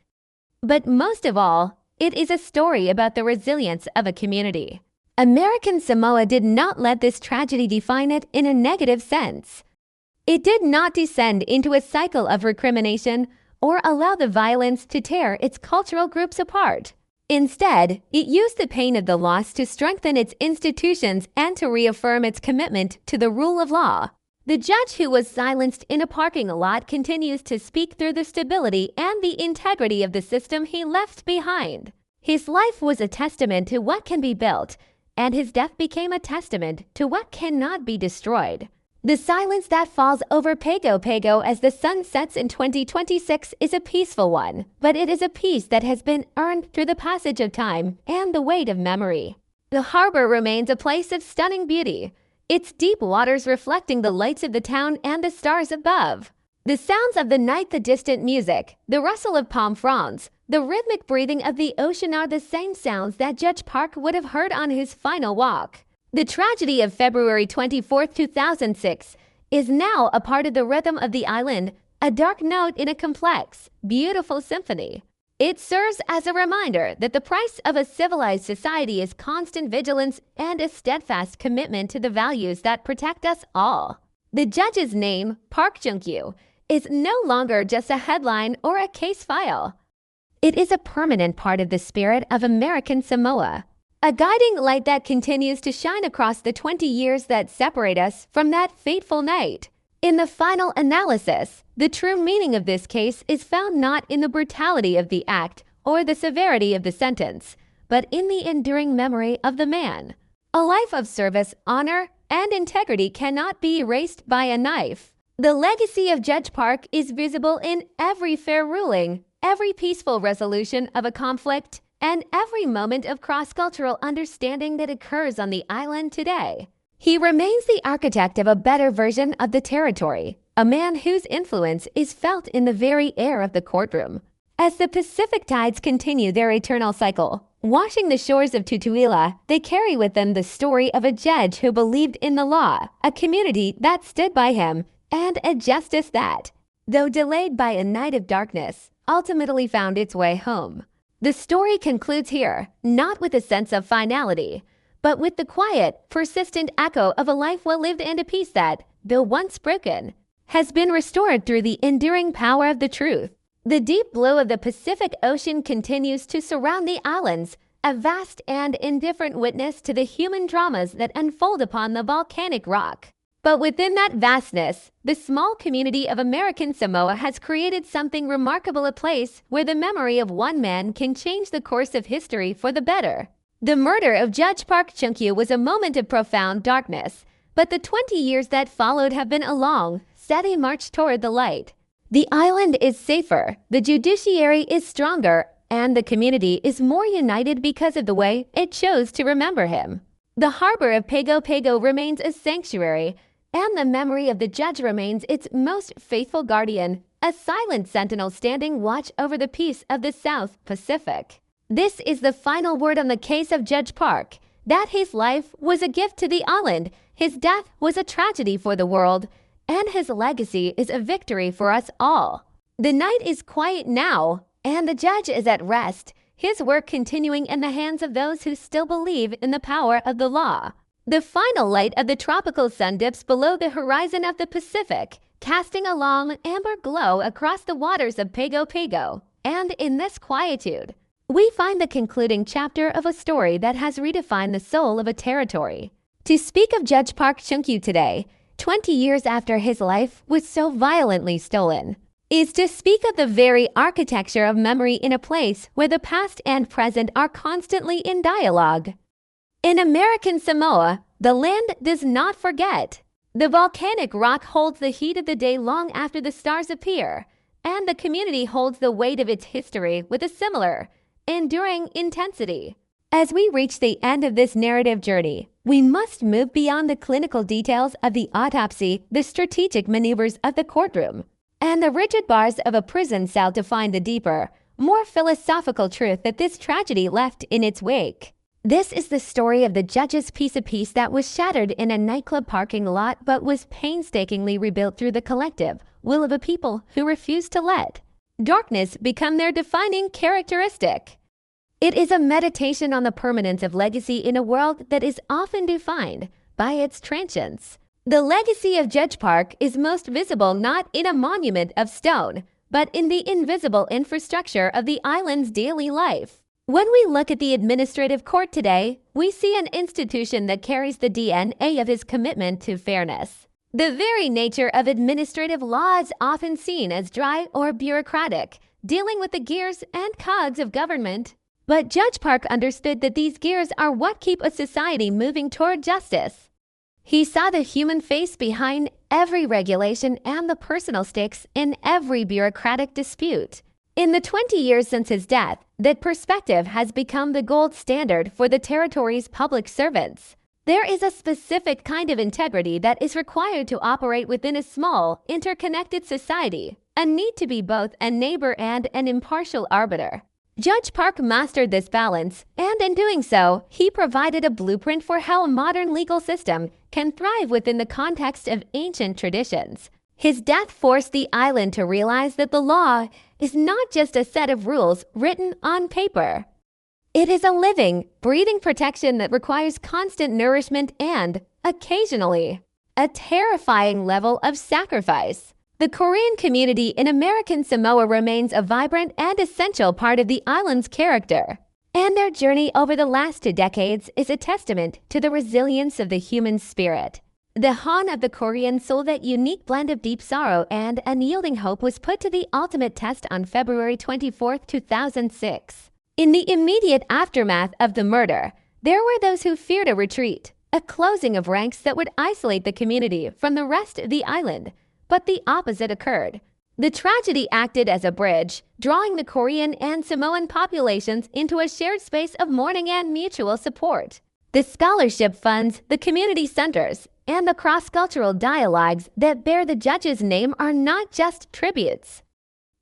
But most of all, it is a story about the resilience of a community. American Samoa did not let this tragedy define it in a negative sense. It did not descend into a cycle of recrimination or allow the violence to tear its cultural groups apart. Instead, it used the pain of the loss to strengthen its institutions and to reaffirm its commitment to the rule of law. The judge who was silenced in a parking lot continues to speak through the stability and the integrity of the system he left behind. His life was a testament to what can be built, and his death became a testament to what cannot be destroyed. The silence that falls over Pago Pago as the sun sets in 2026 is a peaceful one, but it is a peace that has been earned through the passage of time and the weight of memory. The harbor remains a place of stunning beauty, its deep waters reflecting the lights of the town and the stars above. The sounds of the night, the distant music, the rustle of palm fronds, the rhythmic breathing of the ocean are the same sounds that Judge Park would have heard on his final walk. The tragedy of February 24, 2006 is now a part of the rhythm of the island, a dark note in a complex, beautiful symphony. It serves as a reminder that the price of a civilized society is constant vigilance and a steadfast commitment to the values that protect us all. The judge's name, Park Jung-kyu, is no longer just a headline or a case file. It is a permanent part of the spirit of American Samoa, a guiding light that continues to shine across the 20 years that separate us from that fateful night. In the final analysis, the true meaning of this case is found not in the brutality of the act or the severity of the sentence, but in the enduring memory of the man. A life of service, honor, and integrity cannot be erased by a knife. The legacy of Judge Park is visible in every fair ruling, every peaceful resolution of a conflict, and every moment of cross-cultural understanding that occurs on the island today. He remains the architect of a better version of the territory, a man whose influence is felt in the very air of the courtroom. As the Pacific tides continue their eternal cycle, washing the shores of Tutuila, they carry with them the story of a judge who believed in the law, a community that stood by him, and a justice that, though delayed by a night of darkness, ultimately found its way home. The story concludes here, not with a sense of finality, but with the quiet, persistent echo of a life well lived and a peace that, though once broken, has been restored through the enduring power of the truth. The deep blue of the Pacific Ocean continues to surround the islands, a vast and indifferent witness to the human dramas that unfold upon the volcanic rock. But within that vastness, the small community of American Samoa has created something remarkable, a place where the memory of one man can change the course of history for the better. The murder of Judge Park Chung-kyu was a moment of profound darkness, but the 20 years that followed have been a long, steady march toward the light. The island is safer, the judiciary is stronger, and the community is more united because of the way it chose to remember him. The harbor of Pago Pago remains a sanctuary, and the memory of the judge remains its most faithful guardian, a silent sentinel standing watch over the peace of the South Pacific. This is the final word on the case of Judge Park, that his life was a gift to the island, his death was a tragedy for the world, and his legacy is a victory for us all. The night is quiet now, and the judge is at rest, his work continuing in the hands of those who still believe in the power of the law. The final light of the tropical sun dips below the horizon of the Pacific, casting a long amber glow across the waters of Pago Pago. And in this quietude, we find the concluding chapter of a story that has redefined the soul of a territory. To speak of Judge Park Chung-kyu today, 20 years after his life was so violently stolen, is to speak of the very architecture of memory in a place where the past and present are constantly in dialogue. In American Samoa, the land does not forget. The volcanic rock holds the heat of the day long after the stars appear, and the community holds the weight of its history with a similar, enduring intensity. As we reach the end of this narrative journey, we must move beyond the clinical details of the autopsy, the strategic maneuvers of the courtroom, and the rigid bars of a prison cell to find the deeper, more philosophical truth that this tragedy left in its wake. This is the story of the judge's piece of peace that was shattered in a nightclub parking lot but was painstakingly rebuilt through the collective will of a people who refused to let darkness become their defining characteristic. It is a meditation on the permanence of legacy in a world that is often defined by its transience. The legacy of Judge Park is most visible not in a monument of stone, but in the invisible infrastructure of the island's daily life. When we look at the administrative court today, we see an institution that carries the DNA of his commitment to fairness. The very nature of administrative law is often seen as dry or bureaucratic, dealing with the gears and cogs of government. But Judge Park understood that these gears are what keep a society moving toward justice. He saw the human face behind every regulation and the personal stakes in every bureaucratic dispute. In the 20 years since his death, that perspective has become the gold standard for the territory's public servants. There is a specific kind of integrity that is required to operate within a small, interconnected society, a need to be both a neighbor and an impartial arbiter. Judge Park mastered this balance, and in doing so, he provided a blueprint for how a modern legal system can thrive within the context of ancient traditions. His death forced the island to realize that the law is not just a set of rules written on paper. It is a living, breathing protection that requires constant nourishment and, occasionally, a terrifying level of sacrifice. The Korean community in American Samoa remains a vibrant and essential part of the island's character, and their journey over the last 2 decades is a testament to the resilience of the human spirit. The Han of the Korean soul, that unique blend of deep sorrow and unyielding hope, was put to the ultimate test on February 24, 2006. In the immediate aftermath of the murder, there were those who feared a retreat, a closing of ranks that would isolate the community from the rest of the island, but the opposite occurred. The tragedy acted as a bridge, drawing the Korean and Samoan populations into a shared space of mourning and mutual support. The scholarship funds, the community centers, and the cross-cultural dialogues that bear the judge's name are not just tributes.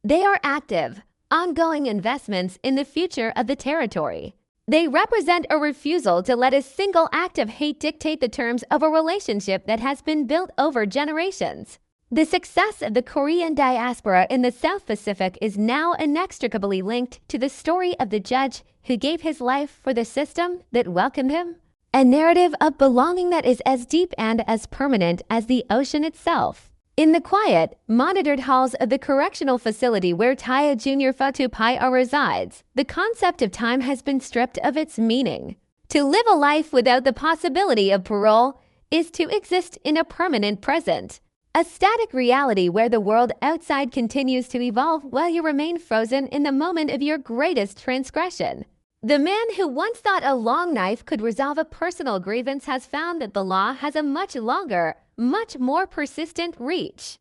They are active, ongoing investments in the future of the territory. They represent a refusal to let a single act of hate dictate the terms of a relationship that has been built over generations. The success of the Korean diaspora in the South Pacific is now inextricably linked to the story of the judge who gave his life for the system that welcomed him. A narrative of belonging that is as deep and as permanent as the ocean itself. In the quiet, monitored halls of the correctional facility where Taya Jr. Fatupaia resides, the concept of time has been stripped of its meaning. To live a life without the possibility of parole is to exist in a permanent present, a static reality where the world outside continues to evolve while you remain frozen in the moment of your greatest transgression. The man who once thought a long knife could resolve a personal grievance has found that the law has a much longer, much more persistent reach.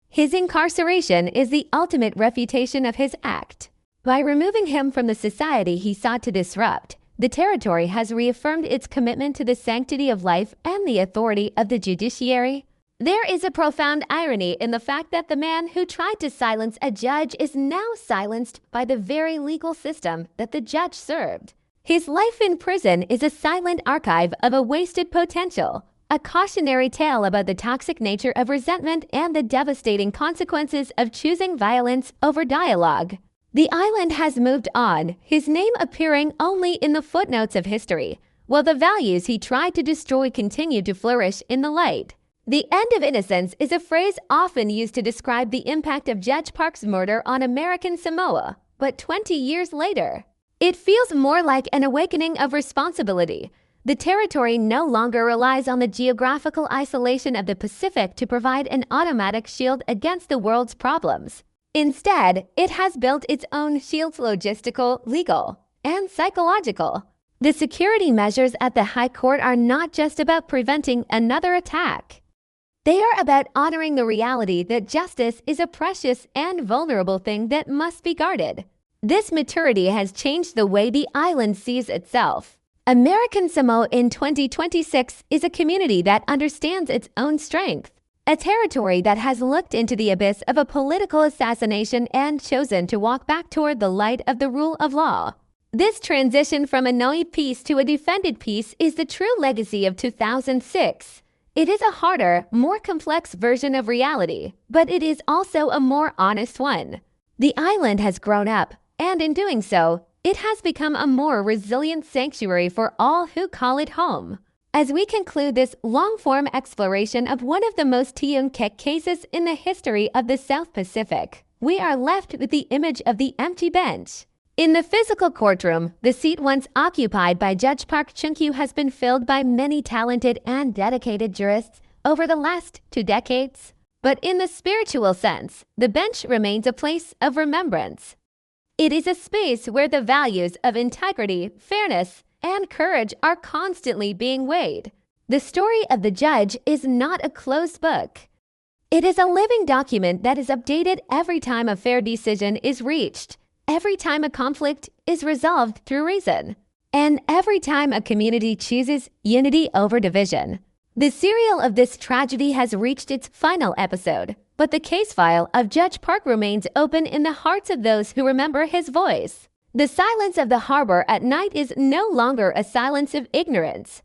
His incarceration is the ultimate refutation of his act. By removing him from the society he sought to disrupt, the territory has reaffirmed its commitment to the sanctity of life and the authority of the judiciary. There is a profound irony in the fact that the man who tried to silence a judge is now silenced by the very legal system that the judge served. His life in prison is a silent archive of a wasted potential, a cautionary tale about the toxic nature of resentment and the devastating consequences of choosing violence over dialogue. The island has moved on, his name appearing only in the footnotes of history, while the values he tried to destroy continue to flourish in the light. The end of innocence is a phrase often used to describe the impact of Judge Park's murder on American Samoa, but 20 years later, it feels more like an awakening of responsibility. The territory no longer relies on the geographical isolation of the Pacific to provide an automatic shield against the world's problems. Instead, it has built its own shields, logistical, legal, and psychological. The security measures at the High Court are not just about preventing another attack. They are about honoring the reality that justice is a precious and vulnerable thing that must be guarded. This maturity has changed the way the island sees itself. American Samoa in 2026 is a community that understands its own strength, a territory that has looked into the abyss of a political assassination and chosen to walk back toward the light of the rule of law. This transition from a known peace to a defended peace is the true legacy of 2006. It is a harder, more complex version of reality, but it is also a more honest one. The island has grown up, and in doing so, it has become a more resilient sanctuary for all who call it home. As we conclude this long-form exploration of one of the most Tiyonkek cases in the history of the South Pacific, we are left with the image of the empty bench. In the physical courtroom, the seat once occupied by Judge Park Chung-kyu has been filled by many talented and dedicated jurists over the last 2 decades. But in the spiritual sense, the bench remains a place of remembrance. It is a space where the values of integrity, fairness, and courage are constantly being weighed. The story of the judge is not a closed book. It is a living document that is updated every time a fair decision is reached, every time a conflict is resolved through reason, and every time a community chooses unity over division. The serial of this tragedy has reached its final episode, but the case file of Judge Park remains open in the hearts of those who remember his voice. The silence of the harbor at night is no longer a silence of ignorance.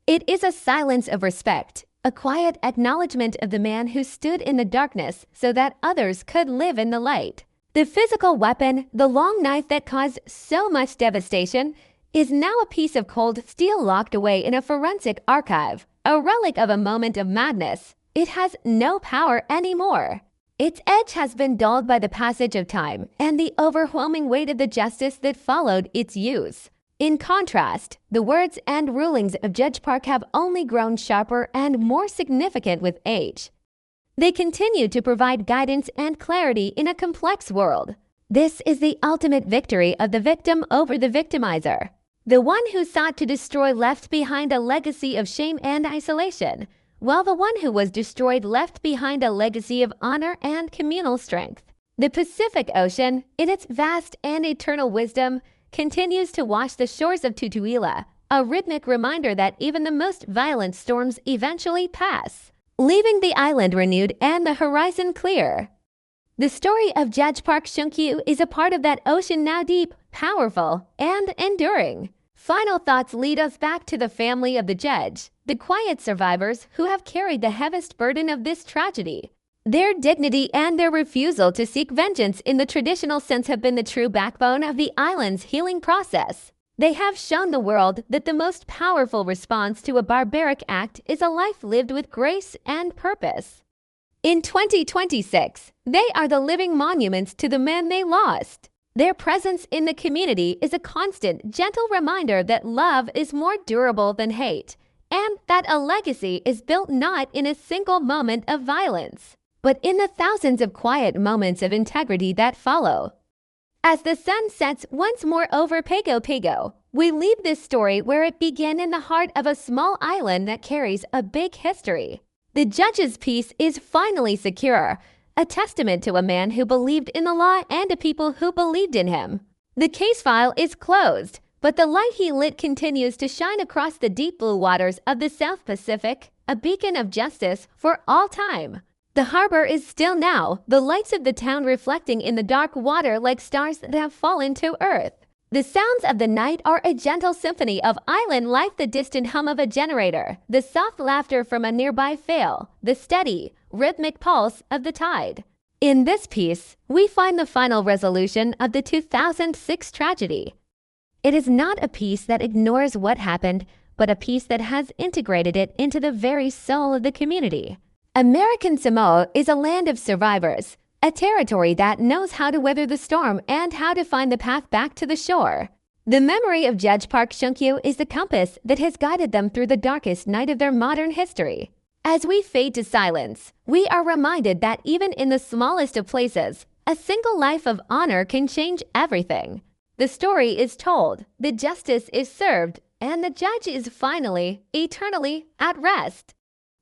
It is a silence of respect, a quiet acknowledgement of the man who stood in the darkness so that others could live in the light. The physical weapon, the long knife that caused so much devastation, is now a piece of cold steel locked away in a forensic archive, a relic of a moment of madness. It has no power anymore. Its edge has been dulled by the passage of time and the overwhelming weight of the justice that followed its use. In contrast, the words and rulings of Judge Park have only grown sharper and more significant with age. They continue to provide guidance and clarity in a complex world. This is the ultimate victory of the victim over the victimizer. The one who sought to destroy left behind a legacy of shame and isolation, while the one who was destroyed left behind a legacy of honor and communal strength. The Pacific Ocean, in its vast and eternal wisdom, continues to wash the shores of Tutuila, a rhythmic reminder that even the most violent storms eventually pass, leaving the island renewed and the horizon clear. The story of Judge Park Chung-kyu is a part of that ocean now deep, powerful, and enduring. Final thoughts lead us back to the family of the judge, the quiet survivors who have carried the heaviest burden of this tragedy. Their dignity and their refusal to seek vengeance in the traditional sense have been the true backbone of the island's healing process. They have shown the world that the most powerful response to a barbaric act is a life lived with grace and purpose. In 2026, they are the living monuments to the men they lost. Their presence in the community is a constant, gentle reminder that love is more durable than hate, and that a legacy is built not in a single moment of violence, but in the thousands of quiet moments of integrity that follow. As the sun sets once more over Pago Pago, we leave this story where it began in the heart of a small island that carries a big history. The judge's peace is finally secure, a testament to a man who believed in the law and a people who believed in him. The case file is closed, but the light he lit continues to shine across the deep blue waters of the South Pacific, a beacon of justice for all time. The harbor is still now, the lights of the town reflecting in the dark water like stars that have fallen to earth. The sounds of the night are a gentle symphony of island life, the distant hum of a generator, the soft laughter from a nearby fail, the steady, rhythmic pulse of the tide. In this piece, we find the final resolution of the 2006 tragedy. It is not a piece that ignores what happened, but a piece that has integrated it into the very soul of the community. American Samoa is a land of survivors, a territory that knows how to weather the storm and how to find the path back to the shore. The memory of Judge Park Chung-kyu is the compass that has guided them through the darkest night of their modern history. As we fade to silence, we are reminded that even in the smallest of places, a single life of honor can change everything. The story is told, the justice is served, and the judge is finally, eternally at rest.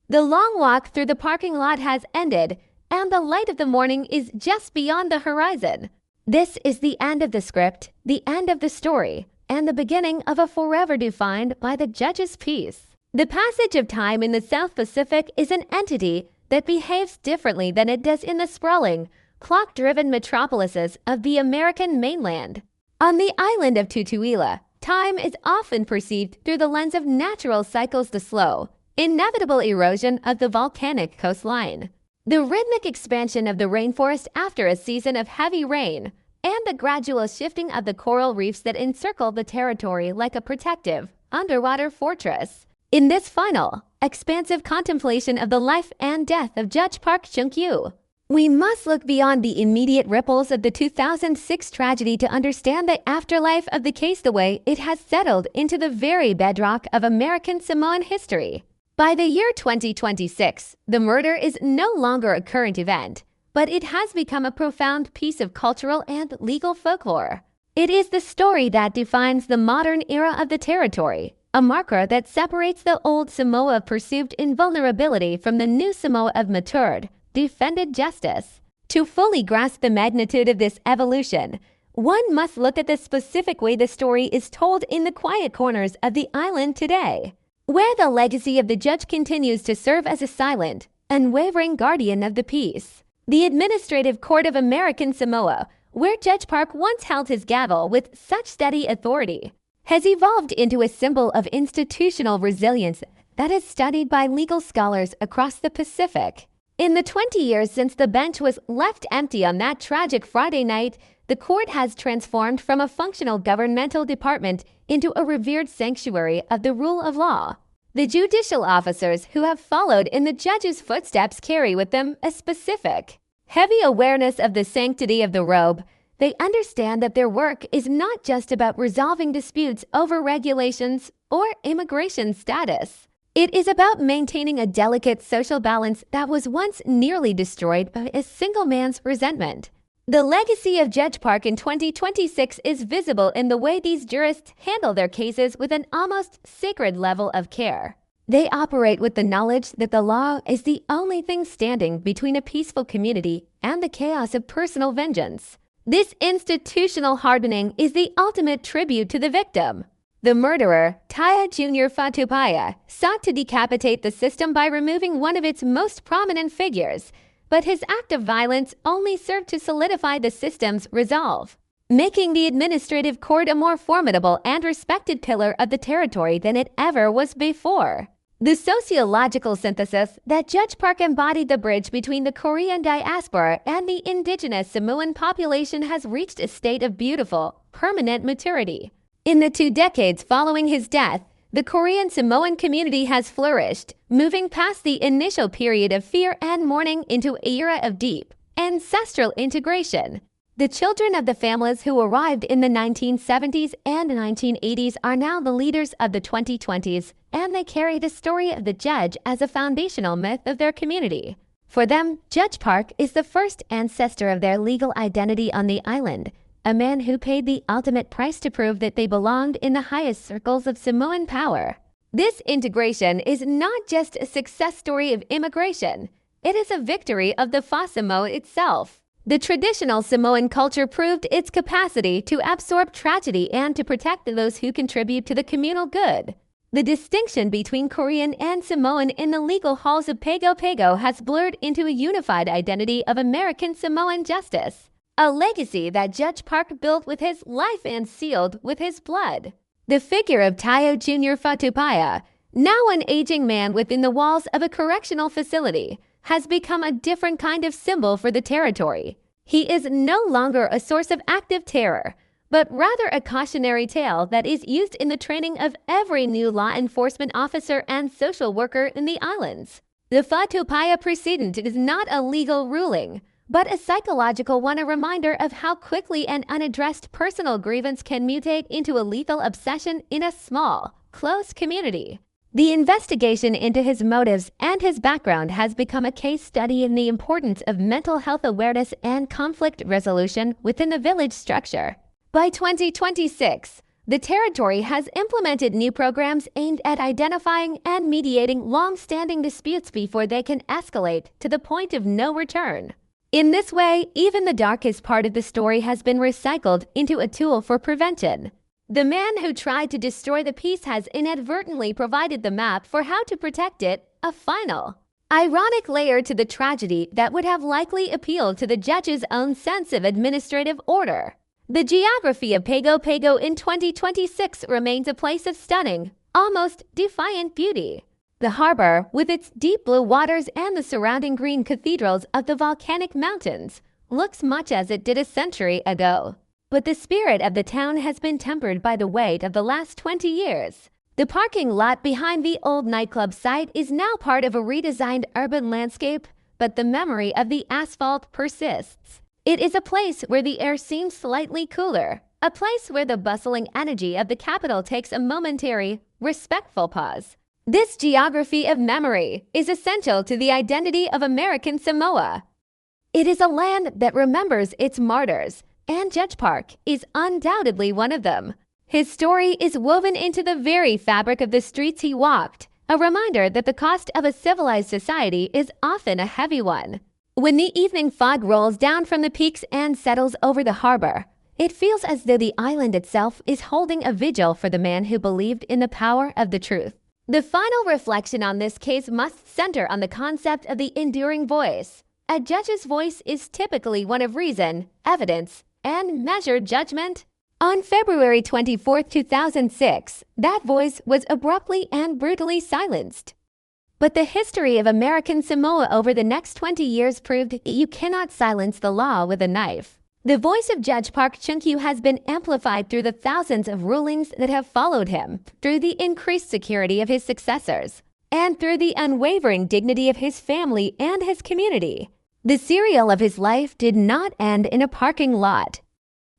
The long walk through the parking lot has ended, and the light of the morning is just beyond the horizon. This is the end of the script, the end of the story, and the beginning of a forever defined by the judge's peace. The passage of time in the South Pacific is an entity that behaves differently than it does in the sprawling, clock-driven metropolises of the American mainland. On the island of Tutuila, time is often perceived through the lens of natural cycles, the slow, inevitable erosion of the volcanic coastline, the rhythmic expansion of the rainforest after a season of heavy rain, and the gradual shifting of the coral reefs that encircle the territory like a protective, underwater fortress. In this final, expansive contemplation of the life and death of Judge Park Chung-kyu, we must look beyond the immediate ripples of the 2006 tragedy to understand the afterlife of the case the way it has settled into the very bedrock of American Samoan history. By the year 2026, the murder is no longer a current event, but it has become a profound piece of cultural and legal folklore. It is the story that defines the modern era of the territory, a marker that separates the old Samoa of perceived invulnerability from the new Samoa of matured, defended justice. To fully grasp the magnitude of this evolution, one must look at the specific way the story is told in the quiet corners of the island today, where the legacy of the judge continues to serve as a silent, unwavering guardian of the peace. The Administrative Court of American Samoa, where Judge Park once held his gavel with such steady authority, has evolved into a symbol of institutional resilience that is studied by legal scholars across the Pacific. In the 20 years since the bench was left empty on that tragic Friday night, the court has transformed from a functional governmental department into a revered sanctuary of the rule of law. The judicial officers who have followed in the judge's footsteps carry with them a specific, heavy awareness of the sanctity of the robe. They understand that their work is not just about resolving disputes over regulations or immigration status. It is about maintaining a delicate social balance that was once nearly destroyed by a single man's resentment. The legacy of Judge Park in 2026 is visible in the way these jurists handle their cases with an almost sacred level of care. They operate with the knowledge that the law is the only thing standing between a peaceful community and the chaos of personal vengeance. This institutional hardening is the ultimate tribute to the victim. The murderer, Taya Jr. Fatupaya, sought to decapitate the system by removing one of its most prominent figures, but his act of violence only served to solidify the system's resolve, making the administrative court a more formidable and respected pillar of the territory than it ever was before. The sociological synthesis that Judge Park embodied the bridge between the Korean diaspora and the indigenous Samoan population has reached a state of beautiful, permanent maturity. In the 2 decades following his death, the Korean Samoan community has flourished, moving past the initial period of fear and mourning into an era of deep, ancestral integration. The children of the families who arrived in the 1970s and 1980s are now the leaders of the 2020s, and they carry the story of the judge as a foundational myth of their community. For them, Judge Park is the first ancestor of their legal identity on the island, a man who paid the ultimate price to prove that they belonged in the highest circles of Samoan power. This integration is not just a success story of immigration. It is a victory of the Fasamo itself. The traditional Samoan culture proved its capacity to absorb tragedy and to protect those who contribute to the communal good. The distinction between Korean and Samoan in the legal halls of Pago Pago has blurred into a unified identity of American Samoan justice, a legacy that Judge Park built with his life and sealed with his blood. The figure of Tayo Jr. Fatupaya, now an aging man within the walls of a correctional facility, has become a different kind of symbol for the territory. He is no longer a source of active terror, but rather a cautionary tale that is used in the training of every new law enforcement officer and social worker in the islands. The Fatupaya precedent is not a legal ruling, but a psychological one, a reminder of how quickly an unaddressed personal grievance can mutate into a lethal obsession in a small, close community. The investigation into his motives and his background has become a case study in the importance of mental health awareness and conflict resolution within the village structure. By 2026, the territory has implemented new programs aimed at identifying and mediating long-standing disputes before they can escalate to the point of no return. In this way, even the darkest part of the story has been recycled into a tool for prevention. The man who tried to destroy the peace has inadvertently provided the map for how to protect it, a final, ironic layer to the tragedy that would have likely appealed to the judge's own sense of administrative order. The geography of Pago Pago in 2026 remains a place of stunning, almost defiant beauty. The harbor, with its deep blue waters and the surrounding green cathedrals of the volcanic mountains, looks much as it did a century ago. But the spirit of the town has been tempered by the weight of the last 20 years. The parking lot behind the old nightclub site is now part of a redesigned urban landscape, but the memory of the asphalt persists. It is a place where the air seems slightly cooler, a place where the bustling energy of the capital takes a momentary, respectful pause. This geography of memory is essential to the identity of American Samoa. It is a land that remembers its martyrs, and Judge Park is undoubtedly one of them. His story is woven into the very fabric of the streets he walked, a reminder that the cost of a civilized society is often a heavy one. When the evening fog rolls down from the peaks and settles over the harbor, it feels as though the island itself is holding a vigil for the man who believed in the power of the truth. The final reflection on this case must center on the concept of the enduring voice. A judge's voice is typically one of reason, evidence, and measured judgment. On February 24, 2006, that voice was abruptly and brutally silenced. But the history of American Samoa over the next 20 years proved that you cannot silence the law with a knife. The voice of Judge Park Chung-kyu has been amplified through the thousands of rulings that have followed him, through the increased security of his successors, and through the unwavering dignity of his family and his community. The serial of his life did not end in a parking lot.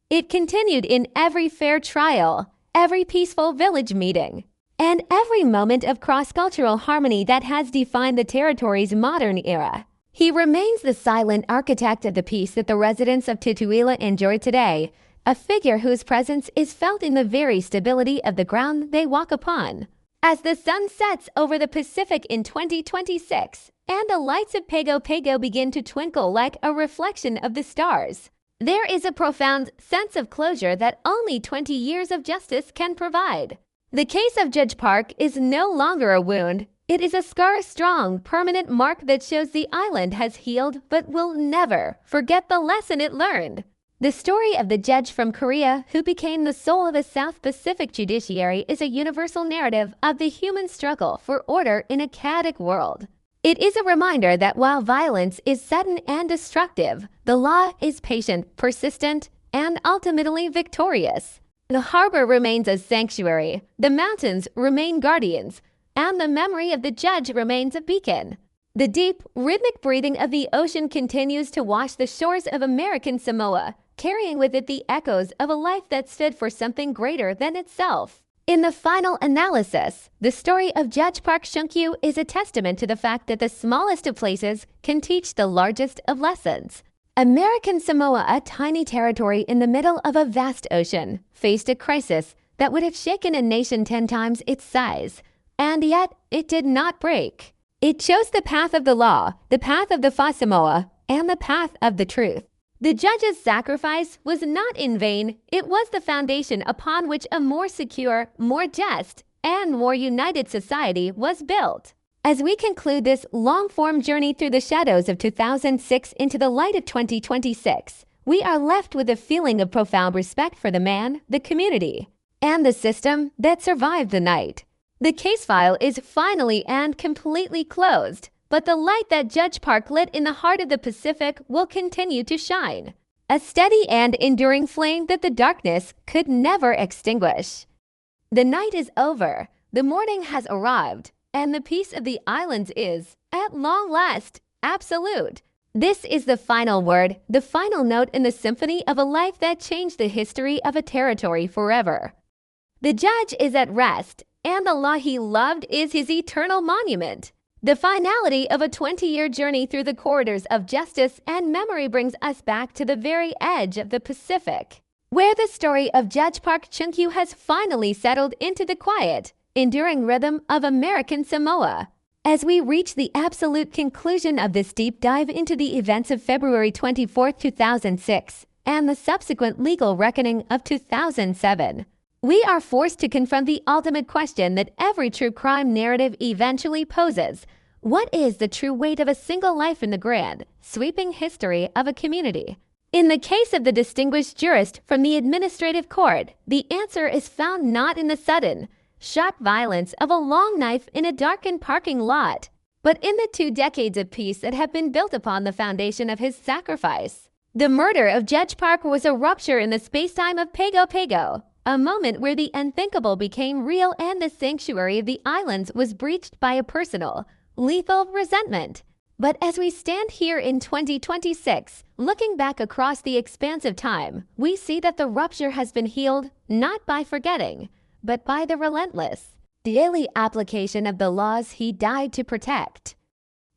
It continued in every fair trial, every peaceful village meeting, and every moment of cross-cultural harmony that has defined the territory's modern era. He remains the silent architect of the peace that the residents of Tutuila enjoy today, a figure whose presence is felt in the very stability of the ground they walk upon. As the sun sets over the Pacific in 2026, and the lights of Pago Pago begin to twinkle like a reflection of the stars, there is a profound sense of closure that only 20 years of justice can provide. The case of Judge Park is no longer a wound. It is a scar-strong, permanent mark that shows the island has healed but will never forget the lesson it learned. The story of the judge from Korea who became the soul of a South Pacific judiciary is a universal narrative of the human struggle for order in a chaotic world. It is a reminder that while violence is sudden and destructive, the law is patient, persistent, and ultimately victorious. The harbor remains a sanctuary, the mountains remain guardians, and the memory of the judge remains a beacon. The deep, rhythmic breathing of the ocean continues to wash the shores of American Samoa, carrying with it the echoes of a life that stood for something greater than itself. In the final analysis, the story of Judge Park Chung-kyu is a testament to the fact that the smallest of places can teach the largest of lessons. American Samoa, a tiny territory in the middle of a vast ocean, faced a crisis that would have shaken a nation 10 times its size. And yet, it did not break. It chose the path of the law, the path of the Fa Samoa, and the path of the truth. The judge's sacrifice was not in vain. It was the foundation upon which a more secure, more just, and more united society was built. As we conclude this long-form journey through the shadows of 2006 into the light of 2026, we are left with a feeling of profound respect for the man, the community, and the system that survived the night. The case file is finally and completely closed, but the light that Judge Park lit in the heart of the Pacific will continue to shine, a steady and enduring flame that the darkness could never extinguish. The night is over, the morning has arrived, and the peace of the islands is, at long last, absolute. This is the final word, the final note in the symphony of a life that changed the history of a territory forever. The judge is at rest, and the law he loved is his eternal monument. The finality of a 20-year journey through the corridors of justice and memory brings us back to the very edge of the Pacific, where the story of Judge Park Chung-kyu has finally settled into the quiet, enduring rhythm of American Samoa. As we reach the absolute conclusion of this deep dive into the events of February 24, 2006, and the subsequent legal reckoning of 2007, we are forced to confront the ultimate question that every true crime narrative eventually poses. What is the true weight of a single life in the grand, sweeping history of a community? In the case of the distinguished jurist from the administrative court, the answer is found not in the sudden, sharp violence of a long knife in a darkened parking lot, but in the 2 decades of peace that have been built upon the foundation of his sacrifice. The murder of Judge Park was a rupture in the space-time of Pago Pago, a moment where the unthinkable became real and the sanctuary of the islands was breached by a personal, lethal resentment. But as we stand here in 2026, looking back across the expanse of time, we see that the rupture has been healed not by forgetting, but by the relentless, daily application of the laws he died to protect.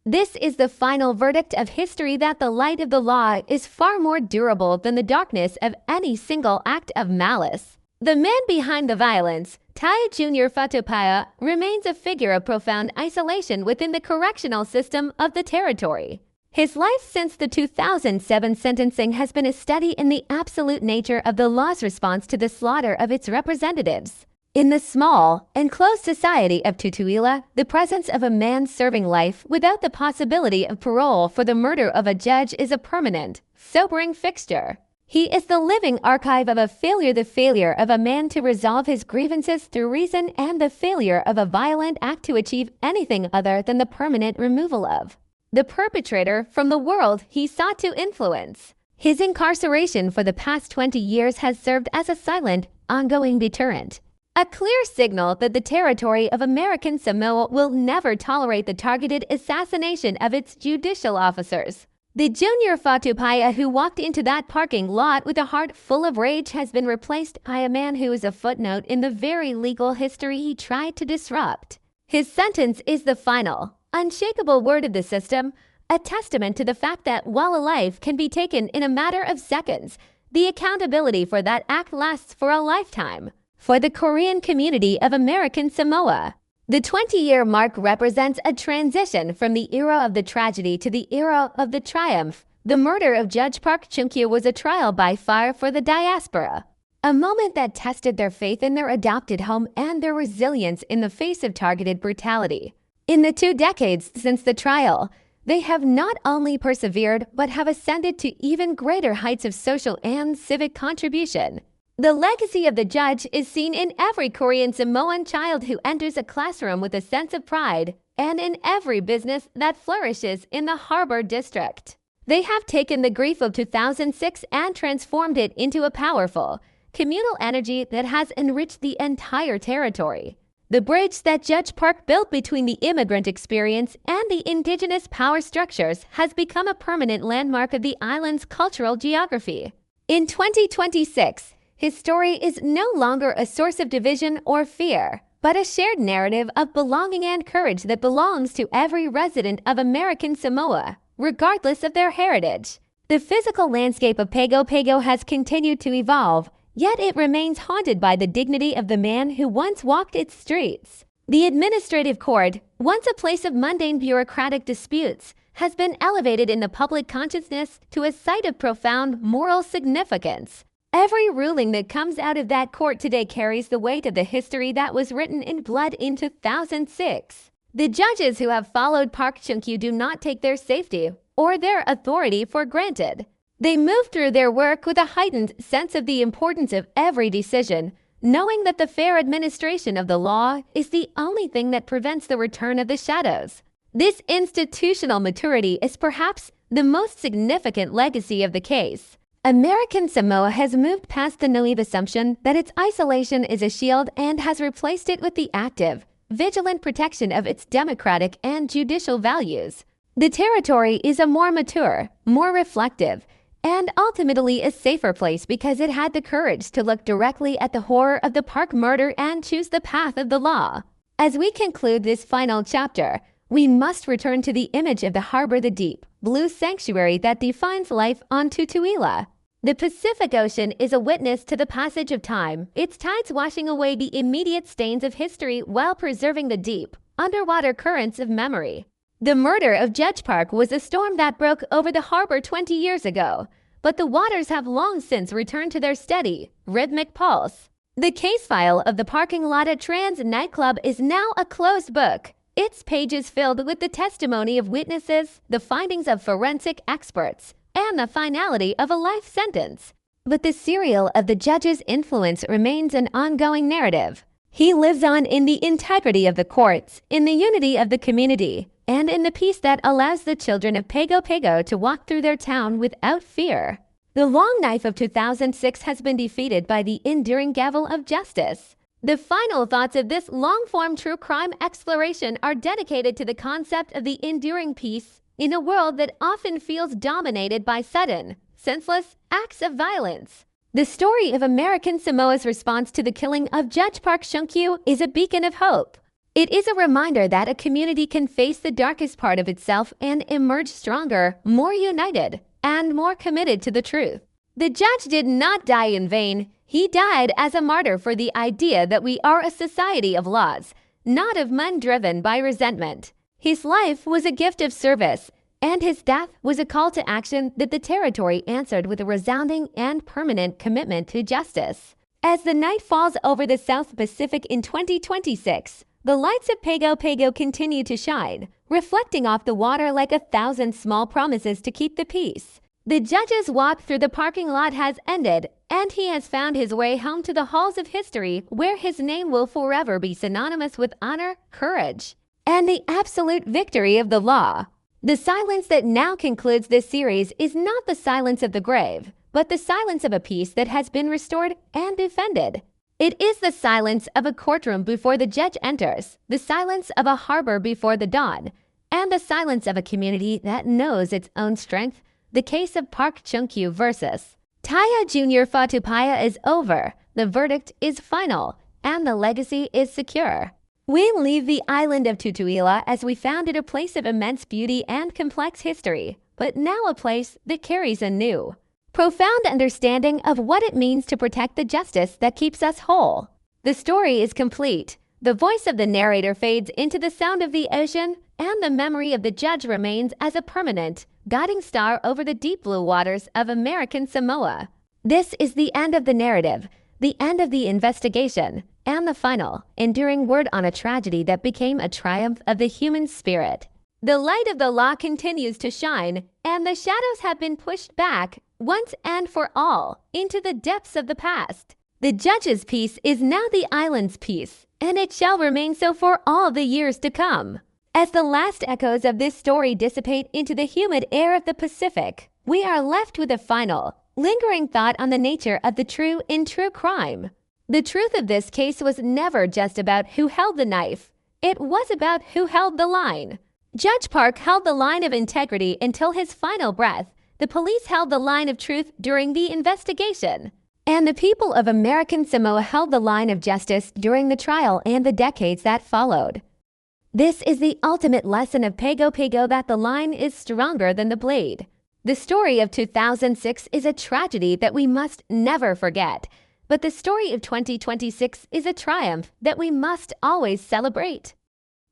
This is the final verdict of history that the light of the law is far more durable than the darkness of any single act of malice. The man behind the violence, Tai Jr. Fatupaya, remains a figure of profound isolation within the correctional system of the territory. His life since the 2007 sentencing has been a study in the absolute nature of the law's response to the slaughter of its representatives. In the small, enclosed society of Tutuila, the presence of a man serving life without the possibility of parole for the murder of a judge is a permanent, sobering fixture. He is the living archive of a failure, the failure of a man to resolve his grievances through reason, and the failure of a violent act to achieve anything other than the permanent removal of the perpetrator from the world he sought to influence. His incarceration for the past 20 years has served as a silent, ongoing deterrent. A clear signal that the territory of American Samoa will never tolerate the targeted assassination of its judicial officers. The junior Fatupaia who walked into that parking lot with a heart full of rage has been replaced by a man who is a footnote in the very legal history he tried to disrupt. His sentence is the final, unshakable word of the system, a testament to the fact that while a life can be taken in a matter of seconds, the accountability for that act lasts for a lifetime. For the Korean community of American Samoa, the 20-year mark represents a transition from the era of the tragedy to the era of the triumph. The murder of Judge Park Chung-kyu was a trial by fire for the diaspora, a moment that tested their faith in their adopted home and their resilience in the face of targeted brutality. In the 2 decades since the trial, they have not only persevered but have ascended to even greater heights of social and civic contribution. The legacy of the judge is seen in every Korean Samoan child who enters a classroom with a sense of pride, and in every business that flourishes in the Harbor District. They have taken the grief of 2006 and transformed it into a powerful, communal energy that has enriched the entire territory. The bridge that Judge Park built between the immigrant experience and the indigenous power structures has become a permanent landmark of the island's cultural geography. In 2026, his story is no longer a source of division or fear, but a shared narrative of belonging and courage that belongs to every resident of American Samoa, regardless of their heritage. The physical landscape of Pago Pago has continued to evolve, yet it remains haunted by the dignity of the man who once walked its streets. The administrative court, once a place of mundane bureaucratic disputes, has been elevated in the public consciousness to a site of profound moral significance. Every ruling that comes out of that court today carries the weight of the history that was written in blood in 2006. The judges who have followed Park Chung-kyu do not take their safety or their authority for granted. They move through their work with a heightened sense of the importance of every decision, knowing that the fair administration of the law is the only thing that prevents the return of the shadows. This institutional maturity is perhaps the most significant legacy of the case. American Samoa has moved past the naive assumption that its isolation is a shield and has replaced it with the active, vigilant protection of its democratic and judicial values. The territory is a more mature, more reflective, and ultimately a safer place because it had the courage to look directly at the horror of the Park murder and choose the path of the law. As we conclude this final chapter, we must return to the image of the harbor, the deep blue sanctuary that defines life on Tutuila. The Pacific Ocean is a witness to the passage of time, its tides washing away the immediate stains of history while preserving the deep, underwater currents of memory. The murder of Judge Park was a storm that broke over the harbor 20 years ago, but the waters have long since returned to their steady, rhythmic pulse. The case file of the parking lot at Trans nightclub is now a closed book, its pages filled with the testimony of witnesses, the findings of forensic experts, and the finality of a life sentence. But the serial of the judge's influence remains an ongoing narrative. He lives on in the integrity of the courts, in the unity of the community, and in the peace that allows the children of Pago Pago to walk through their town without fear. The long knife of 2006 has been defeated by the enduring gavel of justice. The final thoughts of this long-form true crime exploration are dedicated to the concept of the enduring peace in a world that often feels dominated by sudden, senseless acts of violence. The story of American Samoa's response to the killing of Judge Park Chung-kyu is a beacon of hope. It is a reminder that a community can face the darkest part of itself and emerge stronger, more united, and more committed to the truth. The judge did not die in vain. He died as a martyr for the idea that we are a society of laws, not of men driven by resentment. His life was a gift of service, and his death was a call to action that the territory answered with a resounding and permanent commitment to justice. As the night falls over the South Pacific in 2026, the lights of Pago Pago continue to shine, reflecting off the water like 1,000 small promises to keep the peace. The judge's walk through the parking lot has ended, and he has found his way home to the halls of history, where his name will forever be synonymous with honor, courage, and the absolute victory of the law. The silence that now concludes this series is not the silence of the grave, but the silence of a peace that has been restored and defended. It is the silence of a courtroom before the judge enters, the silence of a harbor before the dawn, and the silence of a community that knows its own strength. The case of Park Chung-kyu versus Taya Jr. Fatupaya is over, the verdict is final, and the legacy is secure. We leave the island of Tutuila as we found it a place of immense beauty and complex history, but now a place that carries a new, profound understanding of what it means to protect the justice that keeps us whole. The story is complete. The voice of the narrator fades into the sound of the ocean, and the memory of the judge remains as a permanent, guiding star over the deep blue waters of American Samoa. This is the end of the narrative, the end of the investigation, and the final, enduring word on a tragedy that became a triumph of the human spirit. The light of the law continues to shine, and the shadows have been pushed back, once and for all, into the depths of the past. The judge's peace is now the island's peace, and it shall remain so for all the years to come. As the last echoes of this story dissipate into the humid air of the Pacific, we are left with a final, lingering thought on the nature of the true in true crime. The truth of this case was never just about who held the knife. It was about who held the line. Judge Park held the line of integrity until his final breath. The police held the line of truth during the investigation. And the people of American Samoa held the line of justice during the trial and the decades that followed. This is the ultimate lesson of Pago Pago, that the line is stronger than the blade. The story of 2006 is a tragedy that we must never forget. But the story of 2026 is a triumph that we must always celebrate.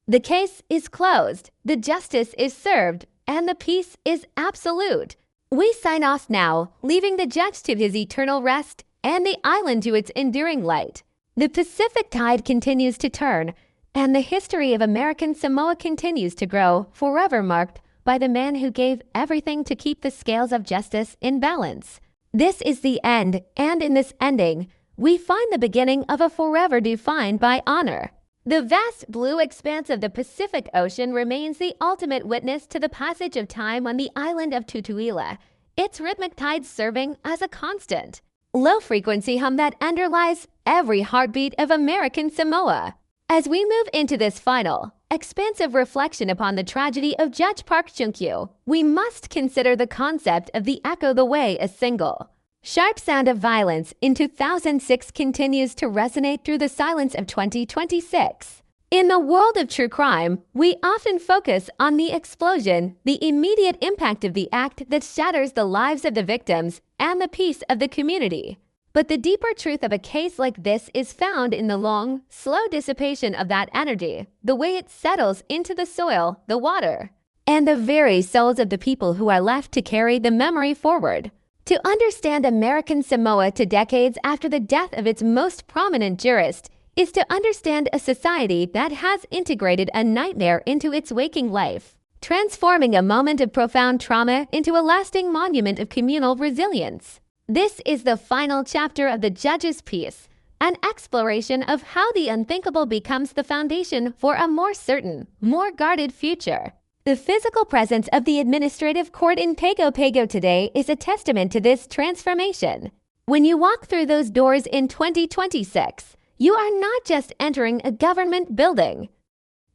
The case is closed, the justice is served, and the peace is absolute. We sign off now, leaving the judge to his eternal rest and the island to its enduring light. The Pacific tide continues to turn, and the history of American Samoa continues to grow, forever marked by the man who gave everything to keep the scales of justice in balance. This is the end, and in this ending, we find the beginning of a forever defined by honor. The vast blue expanse of the Pacific Ocean remains the ultimate witness to the passage of time on the island of Tutuila, its rhythmic tide serving as a constant, low-frequency hum that underlies every heartbeat of American Samoa. As we move into this final, expansive reflection upon the tragedy of Judge Park Chung-kyu, we must consider the concept of the echo the way a single. Sharp sound of violence in 2006 continues to resonate through the silence of 2026. In the world of true crime, we often focus on the explosion, the immediate impact of the act that shatters the lives of the victims and the peace of the community. But the deeper truth of a case like this is found in the long, slow dissipation of that energy, the way it settles into the soil, the water, and the very souls of the people who are left to carry the memory forward. To understand American Samoa to decades after the death of its most prominent jurist is to understand a society that has integrated a nightmare into its waking life, transforming a moment of profound trauma into a lasting monument of communal resilience. This is the final chapter of the judge's piece, an exploration of how the unthinkable becomes the foundation for a more certain, more guarded future. The physical presence of the administrative court in Pago Pago today is a testament to this transformation. When you walk through those doors in 2026, you are not just entering a government building.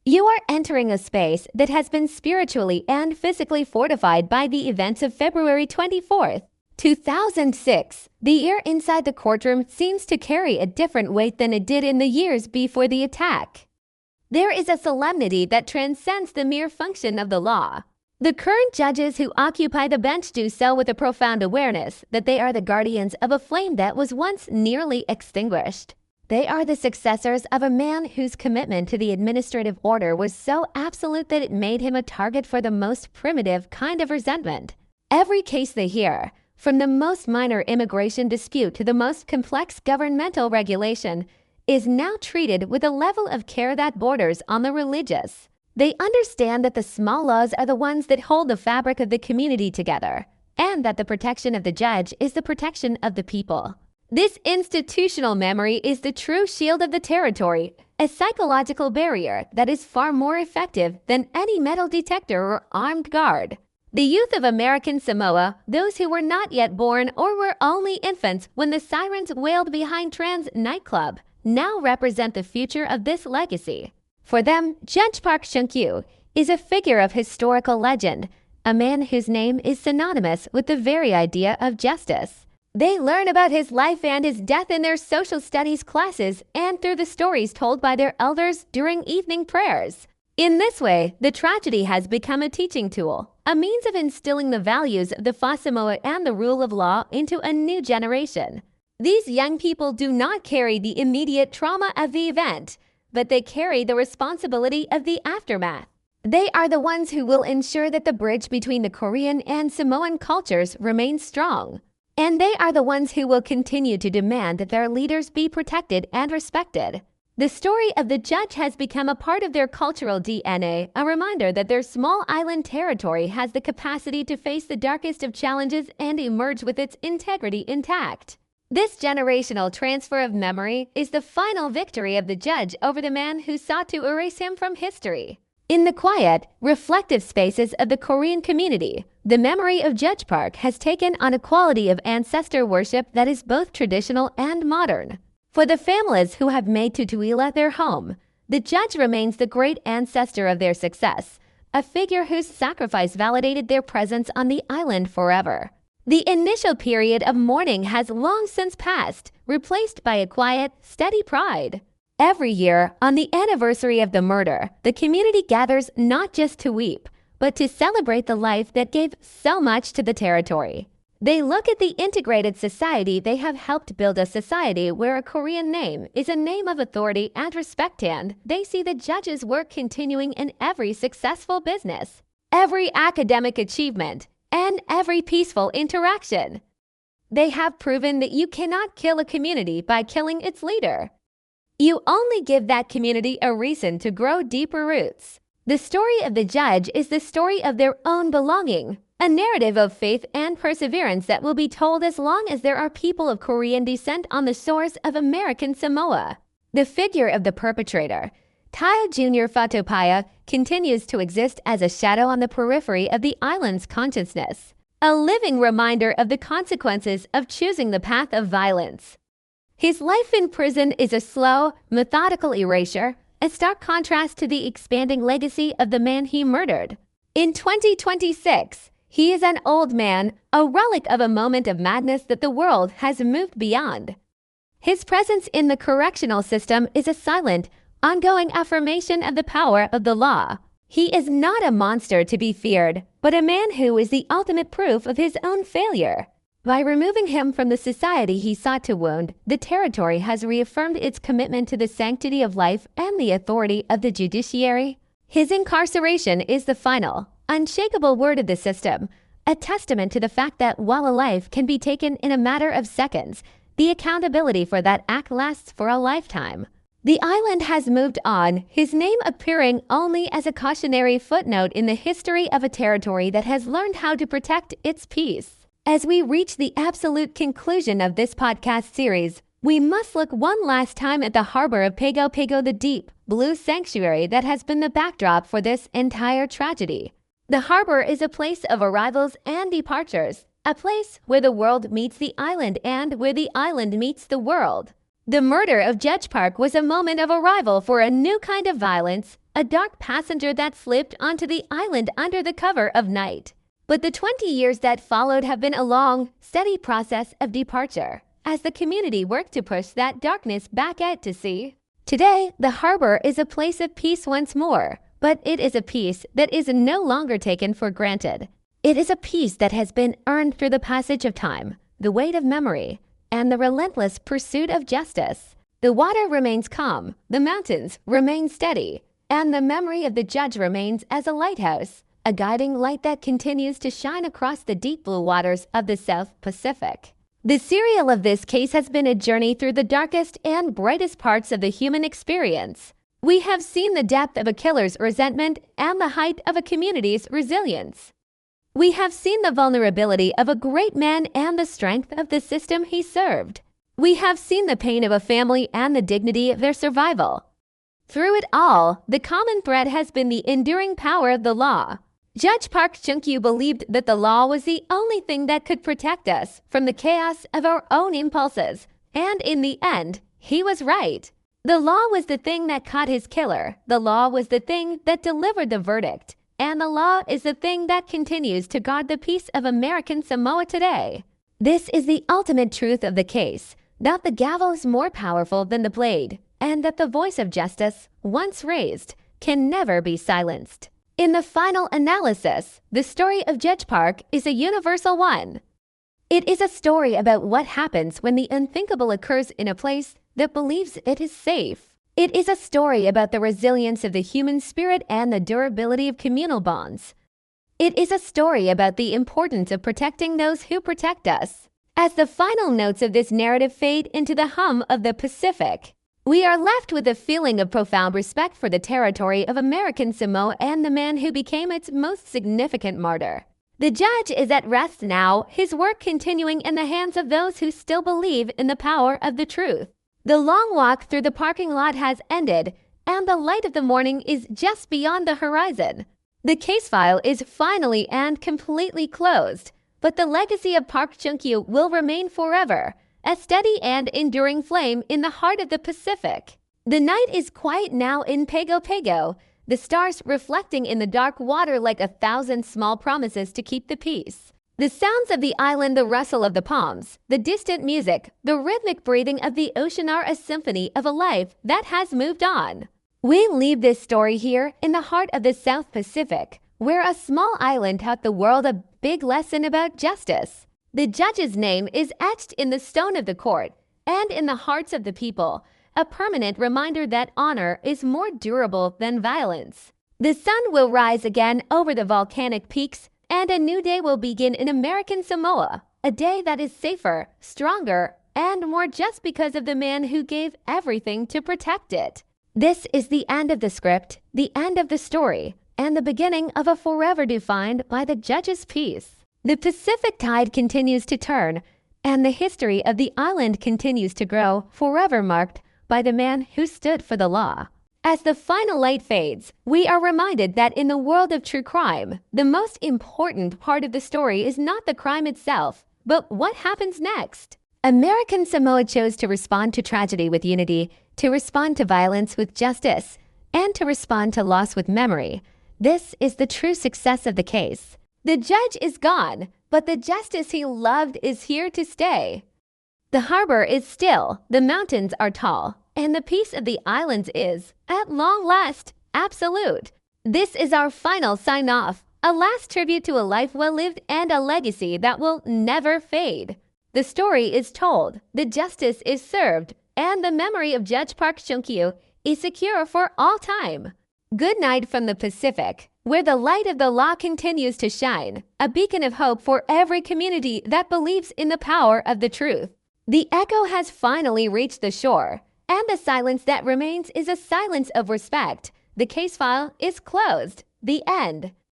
You are entering a space that has been spiritually and physically fortified by the events of February 24th, 2006. The year inside the courtroom seems to carry a different weight than it did in the years before the attack. There is a solemnity that transcends the mere function of the law. The current judges who occupy the bench do so with a profound awareness that they are the guardians of a flame that was once nearly extinguished. They are the successors of a man whose commitment to the administrative order was so absolute that it made him a target for the most primitive kind of resentment. Every case they hear, from the most minor immigration dispute to the most complex governmental regulation, is now treated with a level of care that borders on the religious. They understand that the small laws are the ones that hold the fabric of the community together. and that the protection of the judge is the protection of the people. This institutional memory is the true shield of the territory, a psychological barrier that is far more effective than any metal detector or armed guard. The youth of American Samoa, those who were not yet born or were only infants when the sirens wailed behind Tran's nightclub, now represent the future of this legacy. For them, Judge Park Chung-kyu is a figure of historical legend, a man whose name is synonymous with the very idea of justice. They learn about his life and his death in their social studies classes and through the stories told by their elders during evening prayers. In this way, the tragedy has become a teaching tool, a means of instilling the values of the Fa Samoa and the rule of law into a new generation. These young people do not carry the immediate trauma of the event, but they carry the responsibility of the aftermath. They are the ones who will ensure that the bridge between the Korean and Samoan cultures remains strong. And they are the ones who will continue to demand that their leaders be protected and respected. The story of the judge has become a part of their cultural DNA, a reminder that their small island territory has the capacity to face the darkest of challenges and emerge with its integrity intact. This generational transfer of memory is the final victory of the judge over the man who sought to erase him from history. In the quiet, reflective spaces of the Korean community, the memory of Judge Park has taken on a quality of ancestor worship that is both traditional and modern. For the families who have made Tutuila their home, the judge remains the great ancestor of their success, a figure whose sacrifice validated their presence on the island forever. The initial period of mourning has long since passed, replaced by a quiet, steady pride. Every year, on the anniversary of the murder, the community gathers not just to weep, but to celebrate the life that gave so much to the territory. They look at the integrated society they have helped build, a society where a Korean name is a name of authority and respect, and they see the judge's work continuing in every successful business, every academic achievement, and every peaceful interaction. They have proven that you cannot kill a community by killing its leader. You only give that community a reason to grow deeper roots. The story of the judge is the story of their own belonging, a narrative of faith and perseverance that will be told as long as there are people of Korean descent on the shores of American Samoa. The figure of the perpetrator, Taya Jr. Fatopaya, continues to exist as a shadow on the periphery of the island's consciousness, a living reminder of the consequences of choosing the path of violence. His life in prison is a slow, methodical erasure, a stark contrast to the expanding legacy of the man he murdered. In 2026, he is an old man, a relic of a moment of madness that the world has moved beyond. His presence in the correctional system is a silent, ongoing affirmation of the power of the law. He is not a monster to be feared, but a man who is the ultimate proof of his own failure. By removing him from the society he sought to wound, the territory has reaffirmed its commitment to the sanctity of life and the authority of the judiciary. His incarceration is the final, unshakable word of the system, a testament to the fact that while a life can be taken in a matter of seconds, the accountability for that act lasts for a lifetime. The island has moved on, his name appearing only as a cautionary footnote in the history of a territory that has learned how to protect its peace. As we reach the absolute conclusion of this podcast series, we must look one last time at the harbor of Pago Pago, the deep, blue sanctuary that has been the backdrop for this entire tragedy. The harbor is a place of arrivals and departures, a place where the world meets the island and where the island meets the world. The murder of Judge Park was a moment of arrival for a new kind of violence, a dark passenger that slipped onto the island under the cover of night. But the 20 years that followed have been a long, steady process of departure, as the community worked to push that darkness back out to sea. Today, the harbor is a place of peace once more, but it is a peace that is no longer taken for granted. It is a peace that has been earned through the passage of time, the weight of memory, and the relentless pursuit of justice. The water remains calm, the mountains remain steady, and the memory of the judge remains as a lighthouse, a guiding light that continues to shine across the deep blue waters of the South Pacific. The serial of this case has been a journey through the darkest and brightest parts of the human experience. We have seen the depth of a killer's resentment and the height of a community's resilience. We have seen the vulnerability of a great man and the strength of the system he served. We have seen the pain of a family and the dignity of their survival. Through it all, the common thread has been the enduring power of the law. Judge Park Chung-kyu believed that the law was the only thing that could protect us from the chaos of our own impulses, and in the end, he was right. The law was the thing that caught his killer. The law was the thing that delivered the verdict. And the law is the thing that continues to guard the peace of American Samoa today. This is the ultimate truth of the case, that the gavel is more powerful than the blade, and that the voice of justice, once raised, can never be silenced. In the final analysis, the story of Judge Park is a universal one. It is a story about what happens when the unthinkable occurs in a place that believes it is safe. It is a story about the resilience of the human spirit and the durability of communal bonds. It is a story about the importance of protecting those who protect us. As the final notes of this narrative fade into the hum of the Pacific, we are left with a feeling of profound respect for the territory of American Samoa and the man who became its most significant martyr. The judge is at rest now, his work continuing in the hands of those who still believe in the power of the truth. The long walk through the parking lot has ended, and the light of the morning is just beyond the horizon. The case file is finally and completely closed, but the legacy of Park Chung-kyu will remain forever, a steady and enduring flame in the heart of the Pacific. The night is quiet now in Pago Pago, the stars reflecting in the dark water like 1,000 small promises to keep the peace. The sounds of the island, the rustle of the palms, the distant music, the rhythmic breathing of the ocean are a symphony of a life that has moved on. We leave this story here in the heart of the South Pacific, where a small island taught the world a big lesson about justice. The judge's name is etched in the stone of the court and in the hearts of the people, a permanent reminder that honor is more durable than violence. The sun will rise again over the volcanic peaks, and a new day will begin in American Samoa, a day that is safer, stronger, and more just because of the man who gave everything to protect it. This is the end of the script, the end of the story, and the beginning of a forever defined by the judge's peace. The Pacific tide continues to turn, and the history of the island continues to grow, forever marked by the man who stood for the law. As the final light fades, we are reminded that in the world of true crime, the most important part of the story is not the crime itself, but what happens next. American Samoa chose to respond to tragedy with unity, to respond to violence with justice, and to respond to loss with memory. This is the true success of the case. The judge is gone, but the justice he loved is here to stay. The harbor is still, the mountains are tall, and the peace of the islands is, at long last, absolute. This is our final sign-off, a last tribute to a life well lived and a legacy that will never fade. The story is told, the justice is served, and the memory of Judge Park Chung-kyu is secure for all time. Good night from the Pacific, where the light of the law continues to shine, a beacon of hope for every community that believes in the power of the truth. The echo has finally reached the shore, and the silence that remains is a silence of respect. The case file is closed. The end.